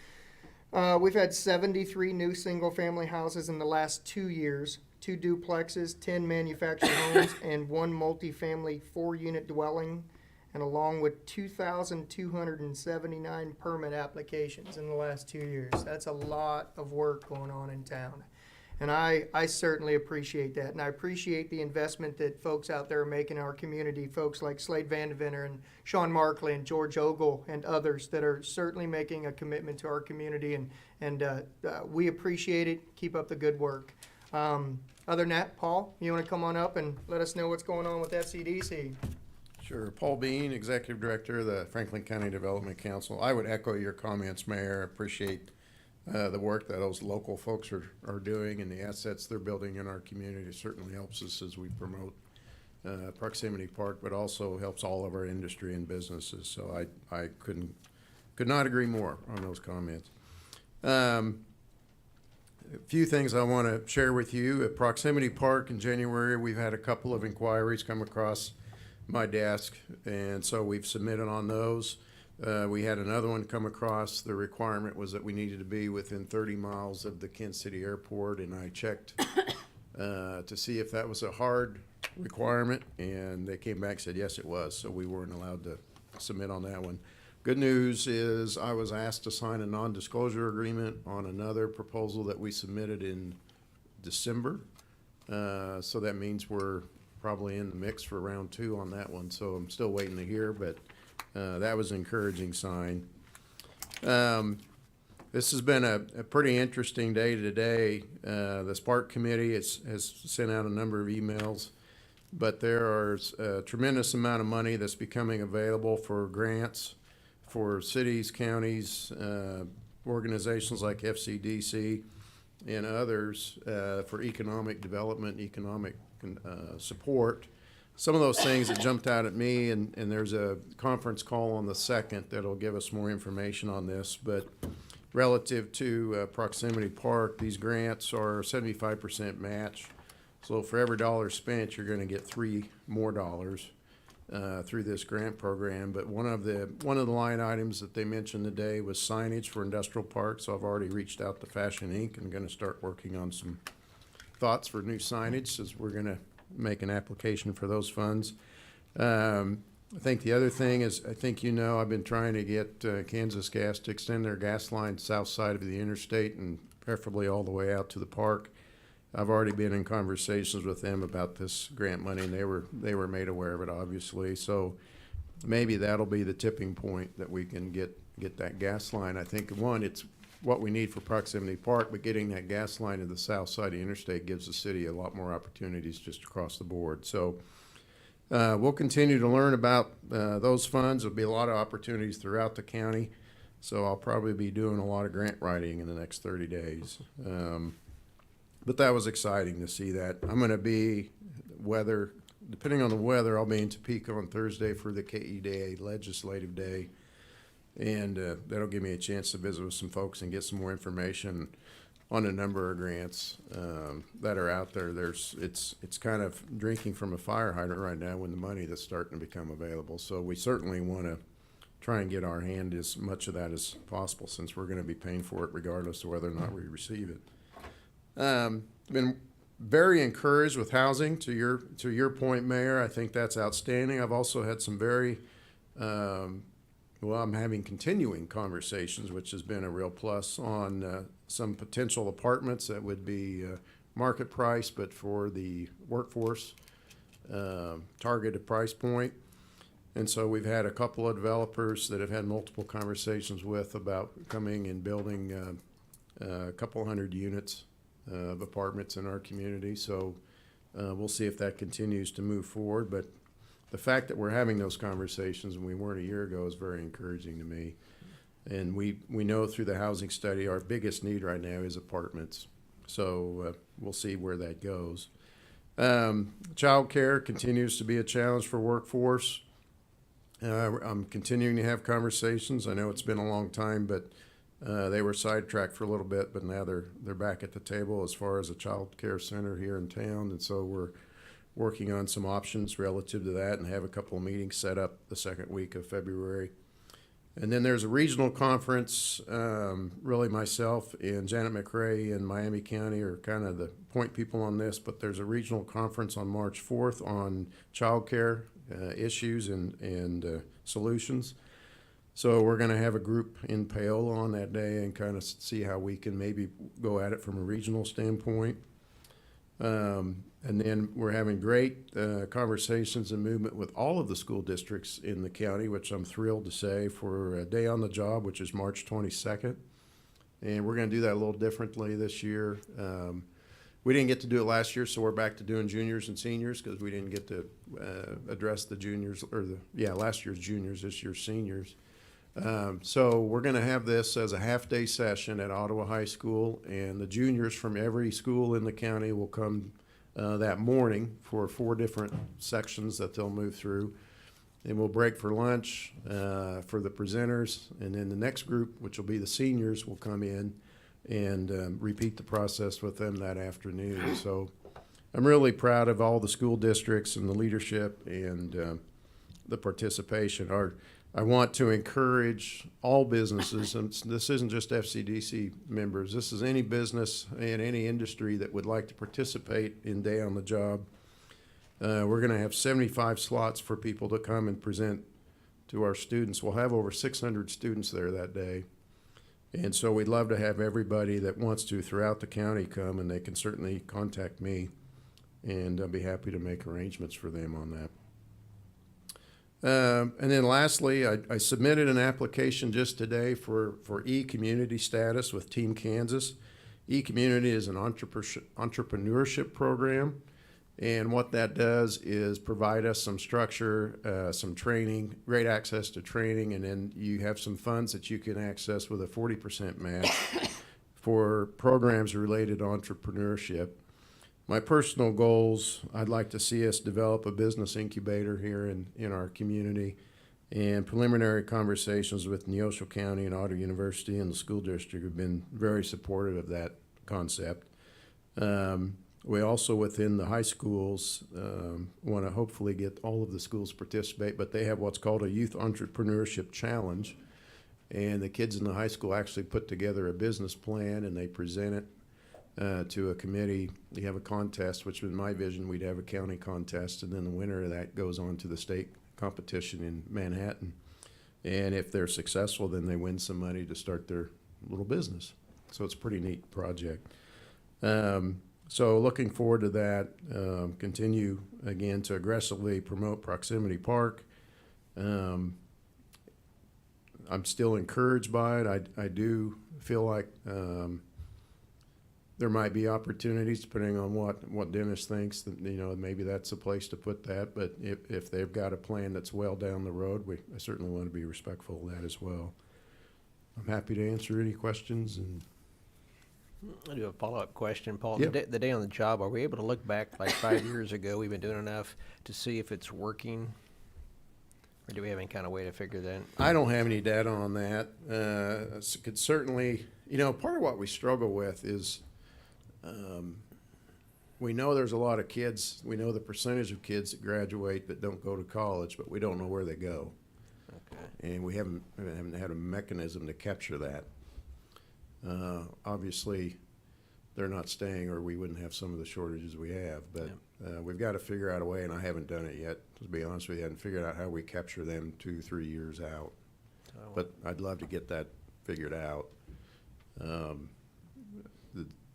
We've had 73 new single-family houses in the last 2 years, 2 duplexes, 10 manufactured homes, and 1 multifamily 4-unit dwelling, and along with 2,279 permit applications in the last 2 years. That's a lot of work going on in town. And I certainly appreciate that. And I appreciate the investment that folks out there are making in our community, folks like Slade Vandeventer and Sean Markley and George Ogle and others that are certainly making a commitment to our community. And we appreciate it. Keep up the good work. Other than that, Paul, you want to come on up and let us know what's going on with FCDC? Sure. Paul Bean, Executive Director of the Franklin County Development Council. I would echo your comments, Mayor. I appreciate the work that those local folks are doing, and the assets they're building in our community certainly helps us as we promote Proximity Park, but also helps all of our industry and businesses. So I could not agree more on those comments. A few things I want to share with you. At Proximity Park in January, we've had a couple of inquiries come across my desk, and so we've submitted on those. We had another one come across. The requirement was that we needed to be within 30 miles of the Kansas City Airport, and I checked to see if that was a hard requirement, and they came back and said yes, it was, so we weren't allowed to submit on that one. Good news is I was asked to sign a non-disclosure agreement on another proposal that we submitted in December, so that means we're probably in the mix for round 2 on that one, so I'm still waiting to hear, but that was an encouraging sign. This has been a pretty interesting day today. The Spark Committee has sent out a number of emails, but there is a tremendous amount of money that's becoming available for grants for cities, counties, organizations like FCDC and others for economic development, economic support. Some of those things that jumped out at me, and there's a conference call on the 2nd that'll give us more information on this, but relative to Proximity Park, these grants are 75% match. So for every dollar spent, you're going to get $3 more through this grant program. But one of the line items that they mentioned today was signage for industrial parks. So I've already reached out to Fashion Inc. and going to start working on some thoughts for new signage as we're going to make an application for those funds. I think the other thing is, I think you know, I've been trying to get Kansas Gas to extend their gas line south side of the interstate and preferably all the way out to the park. I've already been in conversations with them about this grant money, and they were made aware of it, obviously. So maybe that'll be the tipping point that we can get that gas line. I think, one, it's what we need for Proximity Park, but getting that gas line to the south side of the interstate gives the city a lot more opportunities just across the board. So we'll continue to learn about those funds. There'll be a lot of opportunities throughout the county. So I'll probably be doing a lot of grant writing in the next 30 days. But that was exciting to see that. I'm going to be depending on the weather, I'll be in Topeka on Thursday for the KEDA Legislative Day. And that'll give me a chance to visit with some folks and get some more information on a number of grants that are out there. It's kind of drinking from a fire hydrant right now when the money that's starting to become available. So we certainly want to try and get our hand as much of that as possible, since we're going to be paying for it regardless of whether or not we receive it. Been very encouraged with housing. To your point, Mayor, I think that's outstanding. I've also had some very I'm having continuing conversations, which has been a real plus, on some potential apartments that would be market price, but for the workforce targeted price point. And so we've had a couple of developers that have had multiple conversations with about coming and building a couple hundred units of apartments in our community. So we'll see if that continues to move forward. But the fact that we're having those conversations and we weren't a year ago is very encouraging to me. And we know through the housing study our biggest need right now is apartments. So we'll see where that goes. Child care continues to be a challenge for workforce. I'm continuing to have conversations. I know it's been a long time, but they were sidetracked for a little bit, but now they're back at the table as far as a child care center here in town. And so we're working on some options relative to that and have a couple of meetings set up the second week of February. And then there's a regional conference. Really myself and Janet McRae in Miami County are kind of the point people on this, but there's a regional conference on March 4th on child care issues and solutions. So we're going to have a group in Paola on that day and kind of see how we can maybe go at it from a regional standpoint. And then we're having great conversations and movement with all of the school districts in the county, which I'm thrilled to say, for a day on the job, which is March 22nd. And we're going to do that a little differently this year. we didn't get to do it last year, so we're back to doing juniors and seniors because we didn't get to address the juniors, or last year's juniors, this year's seniors. So we're going to have this as a half-day session at Ottawa High School, and the juniors from every school in the county will come that morning for 4 different sections that they'll move through. And we'll break for lunch for the presenters, and then the next group, which will be the seniors, will come in and repeat the process with them that afternoon. So I'm really proud of all the school districts and the leadership and the participation. I want to encourage all businesses, and this isn't just FCDC members, this is any business and any industry that would like to participate in Day on the Job. We're going to have 75 slots for people to come and present to our students. We'll have over 600 students there that day. And so we'd love to have everybody that wants to throughout the county come, and they can certainly contact me, and I'll be happy to make arrangements for them on that. And then lastly, I submitted an application just today for e-community status with Team Kansas. E-community is an entrepreneurship program. And what that does is provide us some structure, some training, great access to training, and then you have some funds that you can access with a 40% match for programs related to entrepreneurship. My personal goals, I'd like to see us develop a business incubator here in our community, and preliminary conversations with Neosho County and Ottawa University and the school district have been very supportive of that concept. We also, within the high schools, want to hopefully get all of the schools to participate, but they have what's called a Youth Entrepreneurship Challenge. And the kids in the high school actually put together a business plan, and they present it to a committee. You have a contest, which in my vision, we'd have a county contest, and then the winner of that goes on to the state competition in Manhattan. And if they're successful, then they win some money to start their little business. So it's a pretty neat project. So looking forward to that. Continue, again, to aggressively promote Proximity Park. I'm still encouraged by it. I do feel like there might be opportunities depending on what Dennis thinks, that, maybe that's a place to put that. But if they've got a plan that's well down the road, I certainly want to be respectful of that as well. I'm happy to answer any questions. And I do have a follow-up question, Paul. Yep. The day on the job, are we able to look back like 5 years ago, we've been doing enough to see if it's working? Or do we have any kind of way to figure that? I don't have any data on that. Could certainly, part of what we struggle with is we know there's a lot of kids. We know the percentage of kids that graduate that don't go to college, but we don't know where they go. Okay. And we haven't had a mechanism to capture that. Obviously, they're not staying, or we wouldn't have some of the shortages we have. But we've got to figure out a way, and I haven't done it yet. To be honest with you, I haven't figured out how we capture them 2-3 years out. But I'd love to get that figured out.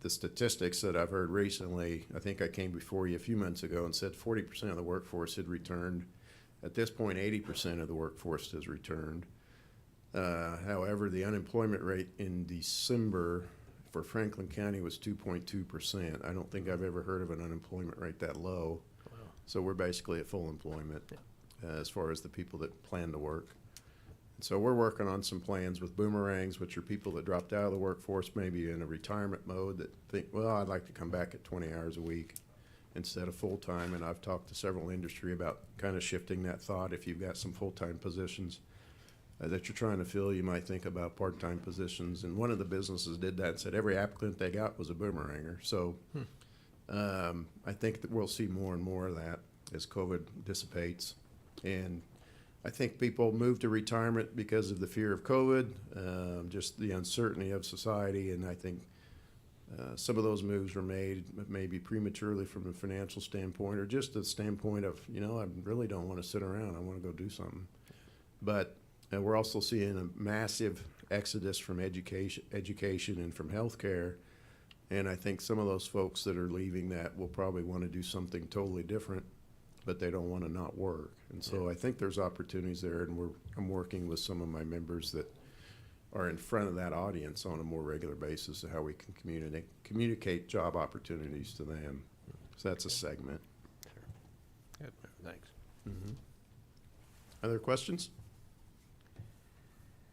The statistics that I've heard recently, I think I came before you a few months ago and said 40% of the workforce had returned. At this point, 80% of the workforce has returned. However, the unemployment rate in December for Franklin County was 2.2%. I don't think I've ever heard of an unemployment rate that low. Wow. So we're basically at full employment as far as the people that plan to work. And so we're working on some plans with boomerangs, which are people that dropped out of the workforce, maybe in a retirement mode, that think, well, I'd like to come back at 20 hours a week instead of full-time. And I've talked to several industry about kind of shifting that thought. If you've got some full-time positions that you're trying to fill, you might think about part-time positions. And one of the businesses did that and said every applicant they got was a boomeranger. So I think that we'll see more and more of that as COVID dissipates. And I think people move to retirement because of the fear of COVID, just the uncertainty of society. And I think some of those moves were made maybe prematurely from a financial standpoint, or just the standpoint of, I really don't want to sit around. I want to go do something. But we're also seeing a massive exodus from education and from healthcare. And I think some of those folks that are leaving that will probably want to do something totally different, but they don't want to not work. And so I think there's opportunities there, and I'm working with some of my members that are in front of that audience on a more regular basis of how we can communicate job opportunities to them. So that's a segment. Good, thanks. Other questions?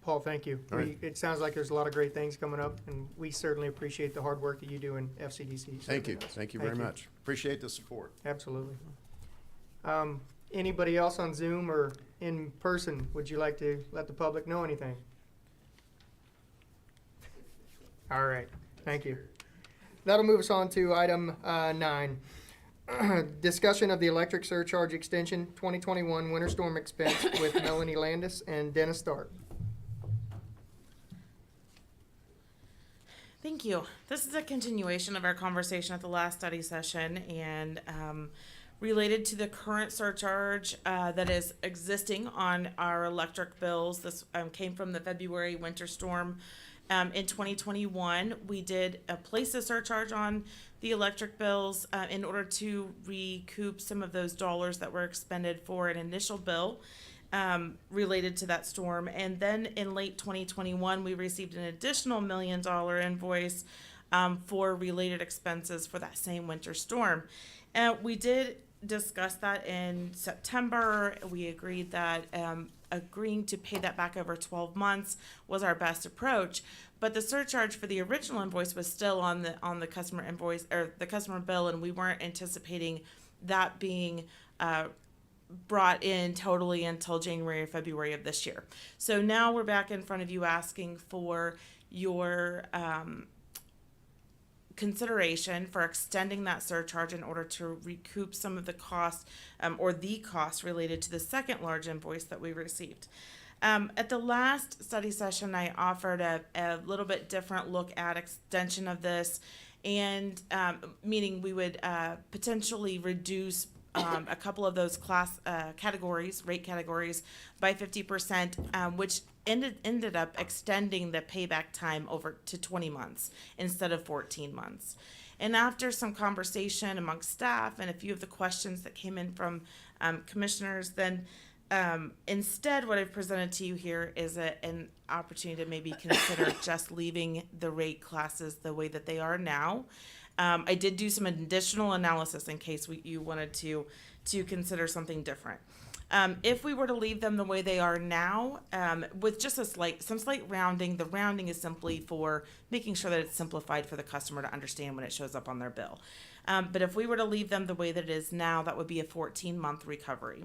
Paul, thank you. All right. It sounds like there's a lot of great things coming up, and we certainly appreciate the hard work that you do in FCDC. Thank you. Certainly does. Thank you very much. Appreciate the support. Absolutely. Anybody else on Zoom or in person, would you like to let the public know anything? All right, thank you. That'll move us on to item 9. Discussion of the electric surcharge extension 2021 winter storm expense with Melanie Landis and Dennis Stark. Thank you. This is a continuation of our conversation at the last study session and related to the current surcharge that is existing on our electric bills. This came from the February winter storm. In 2021, we did place a surcharge on the electric bills in order to recoup some of those dollars that were expended for an initial bill related to that storm. And then in late 2021, we received an additional $1 million invoice for related expenses for that same winter storm. We did discuss that in September. We agreed that agreeing to pay that back over 12 months was our best approach. But the surcharge for the original invoice was still on the customer invoice or the customer bill, and we weren't anticipating that being brought in totally until January or February of this year. So now we're back in front of you asking for your consideration for extending that surcharge in order to recoup some of the costs or the costs related to the second large invoice that we received. At the last study session, I offered a little bit different look at extension of this, and meaning we would potentially reduce a couple of those rate categories by 50%, which ended up extending the payback time over to 20 months instead of 14 months. And after some conversation amongst staff and a few of the questions that came in from commissioners, then instead what I've presented to you here is an opportunity to maybe consider just leaving the rate classes the way that they are now. I did do some additional analysis in case you wanted to consider something different. If we were to leave them the way they are now, with just some slight rounding, the rounding is simply for making sure that it's simplified for the customer to understand when it shows up on their bill. But if we were to leave them the way that it is now, that would be a 14-month recovery.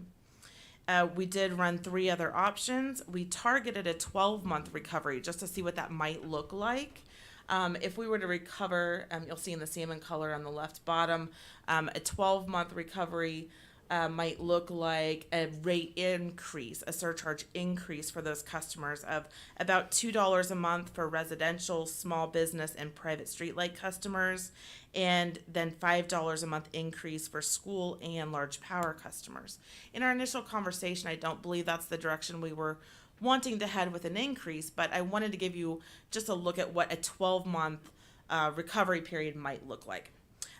We did run 3 other options. We targeted a 12-month recovery just to see what that might look like. If we were to recover, you'll see in the salmon color on the left bottom, a 12-month recovery might look like a rate increase, a surcharge increase for those customers of about $2 a month for residential, small business, and private streetlight customers, and then $5 a month increase for school and large power customers. In our initial conversation, I don't believe that's the direction we were wanting to head with an increase, but I wanted to give you just a look at what a 12-month recovery period might look like.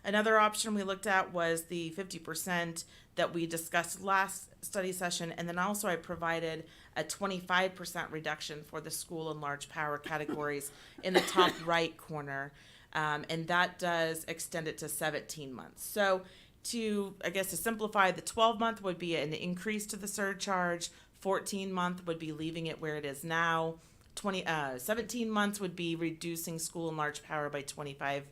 Another option we looked at was the 50% that we discussed last study session, and then also I provided a 25% reduction for the school and large power categories in the top right corner, and that does extend it to 17 months. So to simplify, the 12-month would be an increase to the surcharge, 14-month would be leaving it where it is now, 17 months would be reducing school and large power by 25%,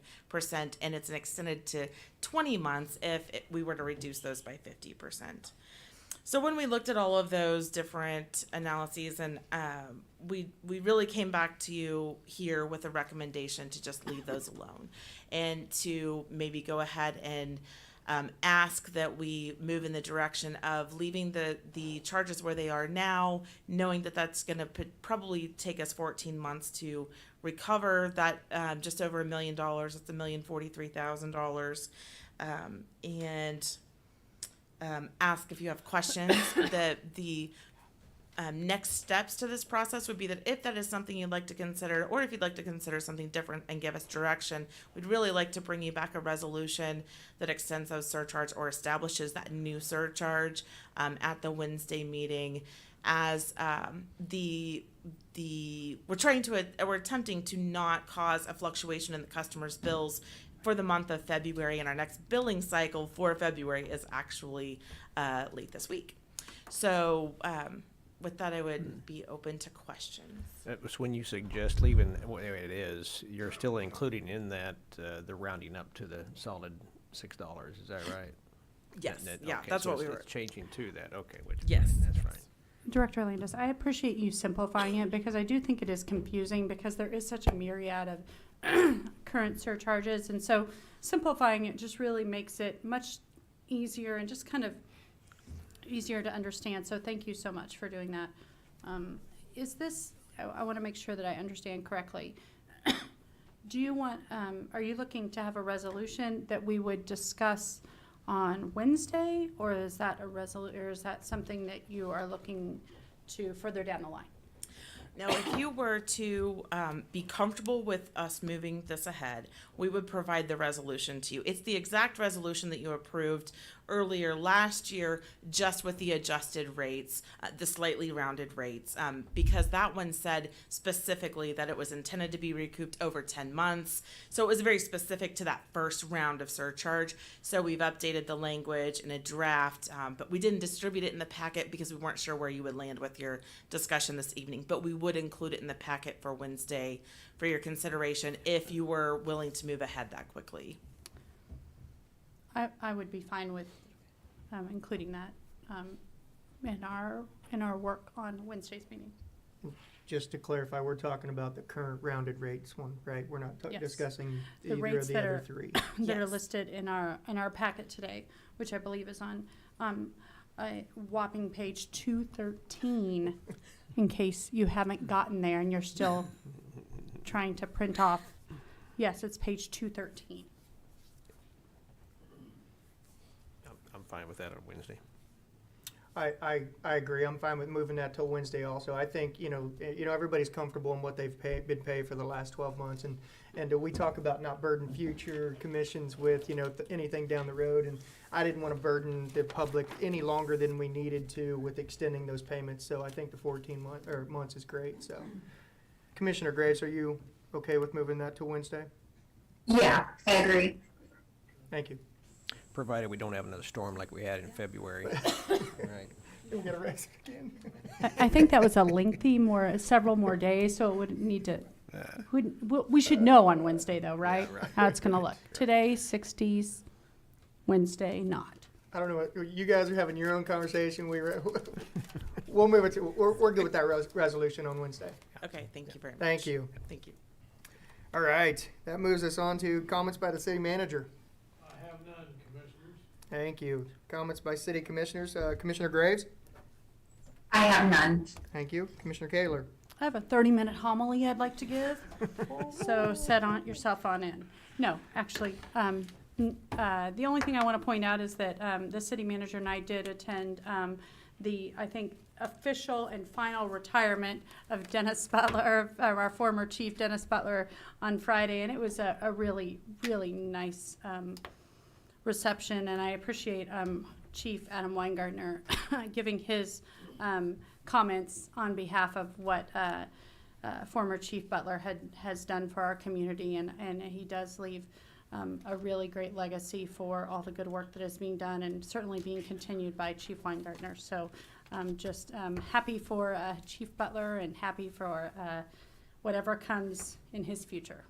and it's extended to 20 months if we were to reduce those by 50%. So when we looked at all of those different analyses, and we really came back to you here with a recommendation to just leave those alone and to maybe go ahead and ask that we move in the direction of leaving the charges where they are now, knowing that that's going to probably take us 14 months to recover that just over $1 million. It's $1,043,000, and ask if you have questions. The next steps to this process would be that if that is something you'd like to consider, or if you'd like to consider something different and give us direction, we'd really like to bring you back a resolution that extends those surcharges or establishes that new surcharge at the Wednesday meeting. as we're attempting to not cause a fluctuation in the customer's bills for the month of February, and our next billing cycle for February is actually late this week. So with that, I would be open to questions. That was when you suggest leaving the way it is, you're still including in that the rounding up to the solid $6. Is that right? Yes, yeah, okay, that's so what we it's were. Changing to that, okay, which, Yes. that's right. Director Landis, I appreciate you simplifying it because I do think it is confusing because there is such a myriad of current surcharges. And so simplifying it just really makes it much easier and just kind of easier to understand. So thank you so much for doing that. Is this, I want to make sure that I understand correctly. Do you want, are you looking to have a resolution that we would discuss on Wednesday, or is that or is that something that you are looking to further down the line? Now, if you were to be comfortable with us moving this ahead, we would provide the resolution to you. It's the exact resolution that you approved earlier last year, just with the adjusted rates, the slightly rounded rates, because that one said specifically that it was intended to be recouped over 10 months. So it was very specific to that first round of surcharge. So we've updated the language in a draft, but we didn't distribute it in the packet because we weren't sure where you would land with your discussion this evening. But we would include it in the packet for Wednesday for your consideration if you were willing to move ahead that quickly. I would be fine with including that in our work on Wednesday's meeting. Just to clarify, we're talking about the current rounded rates one, right? We're not Yes. discussing The either of rates the that other are three. that are Yes. listed in our packet today, which I believe is on a whopping page 213, in case you haven't gotten there and you're still trying to print off. Yes, it's page 213. I'm fine with that on Wednesday. I agree. I'm fine with moving that till Wednesday also. I think, everybody's comfortable in what they've been paid for the last 12 months. And we talk about not burden future commissions with, anything down the road. And I didn't want to burden the public any longer than we needed to with extending those payments. So I think the 14 months is great. So Commissioner Graves, are you okay with moving that to Wednesday? Yeah, I agree. Thank you. Provided we don't have another storm like we had in February. Right. We'll get arrested again. I think that was a lengthy several more days, so it would need to. We should know on Wednesday, though, right? Yeah, right. How it's going to look. Today, 60s. Wednesday, not. I don't know what you guys are having your own conversation. We'll move it to. We're good with that resolution on Wednesday. Okay, thank you very much. Thank you. Thank you. All right, that moves us on to comments by the city manager. I have none, Commissioners. Thank you. Comments by city commissioners. Commissioner Graves. I have none. Thank you. Commissioner Kaler. I have a 30-minute homily I'd like to give, so set yourself on in. No, actually, the only thing I want to point out is that the city manager and I did attend I think, official and final retirement of Dennis Butler, our former chief Dennis Butler, on Friday, and it was a really, really nice reception, and I appreciate Chief Adam Weingartner giving his comments on behalf of what former Chief Butler has done for our community, and he does leave a really great legacy for all the good work that is being done and certainly being continued by Chief Weingartner. So just happy for Chief Butler and happy for whatever comes in his future.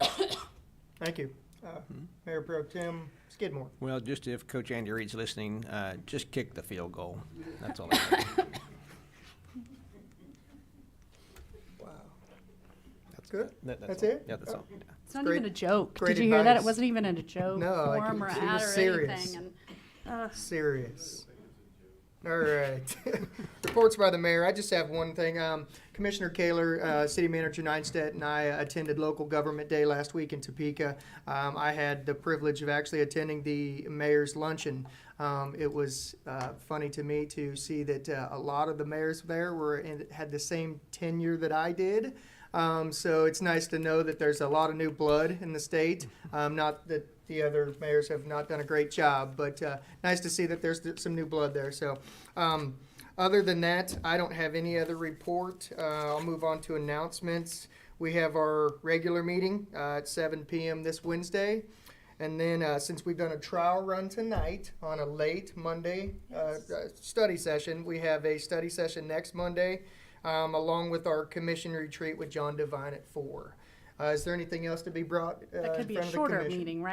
Thank you. Mayor Pro Tem Skidmore. Well, just if Coach Andy Reid's listening, just kick the field goal. That's all I want. Wow. That's good. That's all. it? Yeah, that's all. It's not Great- even a joke. great Did you hear that? It advice. wasn't even in a joke No, form or she ad was or serious. anything. Serious. All right. Reports by the mayor. I just have one thing. Commissioner Kaler, City Manager Neinstedt, and I attended Local Government Day last week in Topeka. I had the privilege of actually attending the mayor's luncheon. It was funny to me to see that a lot of the mayors there had the same tenure that I did. So it's nice to know that there's a lot of new blood in the state. Not that the other mayors have not done a great job, but nice to see that there's some new blood there. So other than that, I don't have any other report. I'll move on to announcements. We have our regular meeting at 7 p.m. this Wednesday. And then since we've done a trial run tonight on a late Monday study session, we have a study session next Monday along with our commission retreat with John Devine at 4. Is there anything else to be brought That could in be a front of the shorter commission? meeting, right? Yeah,